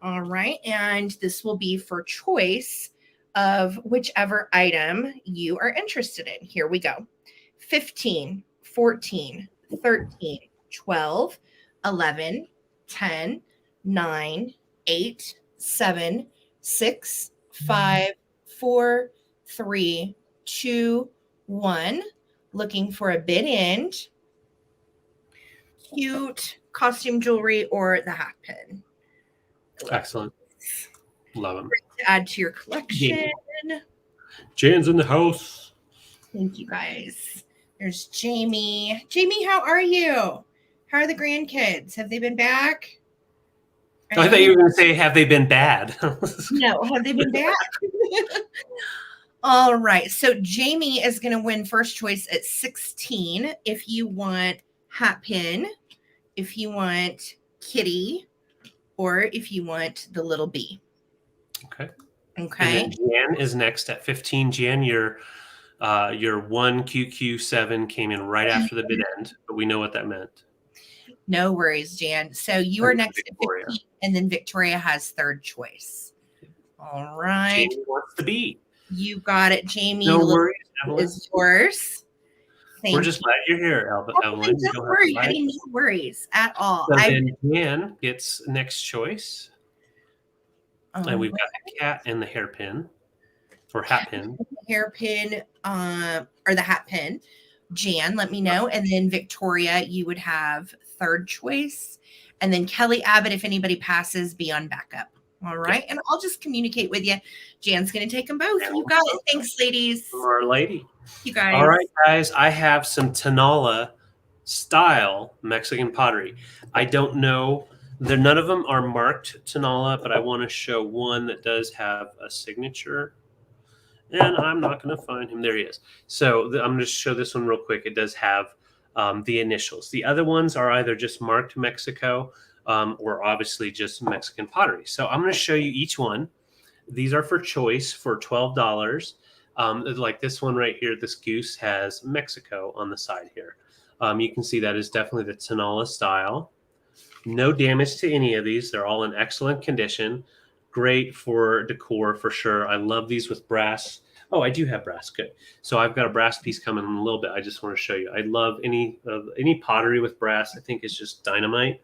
All right. And this will be for choice of whichever item you are interested in. Here we go. 15, 14, 13, 12, 11, 10, 9, 8, 7, 6, 5, 4, 3, 2, 1. Looking for a bid end. Cute costume jewelry or the hat pin. Excellent. Love them. To add to your collection. Jan's in the house. Thank you, guys. There's Jamie. Jamie, how are you? How are the grandkids? Have they been back? I thought you were going to say, have they been bad? No, have they been back? All right. So Jamie is going to win first choice at 16. If you want hat pin, if you want kitty, or if you want the little bee. Okay. Okay. And then Jan is next at 15. Jan, your 1QQ7 came in right after the bid end, but we know what that meant. No worries, Jan. So you are next at 15, and then Victoria has third choice. All right. Jamie wants the bee. You got it, Jamie. No worries, Evelyn. Is yours. We're just glad you're here, Evelyn. Don't worry, honey. No worries at all. So then Jan gets next choice. And we've got the cat and the hairpin. Or hat pin. Hairpin, or the hat pin. Jan, let me know. And then Victoria, you would have third choice. And then Kelly Abbott, if anybody passes, be on backup. All right. Yeah. And I'll just communicate with you. Jan's going to take them both. You got it. Thanks, ladies. Our lady. You guys. All right, guys. I have some Tonala style Mexican pottery. I don't know. None of them are marked Tonala, but I want to show one that does have a signature. And I'm not going to find him. There he is. So I'm going to show this one real quick. It does have the initials. The other ones are either just marked Mexico or obviously just Mexican pottery. So I'm going to show you each one. These are for choice for $12. Like this one right here, this goose has Mexico on the side here. You can see that is definitely the Tonala style. No damage to any of these. They're all in excellent condition. Great for decor for sure. I love these with brass Oh, I do have brass. Good. So I've got a brass piece coming in a little bit. I just want to show you. I love any pottery with brass. I think it's just dynamite.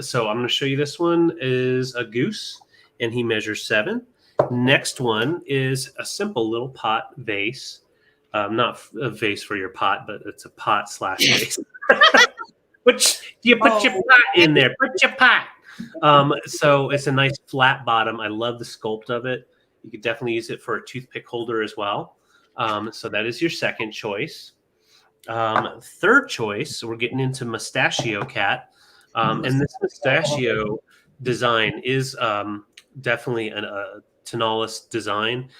So I'm going to show you. This one is a goose, and he measures 7. Next one is a simple little pot vase. Not a vase for your pot, but it's a pot / vase. Which you put your pot in there. Put your pot. So it's a nice flat bottom. I love the sculpt of it. You could definitely use it for a toothpick holder as well. So that is your second choice. Third choice, we're getting into Mustachio Cat. And this mustachio design is definitely a Tanalis design.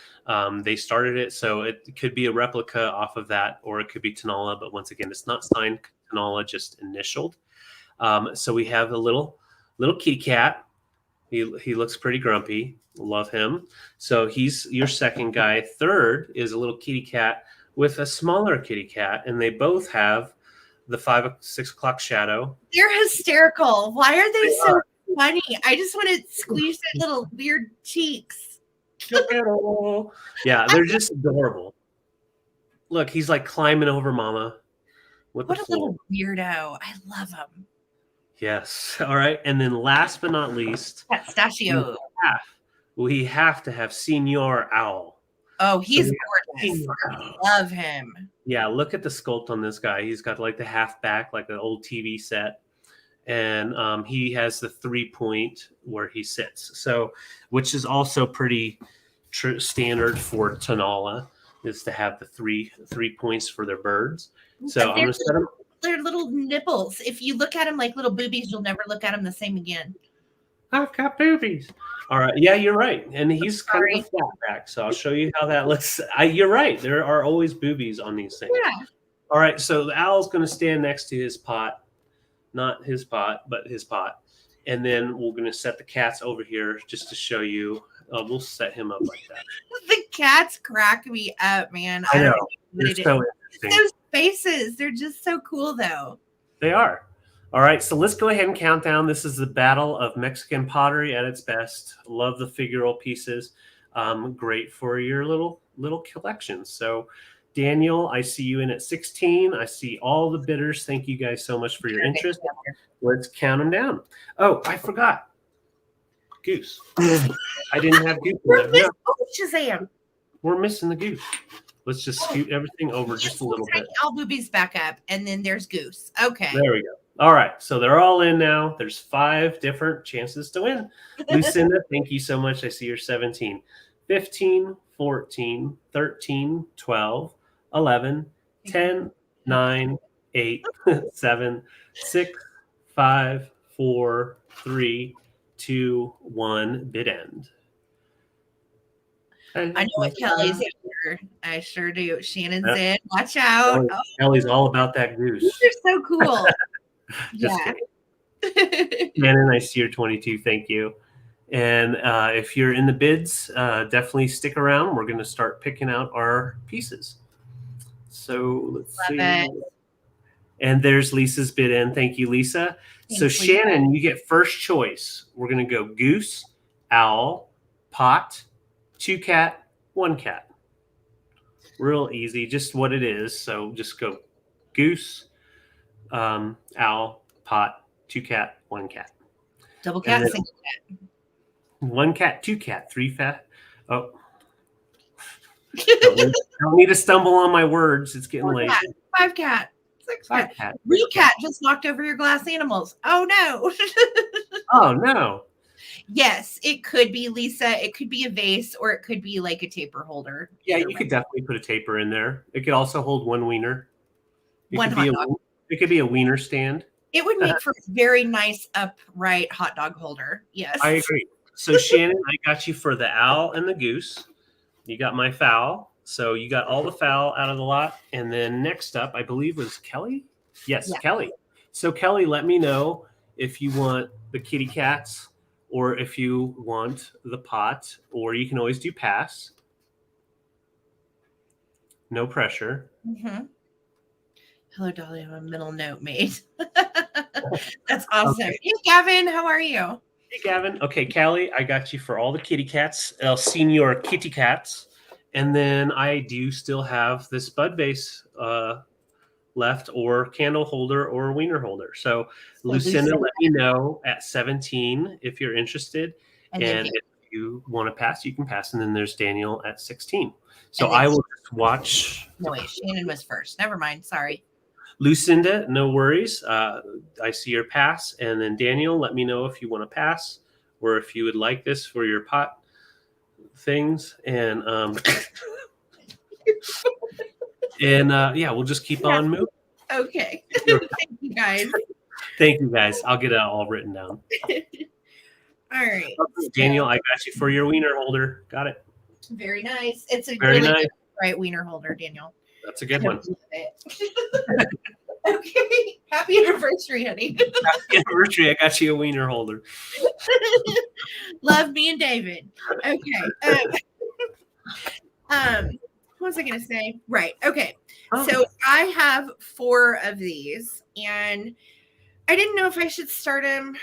They started it, so it could be a replica off of that, or it could be Tanala. But once again, it's not signed Tanala, just initialed. So we have a little kitty cat. He looks pretty grumpy. Love him. So he's your second guy. Third is a little kitty cat with a smaller kitty cat, and they both have the 6 o'clock shadow. They're hysterical. Why are they so funny? I just want to squeeze their little weird cheeks. Yeah, they're just adorable. Look, he's like climbing over Mama. What a little weirdo. I love him. Yes. All right. And then last but not least, Pistachio. We have to have Senor Owl. Oh, he's gorgeous. I love him. Yeah, look at the sculpt on this guy. He's got like the half back, like an old TV set. And he has the 3-point where he sits. So, which is also pretty standard for Tanala, is to have the three points for their birds. So I'm going to set them. They're little nipples. If you look at them like little boobies, you'll never look at them the same again. I've got boobies. All right. Yeah, you're right. And he's kind of a flat back. So I'll show you how that looks. You're right. There are always boobies on these things. Yeah. All right. So the owl's going to stand next to his pot. Not his pot, but his pot. And then we're going to set the cats over here just to show you. We'll set him up like that. The cats crack me up, man. I know. They're so interesting. Those faces, they're just so cool, though. They are. All right, so let's go ahead and count down. This is the battle of Mexican pottery at its best. Love the figural pieces. Great for your little collections. So, Daniel, I see you in at 16. I see all the bidders. Thank you guys so much for your interest. Let's count them down. Oh, I forgot. Goose. I didn't have goose. Shazam. We're missing the goose. Let's just scoot everything over just a little bit. All boobies back up, and then there's Goose. Okay. There we go. All right. So they're all in now. There's 5 different chances to win. Lucinda, thank you so much. I see you're 17. 15, 14, 13, 12, 11, 10, 9, 8, 7, 6, 5, 4, 3, 2, 1. Bid end. I know what Kelly's here. I sure do. Shannon's in. Watch out. Kelly's all about that goose. These are so cool. Just kidding. Shannon, I see you're 22. Thank you. And if you're in the bids, definitely stick around. We're going to start picking out our pieces. So let's see. It. And there's Lisa's bid in. Thank you, Lisa. Thanks, so Shannon, you get first choice. We're going to go goose, owl, pot, 2 cat, 1 cat. Real easy, just what it is. So just go goose, owl, pot, 2 cat, 1 cat. Double cat, single cat. 1 cat, 2 cat, 3 fat. Oh. don't need to stumble on my words. It's getting late. 5 cat. 6 cat. Real cat just knocked over your glass animals. Oh no. Oh no. Yes, it could be, Lisa. It could be a vase, or it could be like a taper holder. Yeah, you could definitely put a taper in there. It could also hold 1 wiener. It could be a wiener stand. It would make for a very nice upright hot dog holder. Yes. I agree. So Shannon, I got you for the owl and the goose. You got my fowl. So you got all the fowl out of the lot. And then next up, I believe was Kelly. Yes, yeah. Kelly. So Kelly, let me know if you want the kitty cats or if you want the pot, or you can always do pass. No pressure. Mm-hmm. Hello, Dolly. I have a middle note made. That's awesome. Okay. Hey, Gavin. How are you? Hey, Gavin. Okay, Callie, I got you for all the kitty cats, Senior Kitty Cats. And then I do still have this bud vase left, or candle holder, or wiener holder. So Lucinda, let me know at 17 if you're interested. And if you want to pass, you can pass. And then there's Daniel at 16. So I will just watch. No, wait, Shannon was first. Never mind. Sorry. Lucinda, no worries. I see your pass. And then Daniel, let me know if you want to pass or if you would like this for your pot things. And yeah, we'll just keep on moving. Okay. Thank you, guys. Thank you, guys. I'll get it all written down. All right. Daniel, I got you for your wiener holder. Got it. Very nice. It's a very really nice. Good, right wiener holder, Daniel. That's a good one. Okay. Happy anniversary, honey. Happy anniversary. I got you a wiener holder. Love me and David. Okay. What was I going to say? Right. Okay. So I have 4 of these, and I didn't know if I should start them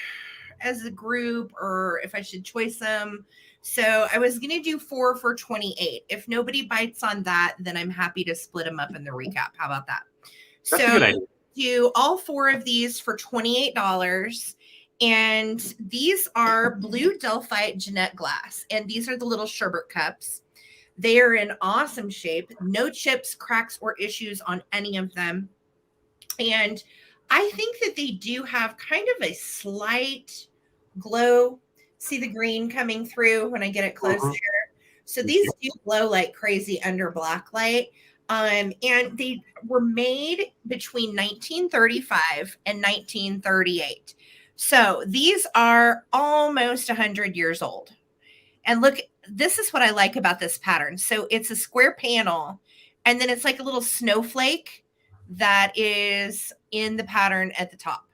as a group or if I should choice them. So I was going to do 4 for 28. If nobody bites on that, then I'm happy to split them up in the recap. How about that? That's a good idea. Do all 4 of these for $28. And these are blue Delphite Jeanette glass. And these are the little sherbet cups. They are in awesome shape. No chips, cracks, or issues on any of them. And I think that they do have kind of a slight glow. See the green coming through when I get it close there. So these do glow like crazy under black light. And they were made between 1935 and 1938. So these are almost 100 years old. And look, this is what I like about this pattern. So it's a square panel, and then it's like a little snowflake that is in the pattern at the top.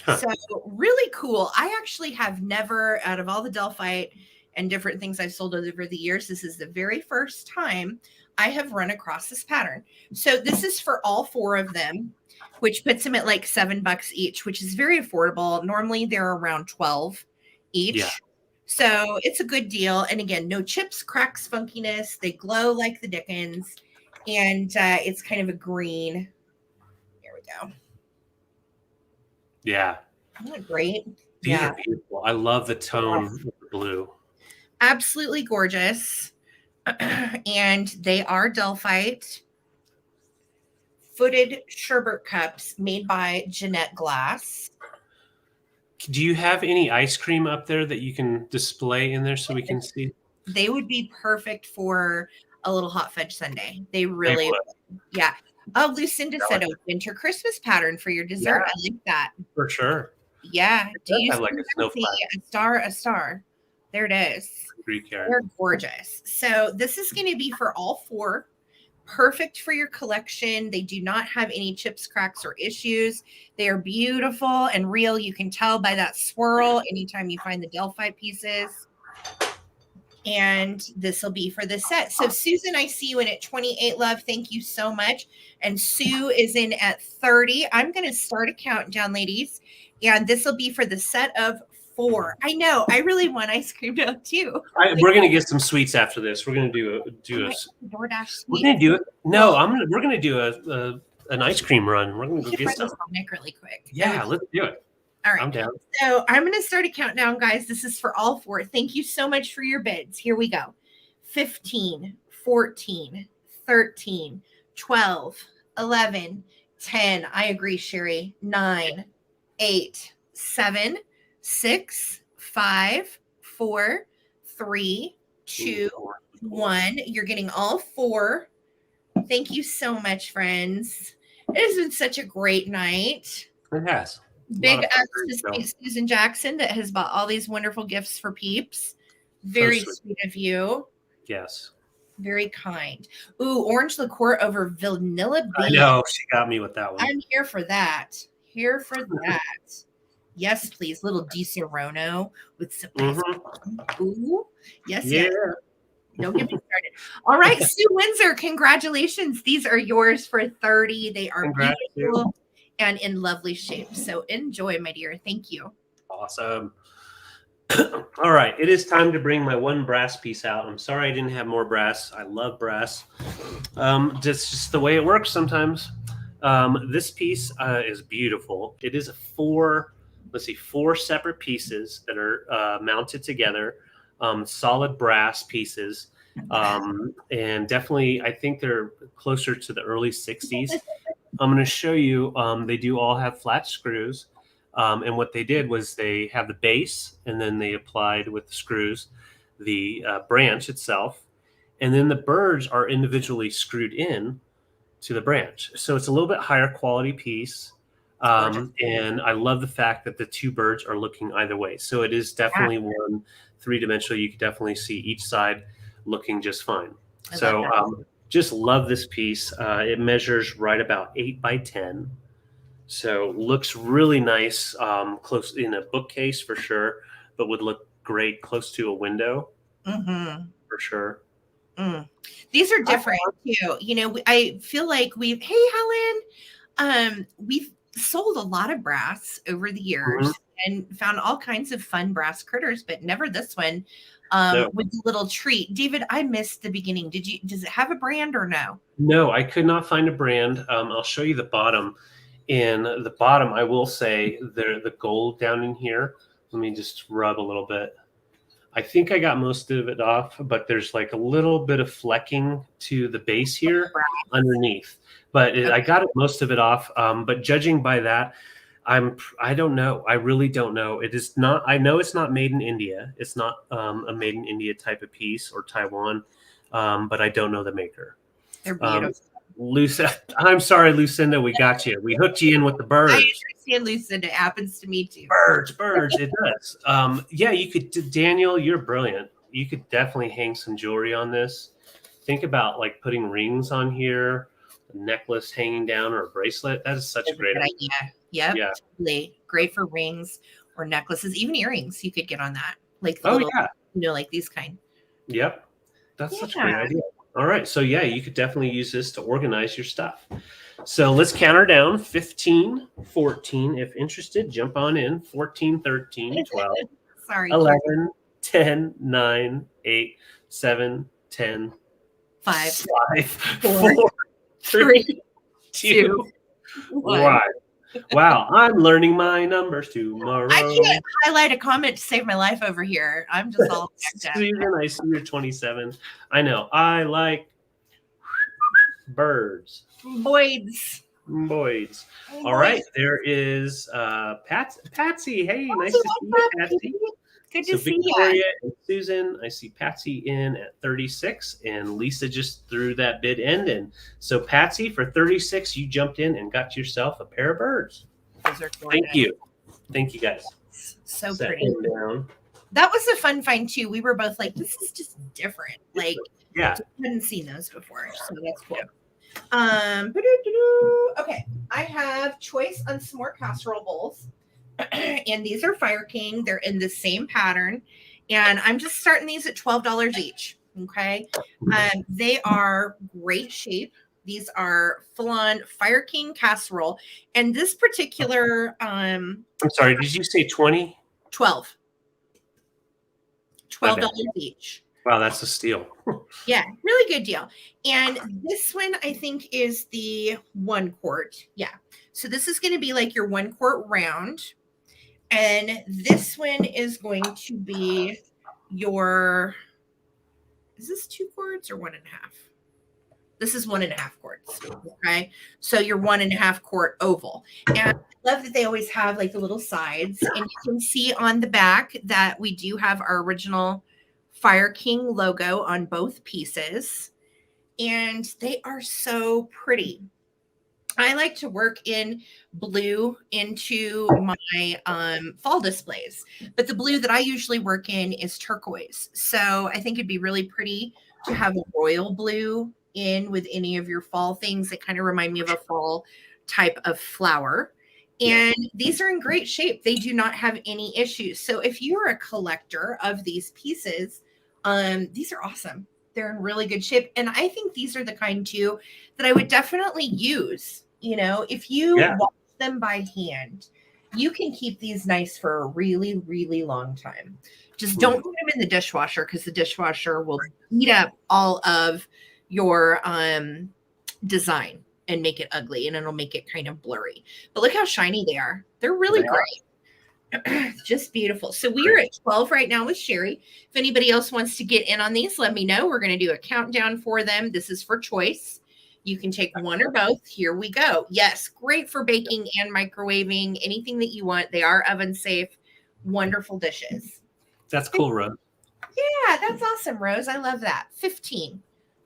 So really cool. I actually have never, out of all the Delphite and different things I've sold over the years, this is the very first time I have run across this pattern. So this is for all 4 of them, which puts them at like $7 each, which is very affordable. Normally they're around 12 each. Yeah. So it's a good deal. And again, no chips, cracks, funkiness. They glow like the Dickens. And it's kind of a green. There we go. Yeah. Isn't that great? These are beautiful. I love the tone of the blue. Absolutely gorgeous. And they are Delphite footed sherbet cups made by Jeanette Glass. Do you have any ice cream up there that you can display in there so we can see? They would be perfect for a little hot fudge sundae. They really would. Yeah. Oh, Lucinda said a winter Christmas pattern for your dessert. Yeah, I like that. For sure. Yeah. Do you like a star? There it is. They're gorgeous. So this is going to be for all 4. Perfect for your collection. They do not have any chips, cracks, or issues. They are beautiful and real. You can tell by that swirl anytime you find the Delphite pieces. And this will be for the set. So Susan, I see you in at 28, love. Thank you so much. And Sue is in at 30. I'm going to start a countdown, ladies. And this will be for the set of 4. I know. I really want ice cream now too. We're going to get some sweets after this. We're going to do a DoorDash sweets. We're going to do it. No, we're going to do an ice cream run. We're going to go get some. Nick really quick. Yeah, let's do it. All right. I'm down. So I'm going to start a countdown, guys. This is for all 4. Thank you so much for your bids. Here we go. 15, 14, 13, 12, 11, 10. I agree, Sherry. 9, 8, 7, 6, 5, 4, 3, 2, 1. You're getting all 4. Thank you so much, friends. It has been such a great night. It has. Big ups to Susan Jackson that has bought all these wonderful gifts for peeps. Very sweet of you. Yes. Very kind. Ooh, orange liqueur over vanilla bean. I know. She got me with that one. I'm here for that. Here for that. Yes, please. Little Ttbsarahc with some Ooh. Yes, yeah. Yes. Don't get me started. All right, Sue Windsor, congratulations. These are yours for 30. They are beautiful and in lovely shape. So enjoy, my dear. Thank you. Awesome. All right, it is time to bring my one brass piece out. I'm sorry I didn't have more brass. I love brass. Just the way it works sometimes. This piece is beautiful. It is four separate pieces that are mounted together, solid brass pieces. And definitely, I think they're closer to the early 60s. I'm going to show you, they do all have flat screws. And what they did was they have the base, and then they applied with the screws the branch itself, and then the birds are individually screwed in to the branch. So it's a little bit higher quality piece. And I love the fact that the two birds are looking either way. So it is definitely one three-dimensional. You can definitely see each side looking just fine. So just love this piece. It measures right about 8 by 10. So looks really nice, close in a bookcase for sure, but would look great close to a window for sure. These are different too. You know, I feel like hey Helen, we've sold a lot of brass over the years and found all kinds of fun brass critters, but never this one with a little treat. David, I missed the beginning. Does it have a brand or no? No, I could not find a brand. I'll show you the bottom. In the bottom, I will say the gold down in here. Let me just rub a little bit. I think I got most of it off, but there's like a little bit of flecking to the base here underneath. But I got most of it off. But judging by that, I don't know. I really don't know. It is not. I know it's not made in India. It's not a made in India type of piece or Taiwan. But I don't know the maker. They're beautiful. I'm sorry, Lucinda. We got you. We hooked you in with the birds. I understand, Lucinda. It happens to me too. Birds. It does. Yeah, you could. Daniel, you're brilliant. You could definitely hang some jewelry on this. Think about like putting rings on here, a necklace hanging down, or a bracelet. That is such a great idea. Yep. Yeah. Totally. Great for rings or necklaces, even earrings. You could get on that, like the little, like these kind. Yep. That's such a great idea. All right. So yeah, you could definitely use this to organize your stuff. So let's count her down. 15, 14. If interested, jump on in. 14, 13, 12, 11, 10, 9, 8, 7, 10, 5, 4, 3, 2, 1. Right. Wow. I'm learning my numbers tomorrow. I can't highlight a comment to save my life over here. I'm just all Susan, I see you're 27. I know. I like birds. Boys. All right. There is Patsy. Hey, nice to see you, Patsy. Good to see Victoria you. And Susan, I see Patsy in at 36, and Lisa just threw that bid in. So Patsy, for 36, you jumped in and got yourself a pair of birds. Those are Thank you. Thank you, guys. So pretty. That was a fun find too. We were both like, this is just different. Like, yeah, I hadn't seen those before, so that's cool. Okay, I have choice on some more casserole bowls. And these are Fire King. They're in the same pattern. And I'm just starting these at $12 each. Okay. They are great shape. These are full-on Fire King casserole. And this particular I'm sorry, did you say 20? 12. $12 each. Wow, that's a steal. Yeah, really good deal. And this one I think is the 1 quart. Yeah. So this is going to be like your 1 quart round. And this one is going to be your, is this 2 quarts or 1.5? This is 1.5 quarts. Okay. So your 1.5 quart oval. And I love that they always have like the little sides. And you can see on the back that we do have our original Fire King logo on both pieces. And they are so pretty. I like to work in blue into my fall displays, but the blue that I usually work in is turquoise. So I think it'd be really pretty to have a royal blue in with any of your fall things that kind of remind me of a fall type of flower. And these are in great shape. They do not have any issues. So if you're a collector of these pieces, these are awesome. They're in really good shape. And I think these are the kind too that I would definitely use. You know, if you wash them by hand you can keep these nice for a really, really long time. Just don't put them in the dishwasher because the dishwasher will eat up all of your design and make it ugly, and it'll make it kind of blurry. But look how shiny they are. They're really great. Just beautiful. So we are at 12 right now with Sherry. If anybody else wants to get in on these, let me know. We're going to do a countdown for them. This is for choice. You can take one or both. Here we go. Yes, great for baking and microwaving, anything that you want. They are oven safe. Wonderful dishes. That's cool, Rose. Yeah, that's awesome, Rose. I love that. 15,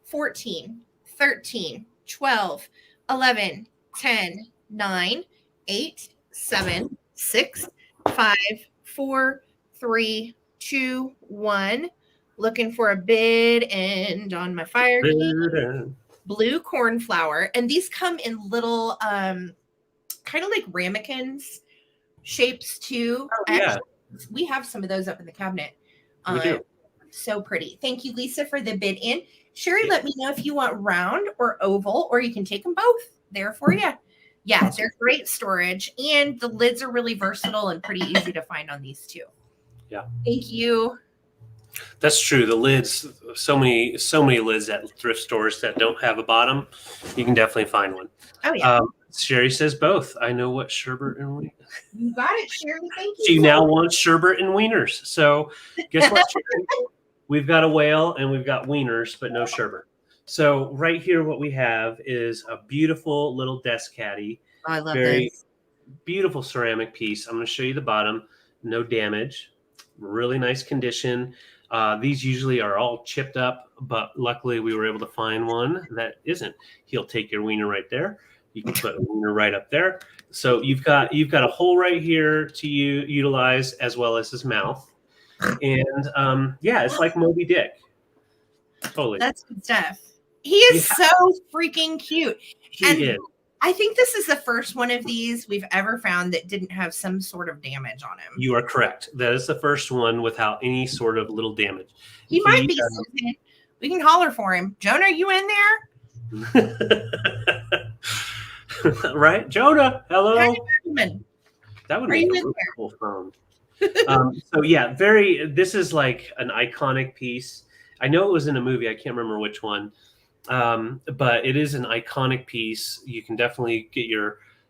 14, 13, 12, 11, 10, 9, 8, 7, 6, 5, 4, 3, 2, 1. Looking for a bid end on my fire key. Blue cornflower. And these come in little kind of like ramekins shapes too. Oh, yeah. We have some of those up in the cabinet. We do. So pretty. Thank you, Lisa, for the bid in. Sherry, let me know if you want round or oval, or you can take them both. There for you. Yeah, they're great storage, and the lids are really versatile and pretty easy to find on these too. Yeah. Thank you. That's true. The lids, so many lids at thrift stores that don't have a bottom. You can definitely find one. Oh yeah. Sherry says both. I know what sherbet and wieners. You got it, Sherry. Thank you. She now wants sherbet and wieners. So guess what, Sherry? We've got a whale and we've got wieners, but no sherbet. So right here, what we have is a beautiful little desk caddy. Oh, I love Very this. beautiful ceramic piece. I'm going to show you the bottom. No damage. Really nice condition. These usually are all chipped up, but luckily we were able to find one that isn't. He'll take your wiener right there. You can put a wiener right up there. So you've got a hole right here to utilize, as well as his mouth. And yeah, it's like Moby Dick. Totally. That's good stuff. He is so freaking cute. He is. I think this is the first one of these we've ever found that didn't have some sort of damage on him. You are correct. That is the first one without any sort of little damage. He might be. We can holler for him. Jonah, you in there? Right? Jonah, hello. That would be a really cool phone. So yeah, this is like an iconic piece. I know it was in a movie. I can't remember which one. But it is an iconic piece. You can definitely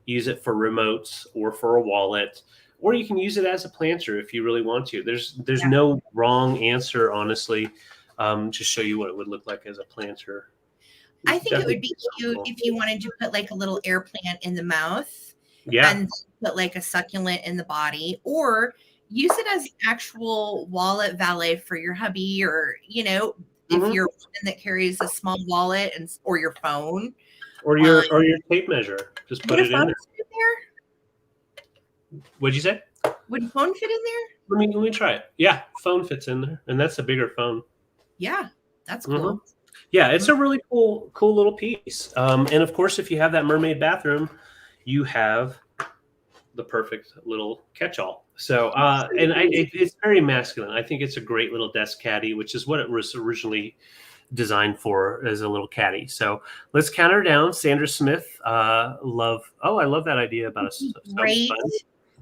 use it for remotes or for a wallet, or you can use it as a planter if you really want to. There's no wrong answer, honestly. Just show you what it would look like as a planter. I think it would be cute if you wanted to put like a little air plant in the mouth. Yeah. And put like a succulent in the body, or use it as actual wallet valet for your hubby, or, you know, if you're a woman that carries a small wallet or your phone. Or your tape measure. Just put it in there. What'd you say? Would phone fit in there? Let me try it. Yeah, phone fits in there. And that's a bigger phone. Yeah, that's cool. Yeah, it's a really cool little piece. And of course, if you have that mermaid bathroom, you have the perfect little catch-all. So, it's very masculine. I think it's a great little desk caddy, which is what it was originally designed for, as a little caddy. So let's count her down. Sandra Smith, I love that idea about a soap sponge.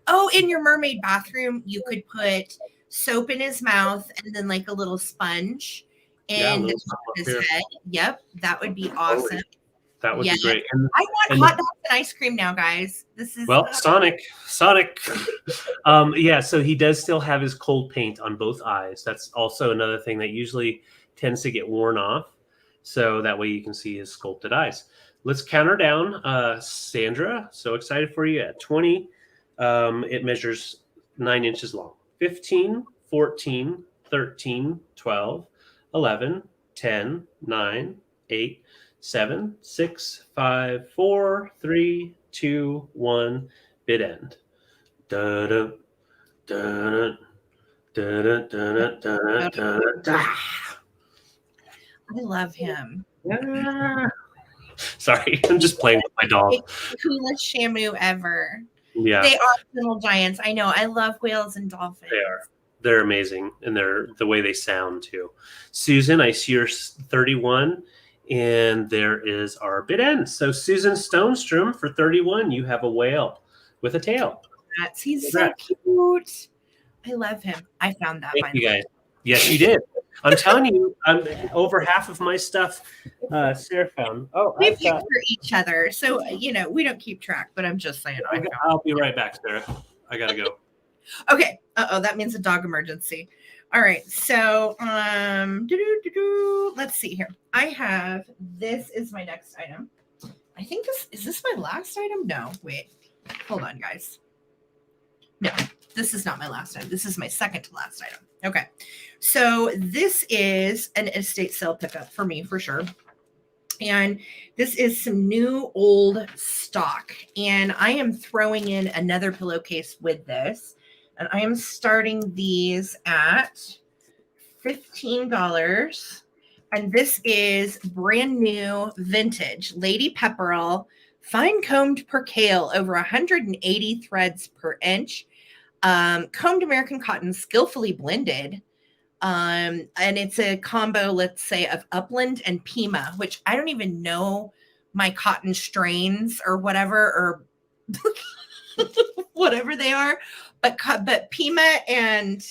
Oh, in your mermaid bathroom, you could put soap in his mouth and then like a little sponge in the top of his head. Yep, that would be awesome. That would be great. I want hot dogs and ice cream now, guys. This is Sonic. Yeah, so he does still have his cold paint on both eyes. That's also another thing that usually tends to get worn off. So that way you can see his sculpted eyes. Let's count her down. Sandra, so excited for you. At 20, it measures 9 inches long. 15, 14, 13, 12, 11, 10, 9, 8, 7, 6, 5, 4, 3, 2, 1. Bid end. Da-da, da-da, da-da, da-da, da-da, da-da. I love him. Yeah. Sorry, I'm just playing with my dog. The coolest Shamu ever. Yeah. They are little giants. I know. I love whales and dolphins. They are. They're amazing. And they're the way they sound too. Susan, I see you're 31. And there is our bid end. So Susan Stonestrom for 31, you have a whale with a tail. that. He's so cute. I love him. I found that. Thank you guys. Yes, you did. I'm telling you, I'm over half of my stuff. Sarah found. Oh, we pick for each other, so we don't keep track. But I'm just saying. I'll be right back, Sarah. I gotta go. Okay. That means a dog emergency. All right. So, let's see here. I have, this is my next item. I think is this my last item? No, wait. Hold on, guys. No, this is not my last item. This is my second to last item. Okay. So this is an estate sale pickup for me, for sure. And this is some new old stock. And I am throwing in another pillowcase with this. And I am starting these at $15. And this is brand new vintage Lady Pepperell, fine combed percale, over 180 threads per inch. Combed American cotton, skillfully blended. And it's a combo, let's say, of Upland and Pima, which I don't even know my cotton strains or whatever, or whatever they are, but Pima and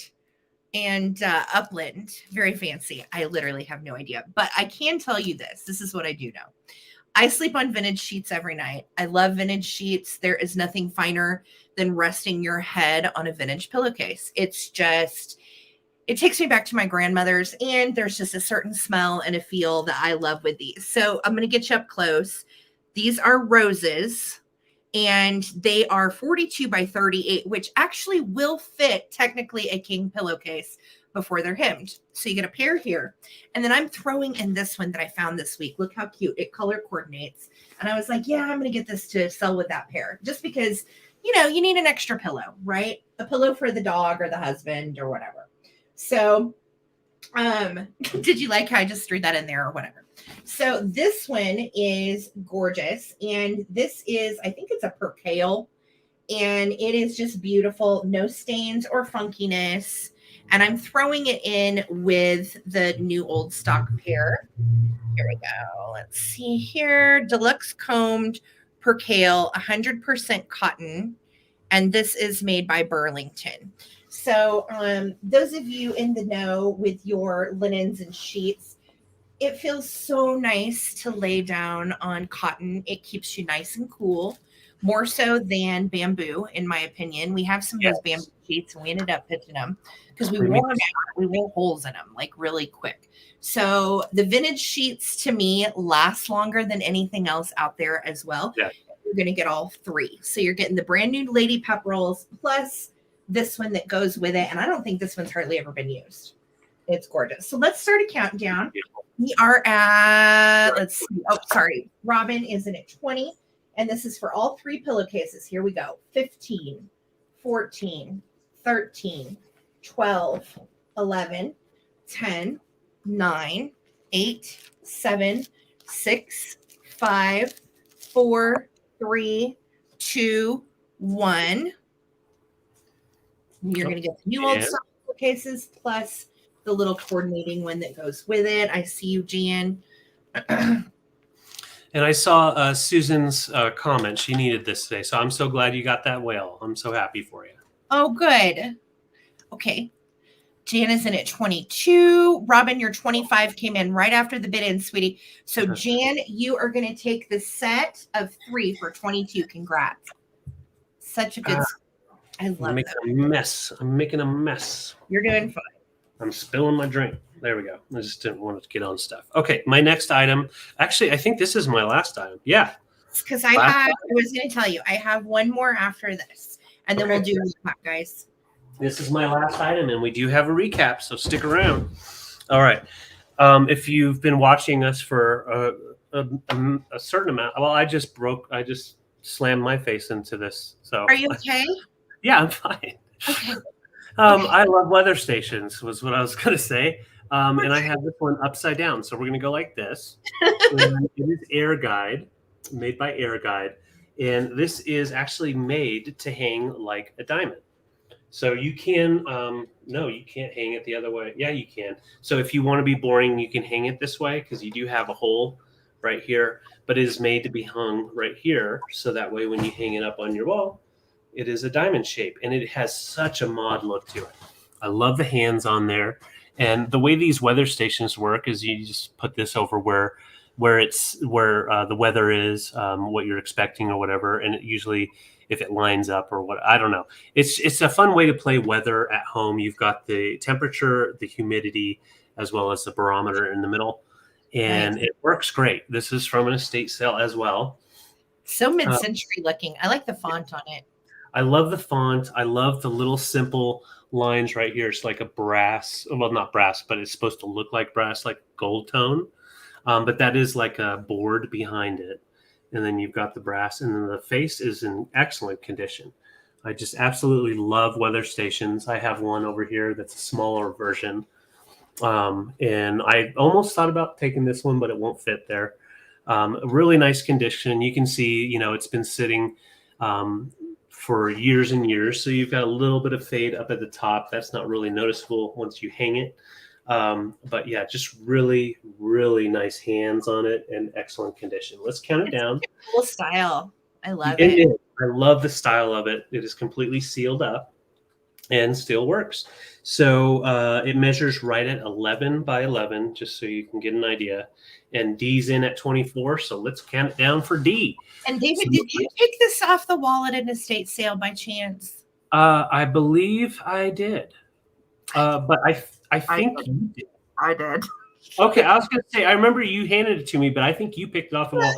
Upland, very fancy. I literally have no idea, but I can tell you this. This is what I do know. I sleep on vintage sheets every night. I love vintage sheets. There is nothing finer than resting your head on a vintage pillowcase. It takes me back to my grandmother's, and there's just a certain smell and a feel that I love with these. So I'm going to get you up close. These are roses, and they are 42 by 38, which actually will fit technically a king pillowcase before they're hemmed. So you get a pair here. And then I'm throwing in this one that I found this week. Look how cute. It color coordinates. And I was like, yeah, I'm going to get this to sell with that pair, just because, you need an extra pillow, right? A pillow for the dog or the husband or whatever. So, did you like how I just threw that in there or whatever? So this one is gorgeous. And this is, I think it's a percale, and it is just beautiful. No stains or funkiness. And I'm throwing it in with the new old stock pair. Here we go. Let's see here. Deluxe combed percale, 100% cotton. And this is made by Burlington. So those of you in the know with your linens and sheets, it feels so nice to lay down on cotton. It keeps you nice and cool, more so than bamboo, in my opinion. We have some of those bamboo sheets, and we ended up pitching them because we wore them out. We wore holes in them like really quick. So the vintage sheets, to me, last longer than anything else out there as well. Yeah. You're going to get all three. So you're getting the brand new Lady Pepperells plus this one that goes with it. And I don't think this one's hardly ever been used. It's gorgeous. So let's start a countdown. We are at, let's see. Oh, sorry. Robin is in at 20. And this is for all three pillowcases. Here we go. 15, 14, 13, 12, 11, 10, 9, 8, 7, 6, 5, 4, 3, 2, 1. You're going to get the new old stock cases plus the little coordinating one that goes with it. I see you, Jan. And I saw Susan's comment. She needed this today. So I'm so glad you got that whale. I'm so happy for you. Oh, good. Okay. Jan is in at 22. Robin, your 25 came in right after the bid in, sweetie. So Jan, you are going to take the set of 3 for 22. Congrats. Such a good I love I'm making a mess. You're doing fine. I'm spilling my drink. There we go. I just didn't want to get on stuff. Okay, my next item. Actually, I think this is my last item. Yeah. Because I was going to tell you, I have one more after this. And then we'll do a recap, guys. This is my last item, and we do have a recap, so stick around. All right. If you've been watching us for a certain amount, well, I just slammed my face into this. So are you okay? Yeah, I'm fine. Okay. I love weather stations was what I was going to say. And I have this one upside down. So we're going to go like this. And it is Air Guide, made by Air Guide. And this is actually made to hang like a diamond. So you can, no, you can't hang it the other way. Yeah, you can. So if you want to be boring, you can hang it this way because you do have a hole right here. But it is made to be hung right here. So that way when you hang it up on your wall, It is a diamond shape, and it has such a mod look to it. I love the hands on there. And the way these weather stations work is you just put this over where the weather is, what you're expecting or whatever, and it usually, if it lines up or what, I don't know. It's a fun way to play weather at home. You've got the temperature, the humidity, as well as the barometer in the middle, and it works great. This is from an estate sale as well. So mid-century looking. I like the font on it. I love the font. I love the little simple lines right here. It's like a brass, well, not brass, but it's supposed to look like brass, like gold tone. But that is like a board behind it. And then you've got the brass, and then the face is in excellent condition. I just absolutely love weather stations. I have one over here that's a smaller version. And I almost thought about taking this one, but it won't fit there. Really nice condition. You can see, it's been sitting for years and years. So you've got a little bit of fade up at the top. That's not really noticeable once you hang it. But yeah, just really, really nice hands on it and excellent condition. Let's count it down. Cool style. I love it. I love the style of it. It is completely sealed up and still works. So it measures right at 11 by 11, just so you can get an idea. And D's in at 24. So let's count it down for D. And David, did you pick this off the wall at an estate sale by chance? I believe I did. But I think you did. I did. Okay, I was going to say, I remember you handed it to me, but I think you picked it off the wall.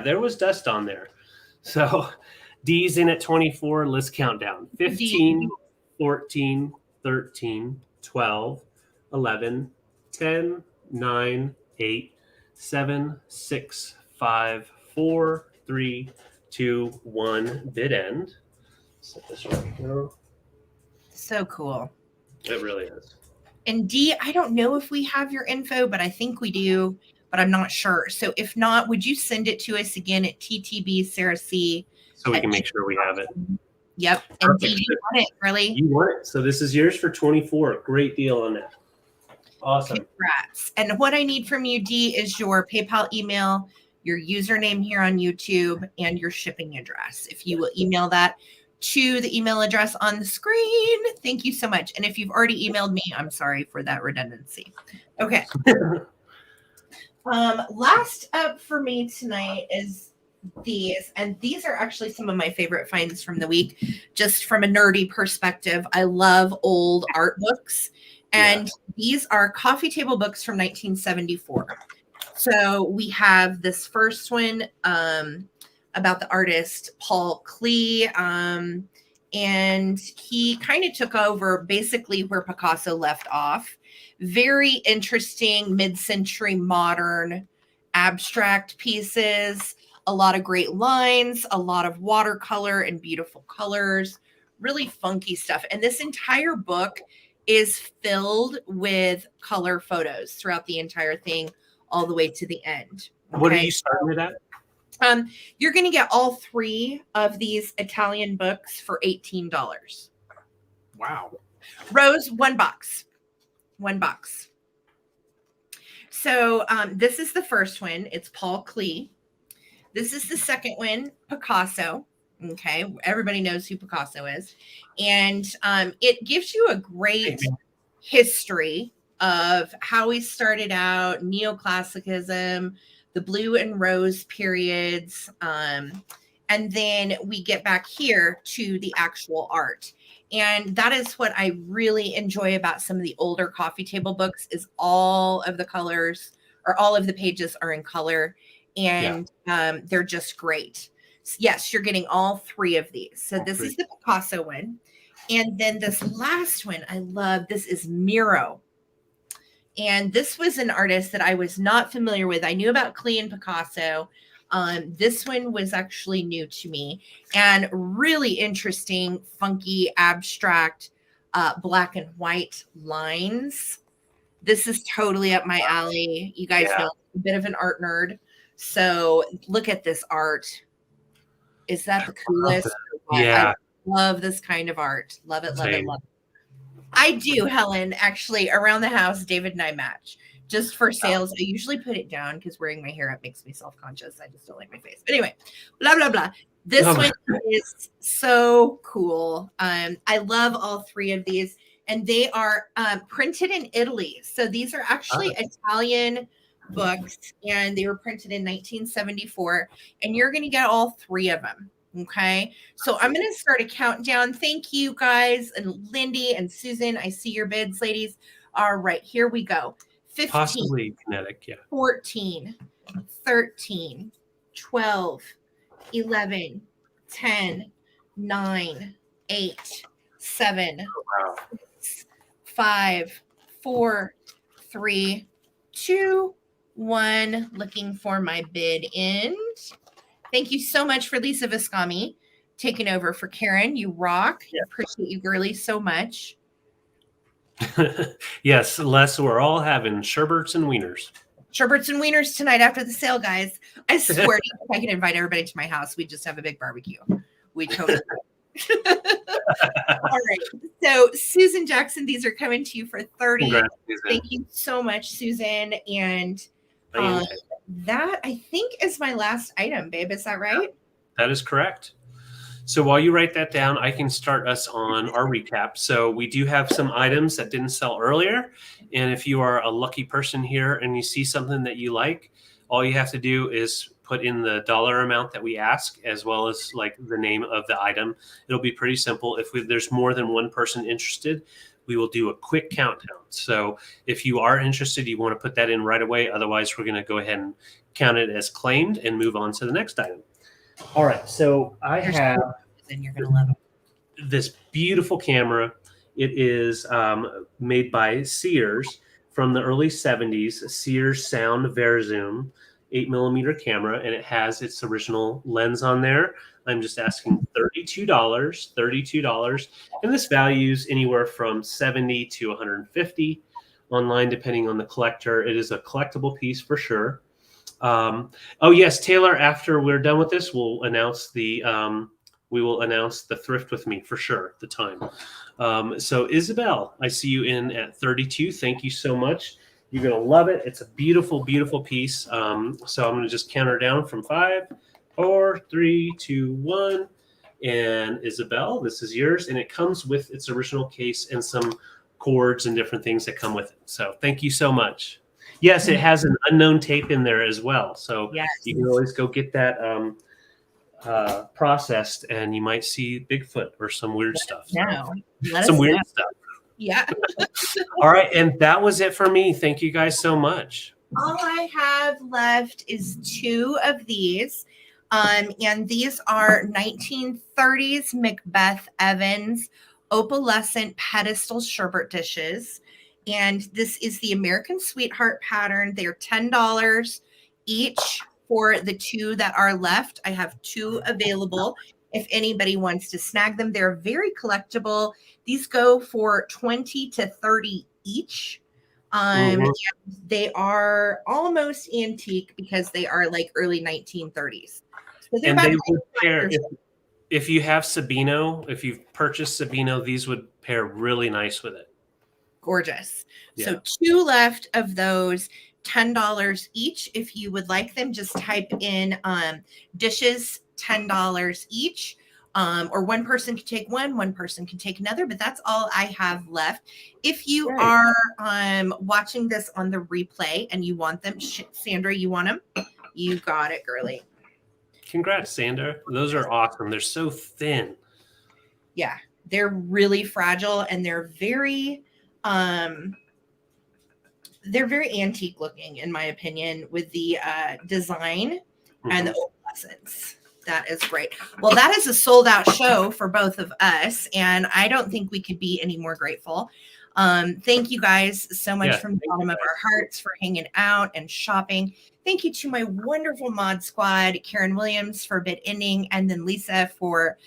There was dust on there. So D's in at 24. Let's count down. 15, 14, 13, 12, 11, 10, 9, 8, 7, 6, 5, 4, 3, 2, 1. Bid end. Set this right here. So cool. It really is. And D, I don't know if we have your info, but I think we do, but I'm not sure. So if not, would you send it to us again at Ttbsarahc? So we can make sure we have it. Yep. And D, you want it, really? You want it. So this is yours for 24. Great deal on that. Awesome. Congrats. And what I need from you, D, is your PayPal email, your username here on YouTube, and your shipping address. If you will email that to the email address on the screen. Thank you so much. And if you've already emailed me, I'm sorry for that redundancy. Okay. Last up for me tonight is these. And these are actually some of my favorite finds from the week. Just from a nerdy perspective, I love old art books. And these are coffee table books from 1974. So we have this first one, about the artist Paul Klee, and he kind of took over basically where Picasso left off. Very interesting mid-century modern abstract pieces, a lot of great lines, a lot of watercolor and beautiful colors, really funky stuff. And this entire book is filled with color photos throughout the entire thing, all the way to the end. Okay? What are you starting it at? You're going to get all three of these Italian books for $18. Wow. Rose, one box. So this is the first one. It's Paul Klee. This is the second one, Picasso. Okay. Everybody knows who Picasso is. And it gives you a great history of how he started out, neoclassicism, the blue and rose periods. And then we get back here to the actual art. And that is what I really enjoy about some of the older coffee table books is all of the colors or all of the pages are in color and they're just great. Yes, you're getting all three of these. So this is the Picasso one. And then this last one I love. This is Murano. And this was an artist that I was not familiar with. I knew about Klee and Picasso. This one was actually new to me and really interesting, funky, abstract, black and white lines. This is totally up my alley. You guys know I'm a bit of an art nerd. So look at this art. Is that the coolest? Yeah. I love this kind of art. Love it, love it, love it. I do, Helen. Actually, around the house, David and I match. Just for sales, I usually put it down because wearing my hair up makes me self-conscious. I just don't like my face. But anyway, blah, blah, blah. This one is so cool. I love all three of these, and they are printed in Italy. So these are actually Italian books, and they were printed in 1974. And you're going to get all three of them. Okay. So I'm going to start a countdown. Thank you guys, and Lindy and Susan. I see your bids, ladies. All right, here we go. 15, possibly kinetic, 14, 13, 12, 11, 10, 9, 8, 7, 6, 5, 4, 3, 2, 1. Looking for my bid end. Thank you so much for Lisa Viscami taking over for Karen. You rock. Appreciate you, girly, so much. Yes, Les, we're all having sherbets and wieners. Sherbets and wieners tonight after the sale, guys. I swear to you, if I can invite everybody to my house, we just have a big barbecue. We totally All right. So Susan Jackson, these are coming to you for 30. Congrats, Thank you so much, Susan. And that, I think, is my last item, babe. Is that right? That is correct. So while you write that down, I can start us on our recap. So we do have some items that didn't sell earlier. And if you are a lucky person here and you see something that you like, all you have to do is put in the dollar amount that we ask, as well as like the name of the item. It'll be pretty simple. If there's more than one person interested, we will do a quick countdown. So if you are interested, you want to put that in right away. Otherwise, we're going to go ahead and count it as claimed and move on to the next item. All right. So I have and you're going to love it. This beautiful camera. It is made by Sears from the early 70s, Sears Sound Verzoom 8mm camera, and it has its original lens on there. I'm just asking $32, and this values anywhere from $70 to $150 online, depending on the collector. It is a collectible piece for sure. Oh yes, Taylor. After we're done with this, we'll announce the thrift with me for sure. The time. So Isabel, I see you in at 32. Thank you so much. You're gonna love it. It's a beautiful, beautiful piece. So I'm gonna just count her down from 5, 4, 3, 2, 1. And Isabel, this is yours, and it comes with its original case and some cords and different things that come with it. So thank you so much. Yes, it has an unknown tape in there as well. So you can always go get that processed, and you might see Bigfoot or some weird stuff. Some weird stuff. Yeah. All right. And that was it for me. Thank you guys so much. All I have left is 2 of these. And these are 1930s Macbeth Evans opalescent pedestal sherbet dishes. And this is the American Sweetheart pattern. They're $10 each for the 2 that are left. I have 2 available if anybody wants to snag them. They're very collectible. These go for $20 to $30 each. They are almost antique because they are like early 1930s. So and they would pair, if you have Sabino, if you've purchased Sabino, these would pair really nice with it. Gorgeous. Yeah. So 2 left of those, $10 each. If you would like them, just type in dishes, $10 each. Or one person can take one person can take another, but that's all I have left. If you are watching this on the replay and you want them, Sandra, you want them? You got it, girly. Congrats, Sandra. Those are awesome. They're so thin. Yeah, they're really fragile, and they're very antique looking, in my opinion, with the design and the opalescence. That is great. Well, that is a sold out show for both of us, and I don't think we could be any more grateful. Thank you guys so much from the bottom of our hearts for hanging out and shopping. Thank you to my wonderful mod squad, Karen Williams for bid ending, and then Lisa for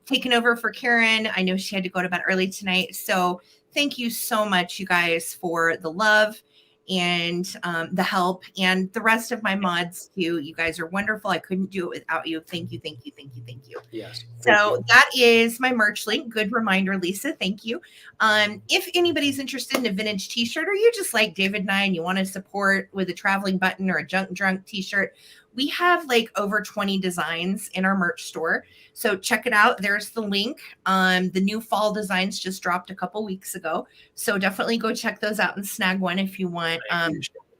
taking over for Karen. I know she had to go to bed early tonight. So thank you so much, you guys, for the love and the help, and the rest of my mods too. You guys are wonderful. I couldn't do it without you. Thank you, thank you, thank you, thank you. Yes. So that is my merch link. Good reminder, Lisa. Thank you. If anybody's interested in a vintage t-shirt, or you just like David and I and you want to support with a traveling button or a junk drunk t-shirt, We have like over 20 designs in our merch store. So check it out. There's the link. The new fall designs just dropped a couple weeks ago. So definitely go check those out and snag one if you want.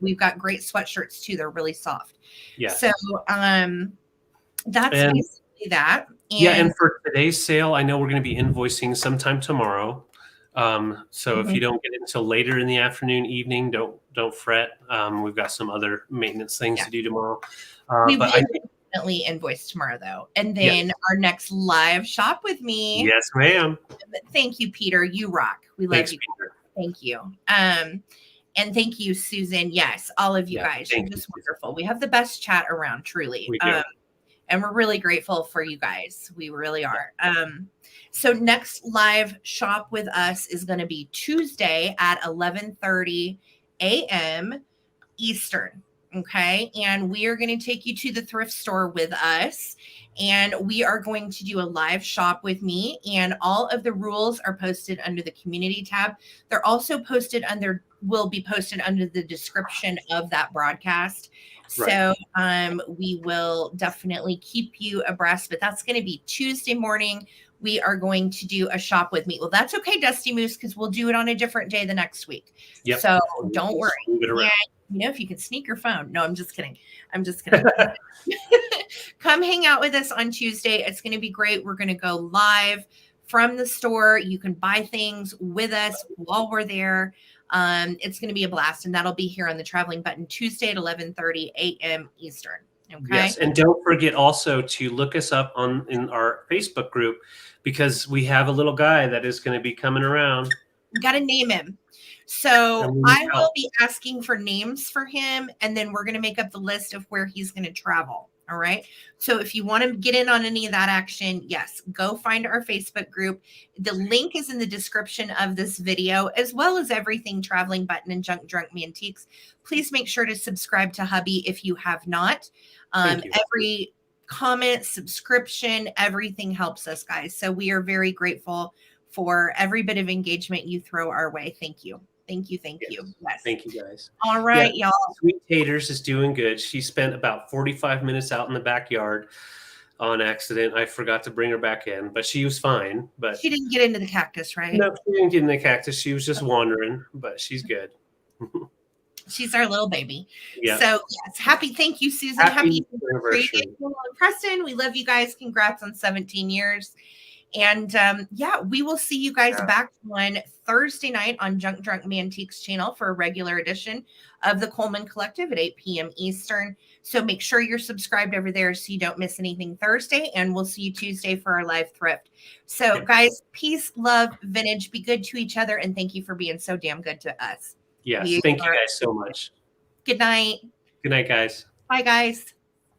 We've got great sweatshirts too. They're really soft. Yeah. So that's basically that. And for today's sale, I know we're going to be invoicing sometime tomorrow. So if you don't get it until later in the afternoon, evening, don't fret. We've got some other maintenance things to do tomorrow. We will definitely invoice tomorrow though. And then our next live shop with me. Yes, ma'am. Thank you, Peter. You rock. We love you. Peter. Thank you. And thank you, Susan. Yes, all of you guys. You're just wonderful. We have the best chat around, truly. We do. And we're really grateful for you guys. We really are. So next live shop with us is going to be Tuesday at 11:30 a.m. Eastern. Okay. And we are going to take you to the thrift store with us. And we are going to do a live shop with me. And all of the rules are posted under the community tab. They're also will be posted under the description of that broadcast. So we will definitely keep you abreast, but that's going to be Tuesday morning. We are going to do a shop with me. Well, that's okay, Dusty Moose, because we'll do it on a different day the next week. Yep. So don't worry. And, if you can sneak your phone. No, I'm just kidding. Come hang out with us on Tuesday. It's going to be great. We're going to go live from the store. You can buy things with us while we're there. It's going to be a blast, and that'll be here on the Traveling Button Tuesday at 11:30 a.m. Eastern. Okay. Yes, and don't forget also to look us up in our Facebook group, because we have a little guy that is going to be coming around. You got to name him. So I will be asking for names for him, and then we're going to make up the list of where he's going to travel. All right. So if you want to get in on any of that action, yes, go find our Facebook group. The link is in the description of this video, as well as everything Traveling Button and Junk Drunk Mantiques. Please make sure to subscribe to Hubby if you have not. Every comment, subscription, everything helps us, guys. So we are very grateful for every bit of engagement you throw our way. Thank you. Thank you. Yes. Thank you, guys. All right, y'all. Sweet Taters is doing good. She spent about 45 minutes out in the backyard on accident. I forgot to bring her back in, but she was fine. But she didn't get into the cactus, right? No, she didn't get in the cactus. She was just wandering, but she's good. She's our little baby. Yeah. So yes, thank you, Susan. Happy anniversary, Preston. We love you guys. Congrats on 17 years. And we will see you guys back on Thursday night on Junk Drunk Mantiques channel for a regular edition of the Coleman Collective at 8 p.m. Eastern. So make sure you're subscribed over there so you don't miss anything Thursday. And we'll see you Tuesday for our live thrift. So guys, peace, love, vintage, be good to each other. And thank you for being so damn good to us. Yes. Thank you guys so much. Good night. Good night, guys. Bye, guys.